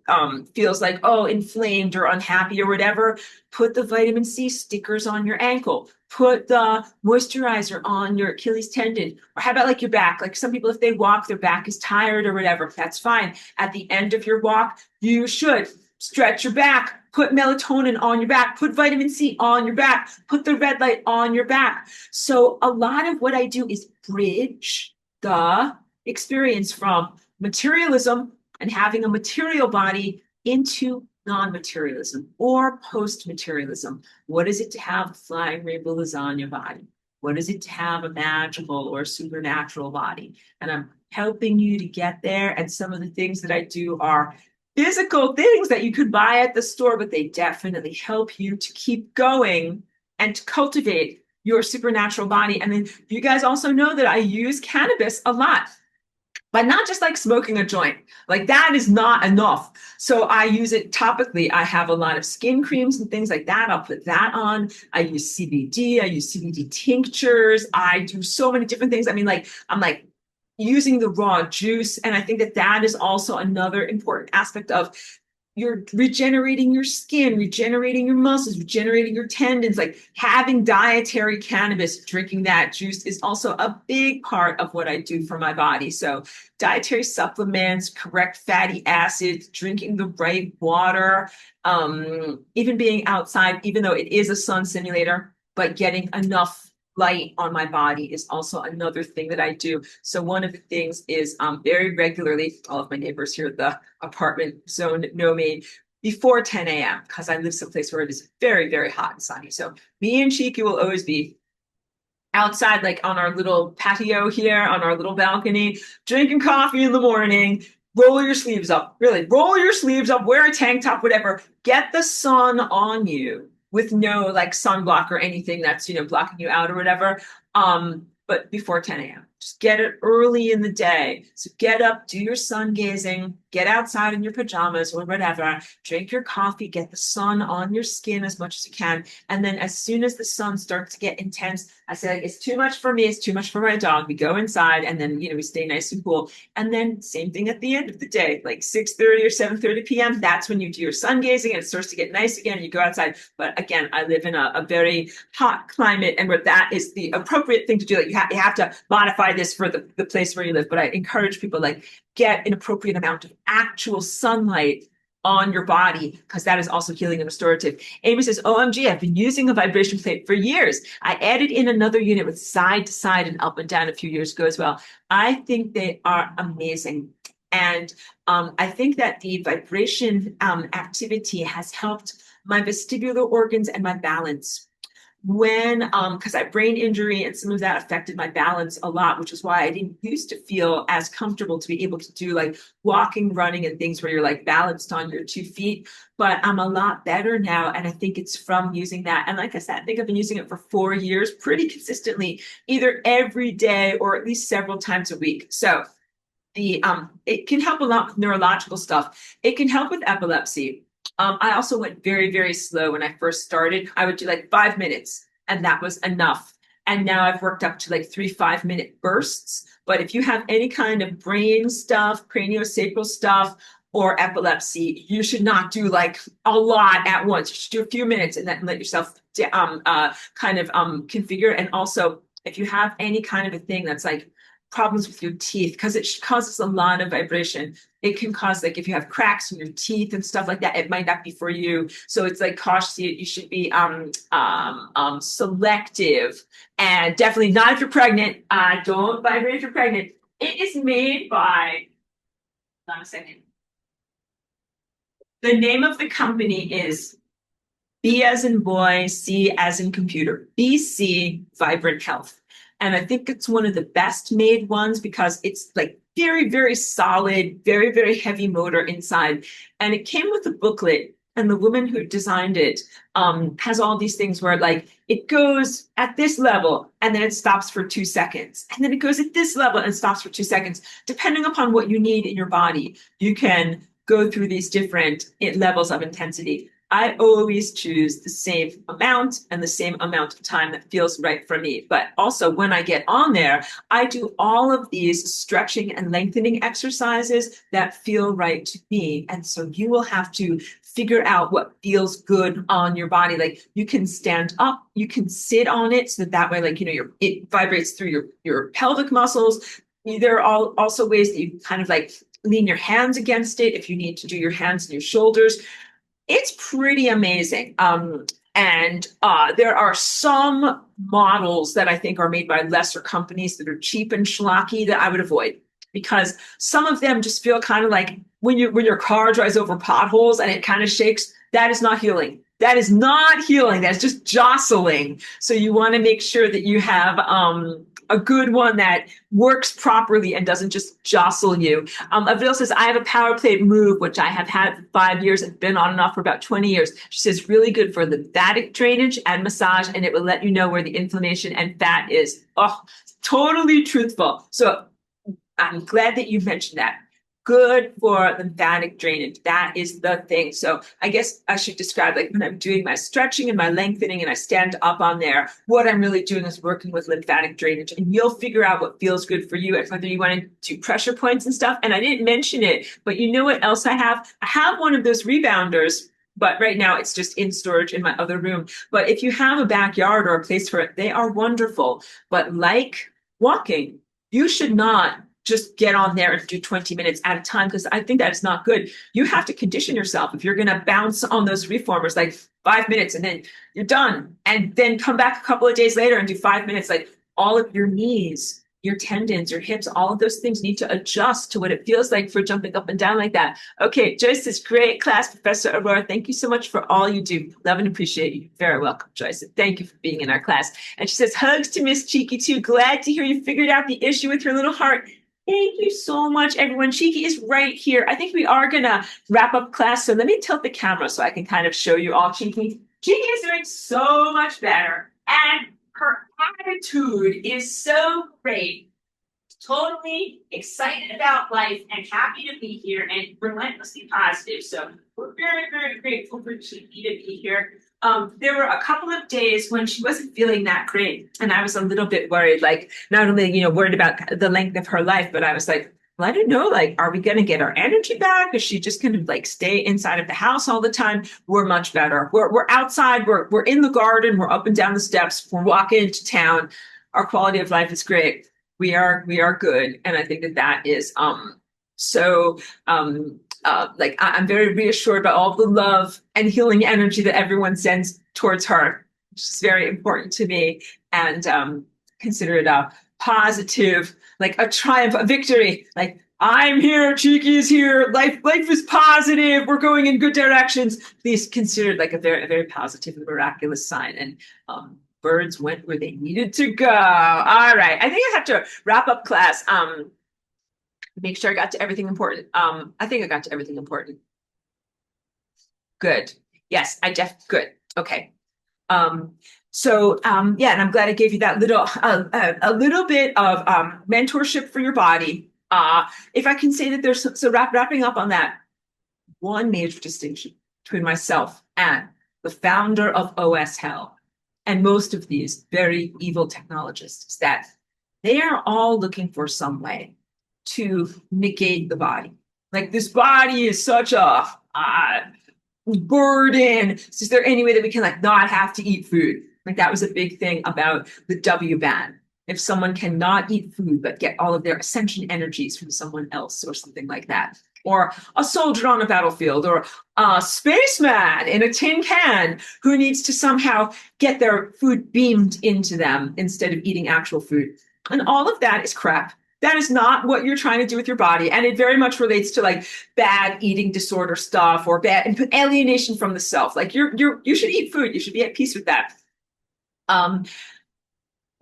feels like, inflamed or unhappy or whatever. Put the vitamin C stickers on your ankle. Put the moisturizer on your Achilles tendon. Or how about like your back? Like some people, if they walk, their back is tired or whatever. That's fine. At the end of your walk, you should stretch your back, put melatonin on your back, put vitamin C on your back, put the red light on your back. So a lot of what I do is bridge the experience from materialism and having a material body into non-materialism or post-materialism. What is it to have a flying rainbow lasagna body? What is it to have a magical or supernatural body? And I'm helping you to get there. And some of the things that I do are physical things that you could buy at the store, but they definitely help you to keep going and to cultivate your supernatural body. And then you guys also know that I use cannabis a lot, but not just like smoking a joint. Like that is not enough. So I use it topically. I have a lot of skin creams and things like that. I'll put that on. I use CBD. I use CBD tinctures. I do so many different things. I mean, I'm using the raw juice. And I think that is also another important aspect of you're regenerating your skin, regenerating your muscles, regenerating your tendons. Like having dietary cannabis, drinking that juice is also a big part of what I do for my body. So dietary supplements, correct fatty acids, drinking the right water, even being outside, even though it is a sun simulator, but getting enough light on my body is also another thing that I do. So one of the things is very regularly, all of my neighbors here at the apartment zone know me, before 10 a.m. because I live someplace where it is very, very hot and sunny. So me and Cheeky will always be outside, like on our little patio here, on our little balcony, drinking coffee in the morning. Roll your sleeves up, really. Roll your sleeves up, wear a tank top, whatever. Get the sun on you. with no like sunblock or anything that's, blocking you out or whatever. But before 10 a.m. Just get it early in the day. So get up, do your sun gazing, get outside in your pajamas or whatever, drink your coffee, get the sun on your skin as much as you can. And then as soon as the sun starts to get intense, I say, like, it's too much for me, it's too much for my dog. We go inside and then, we stay nice and cool. And then same thing at the end of the day, like 6:30 or 7:30 p.m. That's when you do your sun gazing and it starts to get nice again. You go outside. But again, I live in a very hot climate and where that is the appropriate thing to do. Like you have to modify this for the place where you live. But I encourage people, like, get an appropriate amount of actual sunlight on your body, because that is also healing and restorative. Amy says, OMG, I've been using a vibration plate for years. I added in another unit with side to side and up and down a few years ago as well. I think they are amazing. And I think that the vibration activity has helped my vestibular organs and my balance. When, because I had brain injury and some of that affected my balance a lot, which is why I didn't used to feel as comfortable to be able to do like walking, running, and things where you're like balanced on your 2 feet. But I'm a lot better now. And I think it's from using that. And like I said, I think I've been using it for 4 years pretty consistently, either every day or at least several times a week. So it can help a lot with neurological stuff. It can help with epilepsy. I also went very, very slow when I first started. I would do like 5 minutes and that was enough. And now I've worked up to like 3 5-minute bursts. But if you have any kind of brain stuff, craniosacral stuff, or epilepsy, you should not do like a lot at once. You should do a few minutes and then let yourself configure. And also, if you have any kind of a thing that's like problems with your teeth, because it causes a lot of vibration. It can cause, like, if you have cracks in your teeth and stuff like that, it might not be for you. So it's like cautious. You should be selective, and definitely not if you're pregnant. Don't vibrate if you're pregnant. It is made by, hold on a second. The name of the company is B as in boy, C as in computer, BC Vibrant Health. And I think it's one of the best made ones because it's like very, very solid, very, very heavy motor inside. And it came with a booklet. And the woman who designed it has all these things where, like, it goes at this level and then it stops for 2 seconds. And then it goes at this level and stops for 2 seconds. Depending upon what you need in your body, you can go through these different levels of intensity. I always choose the same amount and the same amount of time that feels right for me. But also when I get on there, I do all of these stretching and lengthening exercises that feel right to me. And so you will have to figure out what feels good on your body. Like, you can stand up, you can sit on it so that way, like, it vibrates through your pelvic muscles. There are also ways that you kind of like lean your hands against it if you need to do your hands and your shoulders. It's pretty amazing. And there are some models that I think are made by lesser companies that are cheap and schlocky that I would avoid, because some of them just feel kind of like when your car drives over potholes and it kind of shakes. That is not healing. That is not healing. That's just jostling. So you want to make sure that you have a good one that works properly and doesn't just jostle you. Avril says, I have a power plate move, which I have had for 5 years and been on and off for about 20 years. She says, really good for lymphatic drainage and massage, and it will let you know where the inflammation and fat is. Oh, totally truthful. So I'm glad that you mentioned that. Good for lymphatic drainage. That is the thing. So I guess I should describe, like, when I'm doing my stretching and my lengthening and I stand up on there, what I'm really doing is working with lymphatic drainage, and you'll figure out what feels good for you, whether you want to do pressure points and stuff. And I didn't mention it, but you know what else I have? I have one of those rebounders, but right now it's just in storage in my other room. But if you have a backyard or a place for it, they are wonderful. But like walking, you should not just get on there and do 20 minutes at a time, because I think that is not good. You have to condition yourself. If you're going to bounce on those reformers, like 5 minutes and then you're done, and then come back a couple of days later and do 5 minutes, like, all of your knees, your tendons, your hips, all of those things need to adjust to what it feels like for jumping up and down like that. Okay, Joyce says, great class, Professor Aurora. Thank you so much for all you do. Love and appreciate you. Very welcome, Joyce. Thank you for being in our class. And she says, hugs to Miss Cheeky too. Glad to hear you figured out the issue with her little heart. Thank you so much, everyone. Cheeky is right here. I think we are going to wrap up class. So let me tilt the camera so I can kind of show you all Cheeky. She is doing so much better, and her attitude is so great. Totally excited about life and happy to be here and relentlessly positive. So we're very, very grateful for Chicky to be here. There were a couple of days when she wasn't feeling that great, and I was a little bit worried, like not only, worried about the length of her life, but I was like, well, I don't know, like, are we going to get our energy back? Is she just going to like stay inside of the house all the time? We're much better. We're outside. We're in the garden. We're up and down the steps. We're walking into town. Our quality of life is great. We are good, and I think that is so like I'm very reassured by all the love and healing energy that everyone sends towards her, which is very important to me, and consider it a positive, like a triumph, a victory. Like, I'm here, Cheeky is here, life is positive, we're going in good directions. Please consider it like a very positive and miraculous sign. And birds went where they needed to go. All right. I think I have to wrap up class. Make sure I got to everything important. I think I got to everything important. Good. Yes, good. Okay. Yeah, and I'm glad I gave you that little a little bit of mentorship for your body. If I can say that there's wrapping up on that, one major distinction between myself and the founder of OS Hell and most of these very evil technologists is that they are all looking for some way to negate the body. Like, this body is such a burden. Is there any way that we can like not have to eat food? Like, that was a big thing about the W ban. If someone cannot eat food but get all of their ascension energies from someone else or something like that, or a soldier on a battlefield, or a spaceman in a tin can who needs to somehow get their food beamed into them instead of eating actual food. And all of that is crap. That is not what you're trying to do with your body. And it very much relates to like bad eating disorder stuff or bad alienation from the self. Like, you should eat food. You should be at peace with that.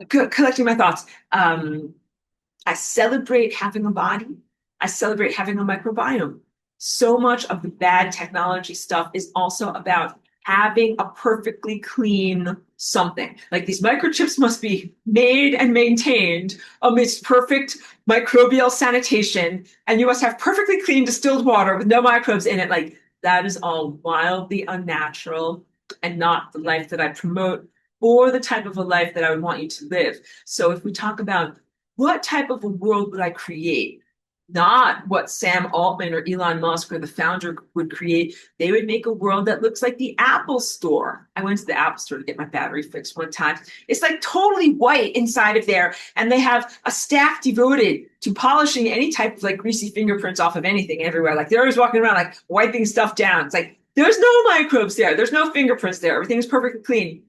Collecting my thoughts. I celebrate having a body. I celebrate having a microbiome. So much of the bad technology stuff is also about having a perfectly clean something. Like, these microchips must be made and maintained amidst perfect microbial sanitation, and you must have perfectly clean distilled water with no microbes in it. Like, that is all wildly unnatural and not the life that I promote or the type of a life that I would want you to live. So if we talk about what type of a world would I create, not what Sam Altman or Elon Musk or the founder would create, they would make a world that looks like the Apple Store. I went to the Apple Store to get my battery fixed one time. It's like totally white inside of there, and they have a staff devoted to polishing any type of like greasy fingerprints off of anything everywhere. Like, they're always walking around like wiping stuff down. It's like, there's no microbes there. There's no fingerprints there. Everything's perfectly clean.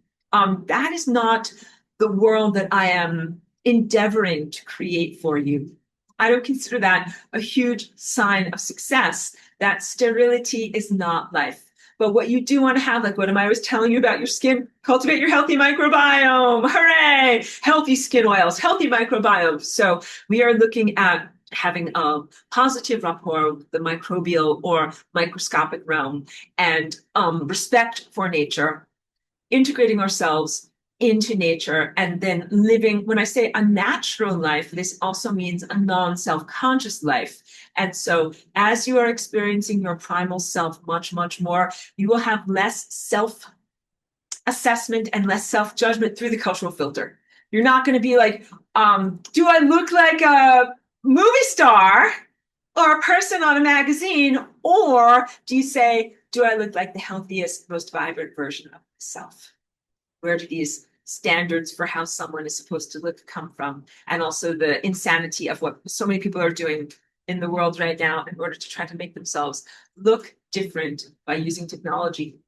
That is not the world that I am endeavoring to create for you. I don't consider that a huge sign of success. That sterility is not life. But what you do want to have, like what am I always telling you about your skin? Cultivate your healthy microbiome. Hooray! Healthy skin oils, healthy microbiome. So we are looking at having a positive rapport with the microbial or microscopic realm, and respect for nature, integrating ourselves into nature, and then living, when I say a natural life, this also means a non-self-conscious life. And so as you are experiencing your primal self much more, you will have less self-assessment and less self-judgment through the cultural filter. You're not going to be like, do I look like a movie star or a person on a magazine? Or do you say, do I look like the healthiest, most vibrant version of myself? Where do these standards for how someone is supposed to look come from? And also the insanity of what so many people are doing in the world right now in order to try to make themselves look different by using technology.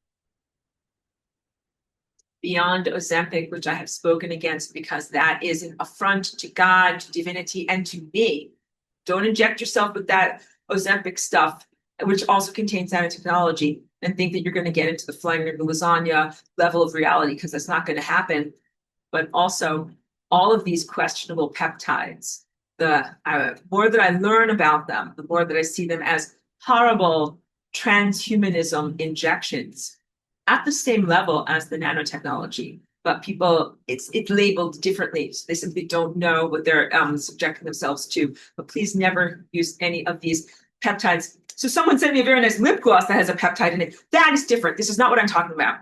Beyond Ozempic, which I have spoken against because that is an affront to God, to divinity, and to me. Don't inject yourself with that Ozempic stuff, which also contains nanotechnology, and think that you're going to get into the flying the lasagna level of reality, because that's not going to happen. But also, all of these questionable peptides, the more that I learn about them, the more that I see them as horrible transhumanism injections. at the same level as the nanotechnology, but it's labeled differently. So they simply don't know what they're subjecting themselves to. But please never use any of these peptides. So someone sent me a very nice lip gloss that has a peptide in it. That is different. This is not what I'm talking about.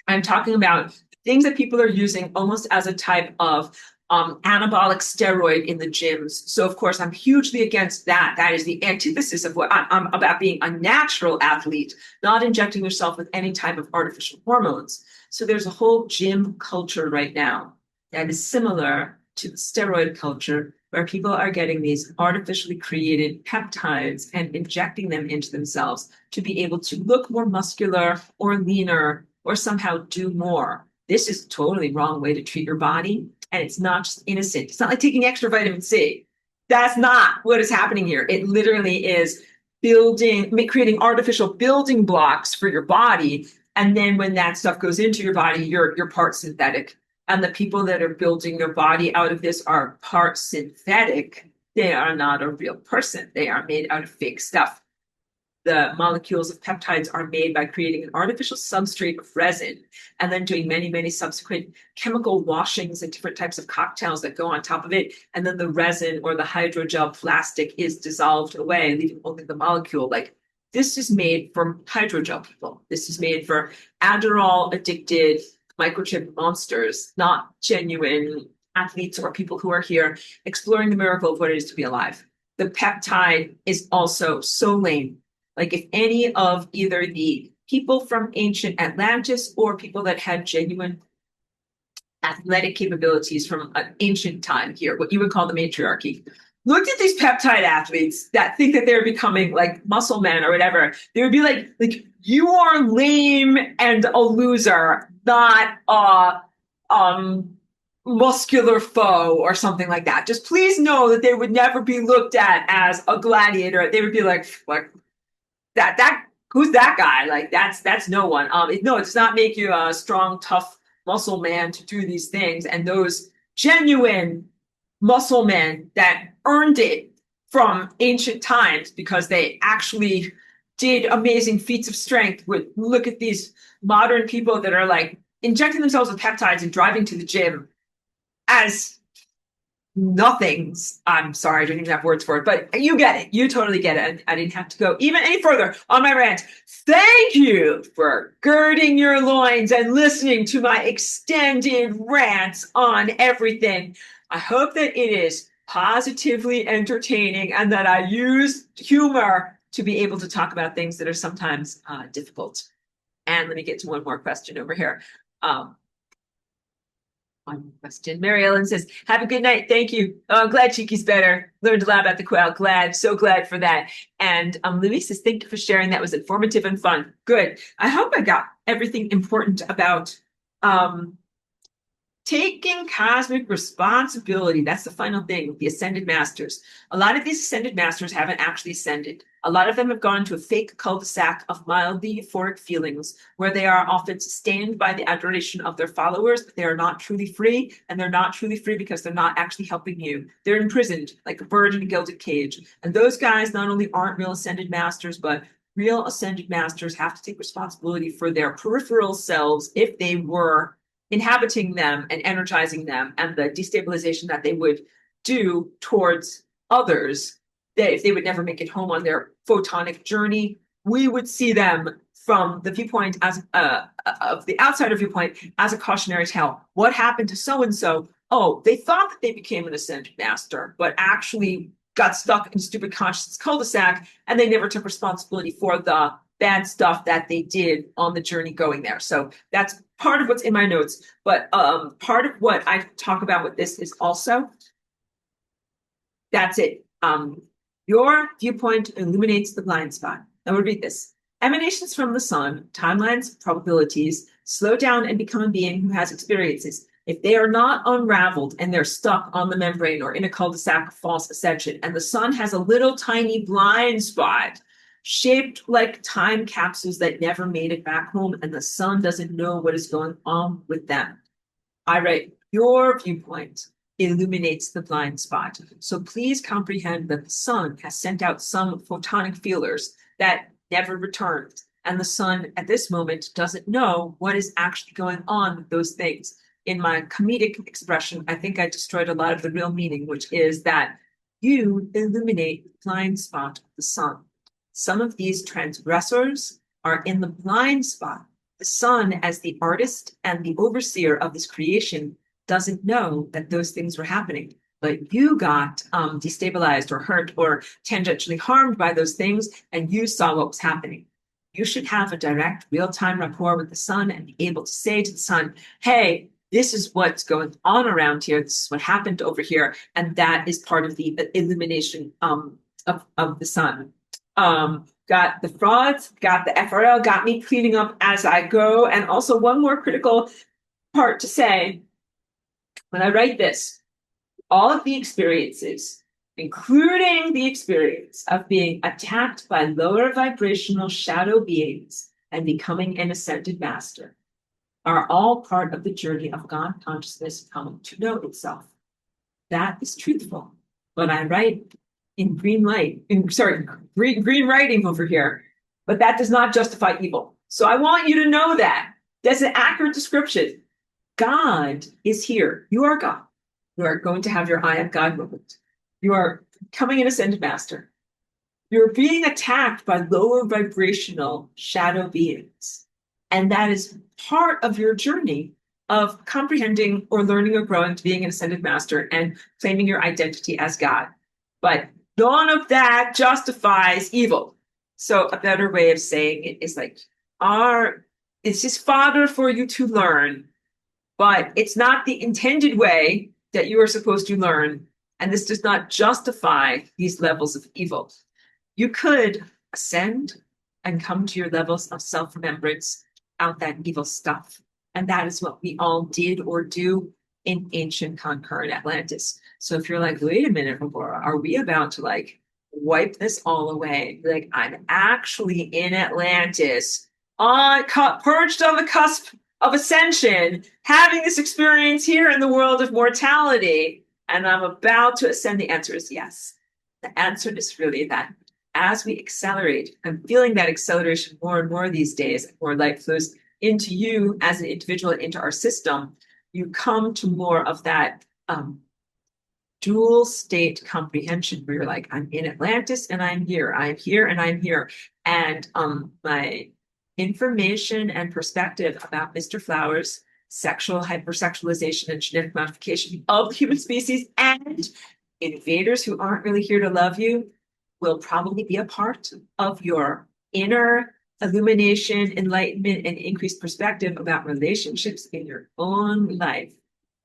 I'm talking about things that people are using almost as a type of anabolic steroid in the gyms. So, of course, I'm hugely against that. That is the antithesis of what I'm about being a natural athlete, not injecting yourself with any type of artificial hormones. So, there's a whole gym culture right now that is similar to the steroid culture, where people are getting these artificially created peptides and injecting them into themselves to be able to look more muscular or leaner or somehow do more. This is a totally wrong way to treat your body. And it's not just innocent. It's not like taking extra vitamin C. That's not what is happening here. It literally is creating artificial building blocks for your body. And then when that stuff goes into your body, you're part synthetic. And the people that are building their body out of this are part synthetic. They are not a real person. They are made out of fake stuff. The molecules of peptides are made by creating an artificial substrate of resin and then doing many, many subsequent chemical washings and different types of cocktails that go on top of it. And then the resin or the hydrogel plastic is dissolved away, leaving only the molecule. Like, this is made for hydrogel people. This is made for Adderall addicted microchip monsters, not genuine athletes or people who are here exploring the miracle of what it is to be alive. The peptide is also so lame. Like, if any of either the people from ancient Atlantis or people that had genuine athletic capabilities from an ancient time here, what you would call the matriarchy, looked at these peptide athletes that think that they're becoming like muscle men or whatever, they would be like, you are lame and a loser, not a muscular foe or something like that. Just please know that they would never be looked at as a gladiator. They would be like that who's that guy? Like, that's no one. It does not make you a strong, tough muscle man to do these things. And those genuine muscle men that earned it from ancient times because they actually did amazing feats of strength would look at these modern people that are like injecting themselves with peptides and driving to the gym as nothings. I'm sorry, I don't even have words for it, but you get it. You totally get it. I didn't have to go even any further on my rant. Thank you for girding your loins and listening to my extended rants on everything. I hope that it is positively entertaining and that I use humor to be able to talk about things that are sometimes difficult. And let me get to one more question over here. One question. Mary Ellen says, have a good night. Thank you. Oh, I'm glad Cheeky's better. Learned a lot about the quail. So glad for that. And Louise says, thank you for sharing. That was informative and fun. Good. I hope I got everything important about taking cosmic responsibility. That's the final thing with the Ascended Masters. A lot of these Ascended Masters haven't actually ascended. A lot of them have gone to a fake cul-de-sac of mildly euphoric feelings where they are often sustained by the adoration of their followers, but they are not truly free, and they're not truly free because they're not actually helping you. They're imprisoned like a bird in a gilded cage. And those guys not only aren't real Ascended Masters, but real Ascended Masters have to take responsibility for their peripheral selves if they were inhabiting them and energizing them, and the destabilization that they would do towards others, that if they would never make it home on their photonic journey, we would see them from the viewpoint as of the outsider viewpoint as a cautionary tale. What happened to so-and-so? Oh, they thought that they became an Ascended Master, but actually got stuck in stupid consciousness cul-de-sac, and they never took responsibility for the bad stuff that they did on the journey going there. So that's part of what's in my notes. But part of what I talk about with this is also, that's it. Your viewpoint illuminates the blind spot. Now we'll read this. Emanations from the sun, timelines, probabilities, slow down and become a being who has experiences. If they are not unraveled and they're stuck on the membrane or in a cul-de-sac of false ascension, and the sun has a little tiny blind spot shaped like time capsules that never made it back home, and the sun doesn't know what is going on with them. I write, your viewpoint illuminates the blind spot. So please comprehend that the sun has sent out some photonic feelers that never returned. And the sun at this moment doesn't know what is actually going on with those things. In my comedic expression, I think I destroyed a lot of the real meaning, which is that you illuminate the blind spot of the sun. Some of these transgressors are in the blind spot. The sun, as the artist and the overseer of this creation, doesn't know that those things were happening. But you got destabilized or hurt or tangentially harmed by those things, and you saw what was happening. You should have a direct, real-time rapport with the sun and be able to say to the sun, hey, this is what's going on around here. This is what happened over here. And that is part of the illumination of the sun. Got the frauds, got the FRL, got me cleaning up as I go. And also one more critical part to say, when I write this, all of the experiences, including the experience of being attacked by lower vibrational shadow beings and becoming an ascended master, are all part of the journey of God consciousness coming to know itself. That is truthful. But I write in green writing over here, but that does not justify evil. So I want you to know that. That's an accurate description. God is here. You are God. You are going to have your eye of God moment. You are becoming an ascended master. You're being attacked by lower vibrational shadow beings. And that is part of your journey of comprehending or learning or growing to being an ascended master and claiming your identity as God. But none of that justifies evil. So a better way of saying it is like, it's just fodder for you to learn, but it's not the intended way that you are supposed to learn. And this does not justify these levels of evil. You could ascend and come to your levels of self-remembrance out that evil stuff. And that is what we all did or do in ancient concurrent Atlantis. So if you're like, wait a minute, Aurora, are we about to like wipe this all away? Like, I'm actually in Atlantis, perched on the cusp of ascension, having this experience here in the world of mortality, and I'm about to ascend. The answer is yes. The answer is really that as we accelerate, I'm feeling that acceleration more and more these days, more light flows into you as an individual and into our system, you come to more of that dual state comprehension where you're like, I'm in Atlantis and I'm here. I'm here and I'm here. And my information and perspective about Mr. Flowers' sexual hypersexualization and genetic modification of the human species and invaders who aren't really here to love you will probably be a part of your inner illumination, enlightenment, and increased perspective about relationships in your own life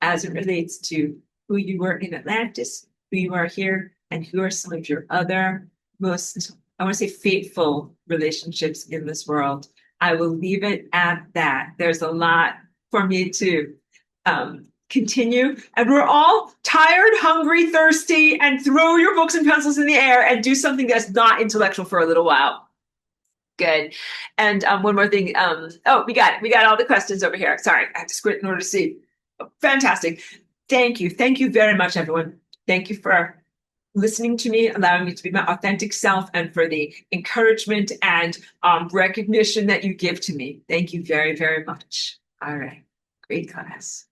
as it relates to who you were in Atlantis, who you are here, and who are some of your other most, I want to say, fateful relationships in this world. I will leave it at that. There's a lot for me to continue. And we're all tired, hungry, thirsty, and throw your books and pencils in the air and do something that's not intellectual for a little while. Good. And one more thing. We got it. We got all the questions over here. Sorry, I have to squint in order to see. Fantastic. Thank you. Thank you very much, everyone. Thank you for listening to me, allowing me to be my authentic self, and for the encouragement and recognition that you give to me. Thank you very, very much. All right. Great class.